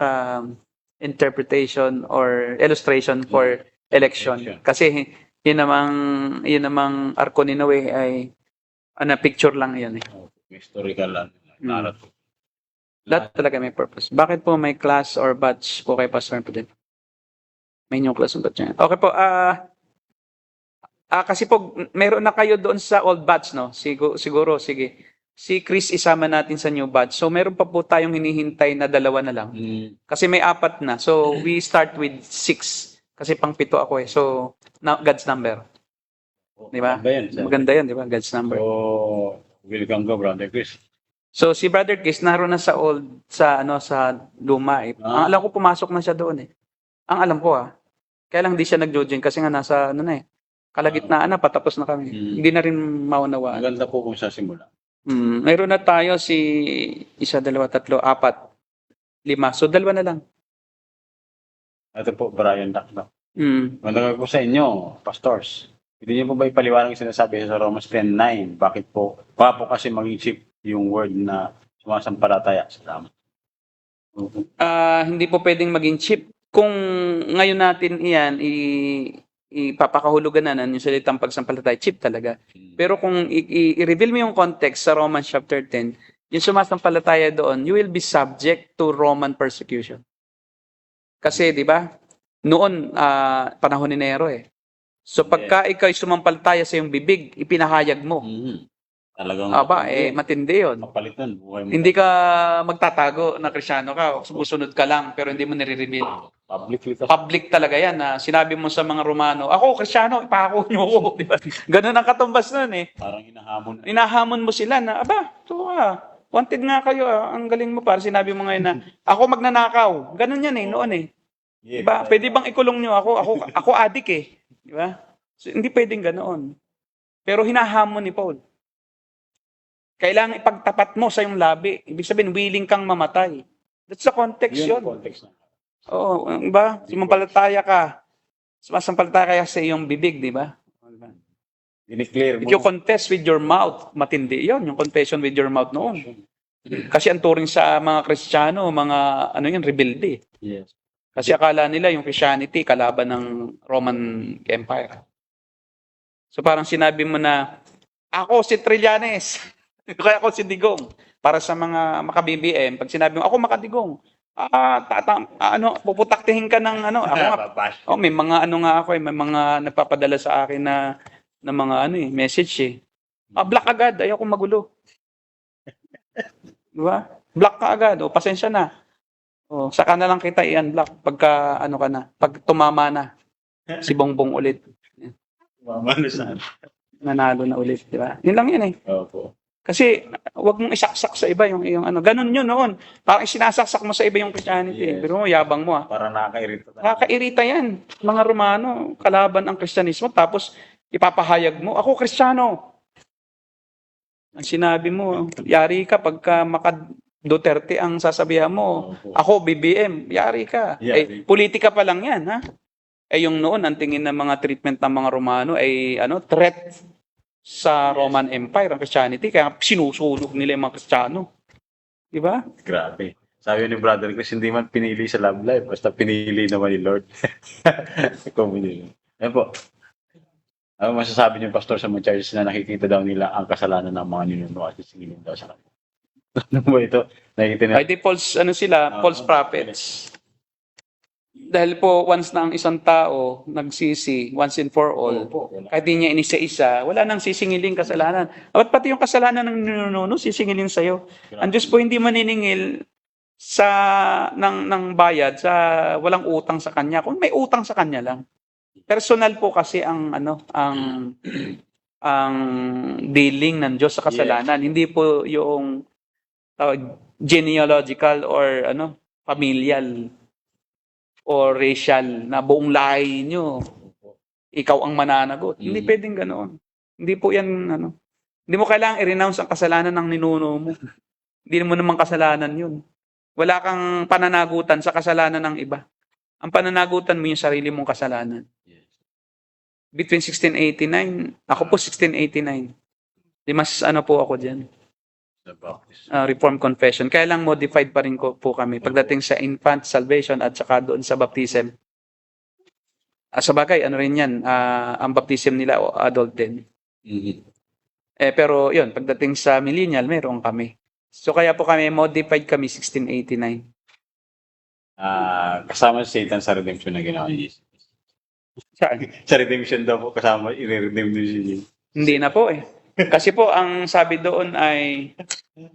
interpretation or illustration for election. Kasi yun namang Agkoninawan ay picture lang yan eh. Historical narrative. Lahat talaga may purpose. Bakit po may class or batch po kay Pastor Pudin? May new class or batch niya. Okay po, kasi po meron na kayo doon sa old batch, no? Siguro, sige. Si Chris isama natin sa new batch. So meron pa po tayong hinihintay na 2 na lang. Kasi may 4 na. So we start with 6. Kasi pang 7 ako eh. So God's number. Di ba? Maganda yan, sir. Maganda yan, di ba? God's number. So, welcome ka, Brother Chris. So si Brother Chris naroon na sa sa luma eh. Ang alam ko pumasok na siya doon eh. Ang alam ko Kaya lang hindi siya nag-join kasi nga nasa kalagitnaan na patapos na kami. Hindi na rin maunawaan. Maganda po kung sa simula. Mayroon na tayo si 1, 2, 3, 4, 5. So 2 na lang. Ito po, Brian Dakda. Mm. Maganda po sa inyo, pastors. Hindi niyo po ba ipaliwanag yung sinasabi sa Romans 10:9? Bakit po? Baka po kasi mag-isip yung word na sumasampalataya. Salamat. Hindi po pwedeng maging cheap. Kung ngayon natin iyan, ipapakahulugan na yung salitang pagsampalataya, cheap talaga. Pero kung i-reveal mo yung context sa Romans chapter 10, yung sumasampalataya doon, you will be subject to Roman persecution. Kasi, di ba, noon, panahon ni Nero eh. So pagka ikaw sumampalataya sa iyong bibig, ipinahayag mo. Talagang Matindi yun. mapalitan buhay mo. Hindi ka magtatago na Kristyano ka, sumusunod ka lang, pero hindi mo nire-reveal. Publicly kasi. Public talaga yan na sinabi mo sa mga Romano, ako, Kristyano, ipako nyo ako. Di ba? Ganun ang katumbas nun eh. Parang hinahamon. Inahamon mo sila na, ito wanted nga kayo, ang galing mo para sinabi mo ngayon na, ako magnanakaw. Ganun yan noon eh. Yeah, Diba? Pwede bang ikulong nyo ako? Ako adik eh. Di ba? So, hindi pwedeng ganoon. Pero hinahamon ni Paul. Kailangan ipagtapat mo sa iyong labi. Ibig sabihin, willing kang mamatay. That's the context yun. Context na. Oo, ba? Sumampalataya ka. Sumasampalataya ka sa iyong bibig, di ba? Dineclare mo. If you confess with your mouth, matindi yun, yung confession with your mouth noon. Kasi ang turing sa mga Kristiyano, mga rebelde. Yes. Kasi akala nila yung Christianity kalaban ng Roman Empire. So parang sinabi mo na, ako si Trillanes, kaya ako si Digong. Para sa mga maka-BBM, pag sinabi mo, ako makadigong, puputaktihin ka ng ako nga, may mga ako may mga nagpapadala sa akin na mga message eh. Block agad, ayaw kong magulo. Diba? Block ka agad, pasensya na. Saka na lang kita i-unblock pagka ka na, pag tumama na si Bongbong ulit. Mamano saan? Nanalo na ulit, di ba? Yun lang yan eh. Opo. Kasi wag mong isaksak sa iba yung ganun yun noon. Parang sinasaksak mo sa iba yung Christianity. Yes. Pero yabang mo Para nakakairita. Nakakairita yan. Mga Romano, kalaban ang Kristyanismo, tapos ipapahayag mo, ako Kristiyano. Ang sinabi mo, yari ka pagka Duterte ang sasabihan mo, ako BBM, yari ka. Politika pa lang yan, ha? Yung noon, ang tingin ng mga treatment ng mga Romano ay threat sa Roman Empire, ang Christianity, kaya sinusunog nila yung mga Kristiyano. Di ba? Grabe. Sabi ni Brother Chris, hindi man pinili sa love life, basta pinili naman ni Lord. Ayan po. Ano masasabi niyo, Pastor, sa mga churches na nakikita daw nila ang kasalanan ng mga ninuno at sisingilin daw sa kanila? Ano ba ito? Nakikita nila? Ay, di false, false prophets. Dahil po, once na ang isang tao nagsisi, once and for all, kahit di niya inisa-isa, wala nang sisingilin kasalanan. At pati yung kasalanan ng ninuno, sisingilin sa'yo. Ang Diyos po hindi maniningil ng bayad sa walang utang sa kanya. Kung may utang sa kanya lang. Personal po kasi ang dealing ng Diyos sa kasalanan. Hindi po yung genealogical or familial or racial na buong lahi nyo, ikaw ang mananagot. Hindi pwedeng ganoon. Hindi po yan, hindi mo kailangang i-renounce ang kasalanan ng ninuno mo. Hindi mo naman kasalanan yun. Wala kang pananagutan sa kasalanan ng iba. Ang pananagutan mo yung sarili mong kasalanan. Between 1689, ako po 1689. Di mas po ako dyan. Reformed Confession. Kaya lang modified pa rin po kami pagdating sa infant salvation at saka doon sa baptism. Sa bagay, rin yan, ang baptism nila adult din. Pero yun, pagdating sa millennial, meron kami. So kaya po kami, modified kami 1689. Kasama si Satan sa redemption na ginawa ni Jesus. Saan? Sa redemption daw po, kasama, i-redeem ni Jesus. Hindi na po eh. Kasi po, ang sabi doon ay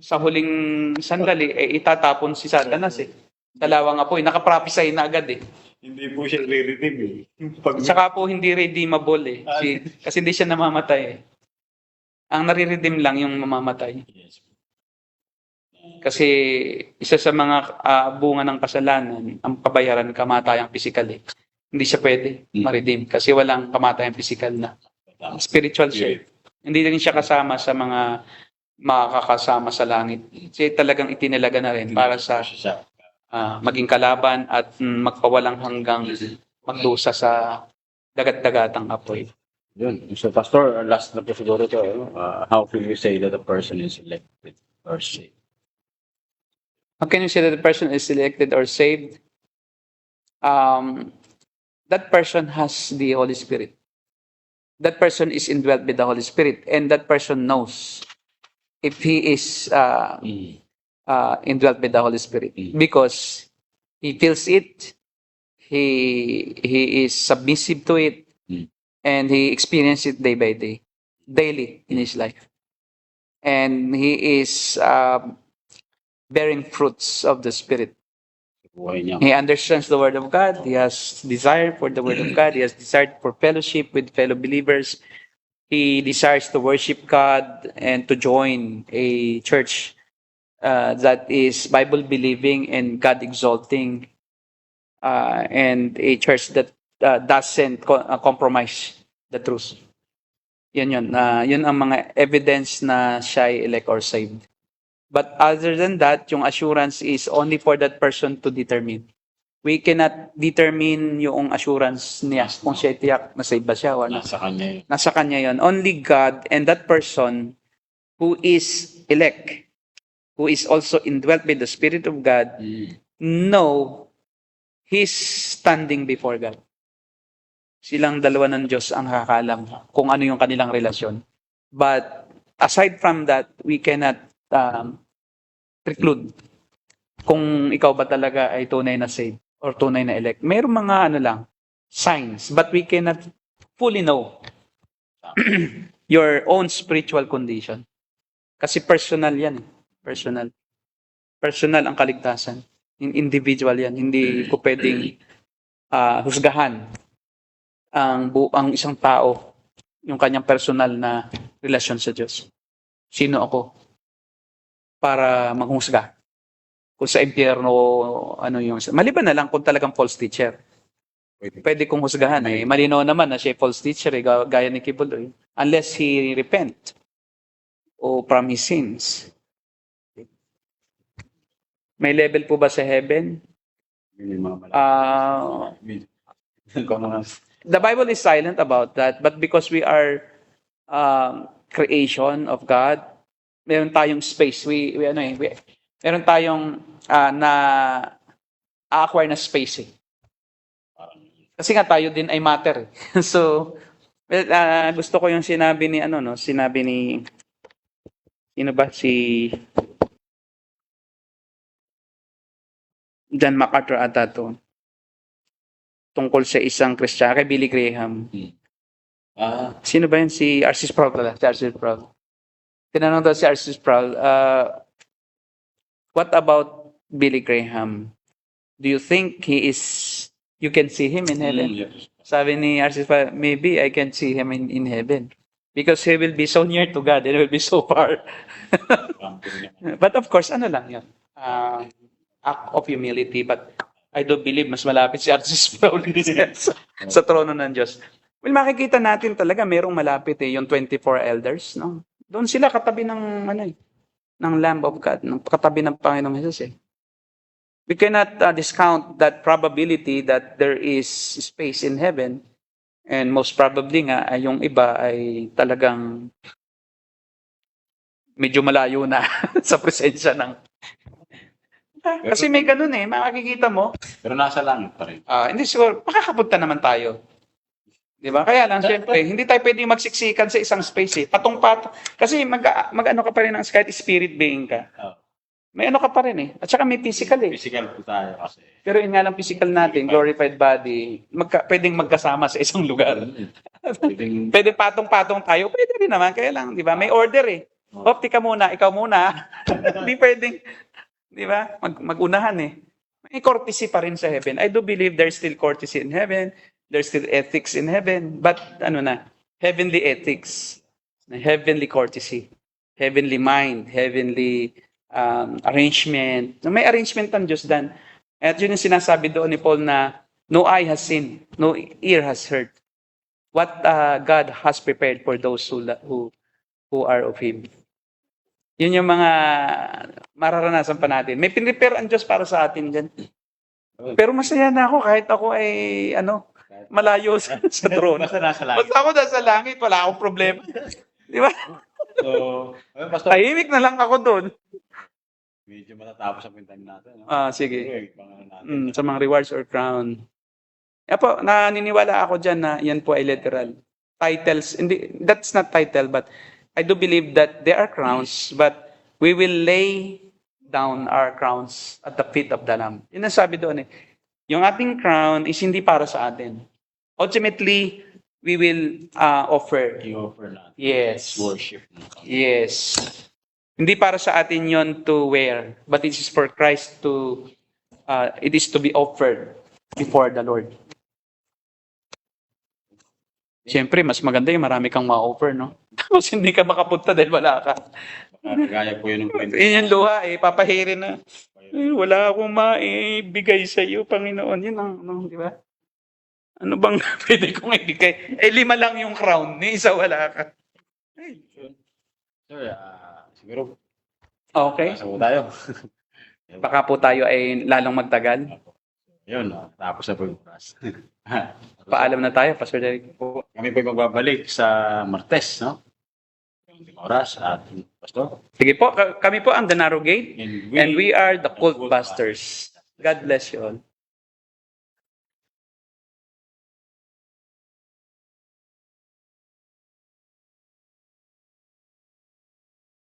sa huling sandali, itatapon si Satanas eh. Sa lawang apoy, nakaprophesy na agad eh. Hindi po siya re-redeem eh. Pag Saka po hindi redeemable eh. Kasi hindi siya namamatay eh. Ang nare-redeem lang yung mamamatay. Yes. Kasi isa sa mga bunga ng kasalanan, ang kabayaran kamatayang physical eh. Hindi siya pwede ma-redeem kasi walang kamatayang physical na. Spiritual siya. Hindi rin siya kasama sa mga makakasama sa langit. Kasi talagang itinalaga na rin para sa maging kalaban at magpawalang hanggang magdusa sa dagat-dagatang apoy. Yun. So, Pastor, last na po siguro ito. How can you say that a person is elected or saved? How can you say that the person is elected or saved? That person has the Holy Spirit. That person is indwelt with the Holy Spirit, and that person knows if he is indwelt with the Holy Spirit because he feels it, he is submissive to it, and he experiences it day by day, daily in his life, and he is bearing fruits of the Spirit. Buhay niya. He understands the Word of God. He has desire for the Word of God. He has desire for fellowship with fellow believers. He desires to worship God and to join a church that is Bible believing and God exalting, and a church that doesn't compromise the truth. Yun ang mga evidence na siya ay elect or saved. But other than that, yung assurance is only for that person to determine. We cannot determine yung assurance niya kung siya tiyak na save ba siya or not. Nasa kanya yun. Nasa kanya yun. Only God and that person who is elect, who is also indwelt by the Spirit of God, know his standing before God. Silang dalawa ng Diyos ang nakakaalam kung ano yung kanilang relasyon. But aside from that, we cannot preclude kung ikaw ba talaga ay tunay na saved or tunay na elect. Mayroong mga signs, but we cannot fully know your own spiritual condition. Kasi personal yan. Personal. Personal ang kaligtasan. Individual yan. Hindi ko pwedeng husgahan ang isang tao, yung kanyang personal na relasyon sa Diyos. Sino ako para manghusga? Kung sa impyerno, maliban na lang kung talagang false teacher. Pwede kong husgahan eh. Malinaw naman na siya false teacher eh, gaya ni Kibuloy. Unless he repent o from his sins. May level po ba sa heaven? Yun yung mga malaki. The Bible is silent about that, but because we are creation of God, meron tayong space. Meron tayong na-acquire na space eh. Kasi nga tayo din ay matter eh. So, gusto ko yung sinabi ni sino ba si John MacArthur ata to, tungkol sa isang Kristiyano, kay Billy Graham. Sino ba yun? Si R.C. Sproul pala. Si R.C. Sproul. Tinanong daw si R.C. Sproul, what about Billy Graham? Do you think you can see him in heaven? Yes. Sabi ni R.C. Sproul, maybe I can see him in heaven. Because he will be so near to God and he will be so far. But of course, lang yun? Act of humility. But I do believe mas malapit si R.C. Sproul sa trono ng Diyos. Well, makikita natin talaga merong malapit yung 24 elders, no? Doon sila katabi ng ng Lamb of God, katabi ng Panginoong Jesus eh. We cannot discount that probability that there is space in heaven, and most probably nga yung iba ay talagang medyo malayo na sa presensya ng kasi may ganun eh, makikita mo. Pero nasa langit pa rin. Hindi siguro, makakapunta naman tayo. Di ba? Kaya lang, syempre, hindi tayo pwedeng magsiksikan sa isang space eh. Patong-patong. Kasi mag-ano ka pa rin kahit spirit being ka. May ano ka pa rin eh. At saka may physical eh. Physical po tayo kasi. Pero yun nga lang physical natin, glorified body, pwedeng magkasama sa isang lugar. Pwede patong-patong tayo, pwede rin naman. Kaya lang, di ba? May order eh. Hop, tika muna, ikaw muna. Hindi pwedeng, di ba? Magunahan eh. May courtesy pa rin sa heaven. I do believe there's still courtesy in heaven. There's still ethics in heaven. But ano na, heavenly ethics, heavenly courtesy, heavenly mind, heavenly arrangement. May arrangement ang Diyos dan. At yun yung sinasabi doon ni Paul na no eye has seen, no ear has heard what God has prepared for those who are of Him. Yun yung mga mararanasan pa natin. May pinrepare ang Diyos para sa atin dyan. Pero masaya na ako kahit ako ay malayo sa trono. Basta nasa langit. Basta ako nasa langit, wala akong problema. Di ba? So, Pastor, Tahimik na lang ako doon. medyo matatapos ang pintan natin. No? Sige. Siguro, pangalan natin. Sa mga rewards or crown. Yan po, naniniwala ako dyan na yan po ay literal. Titles, hindi, that's not title, but I do believe that there are crowns, but we will lay down our crowns at the feet of the Lamb. Yun ang sabi doon eh. Yung ating crown is hindi para sa atin. Ultimately, we will offer. I-offer natin. Yes. Worship. Yes. Hindi para sa atin yon to wear, but it is for Christ to, it is to be offered before the Lord. Siyempre, mas maganda yung marami kang ma-offer, no? Tapos hindi ka makapunta dahil wala ka. Kagaya po yun ng kwento. Yun yung luha eh, papahirin na. Wala akong maibigay sa iyo, Panginoon. Yun ang, di ba? Ano bang pwede kong ibigay? 5 lang yung crown, ni isa wala ka. Sir, siguro, Okay. nasa po tayo. Baka po tayo ay lalong magtagal. Yun, tapos na po yung oras. Paalam na tayo, Pastor Derek. Kami po magbabalik sa Martes, no? Yung 5 oras at Pastor. Sige po, kami po ang The Narrow Gate And and we are the Cult Busters. God bless you all.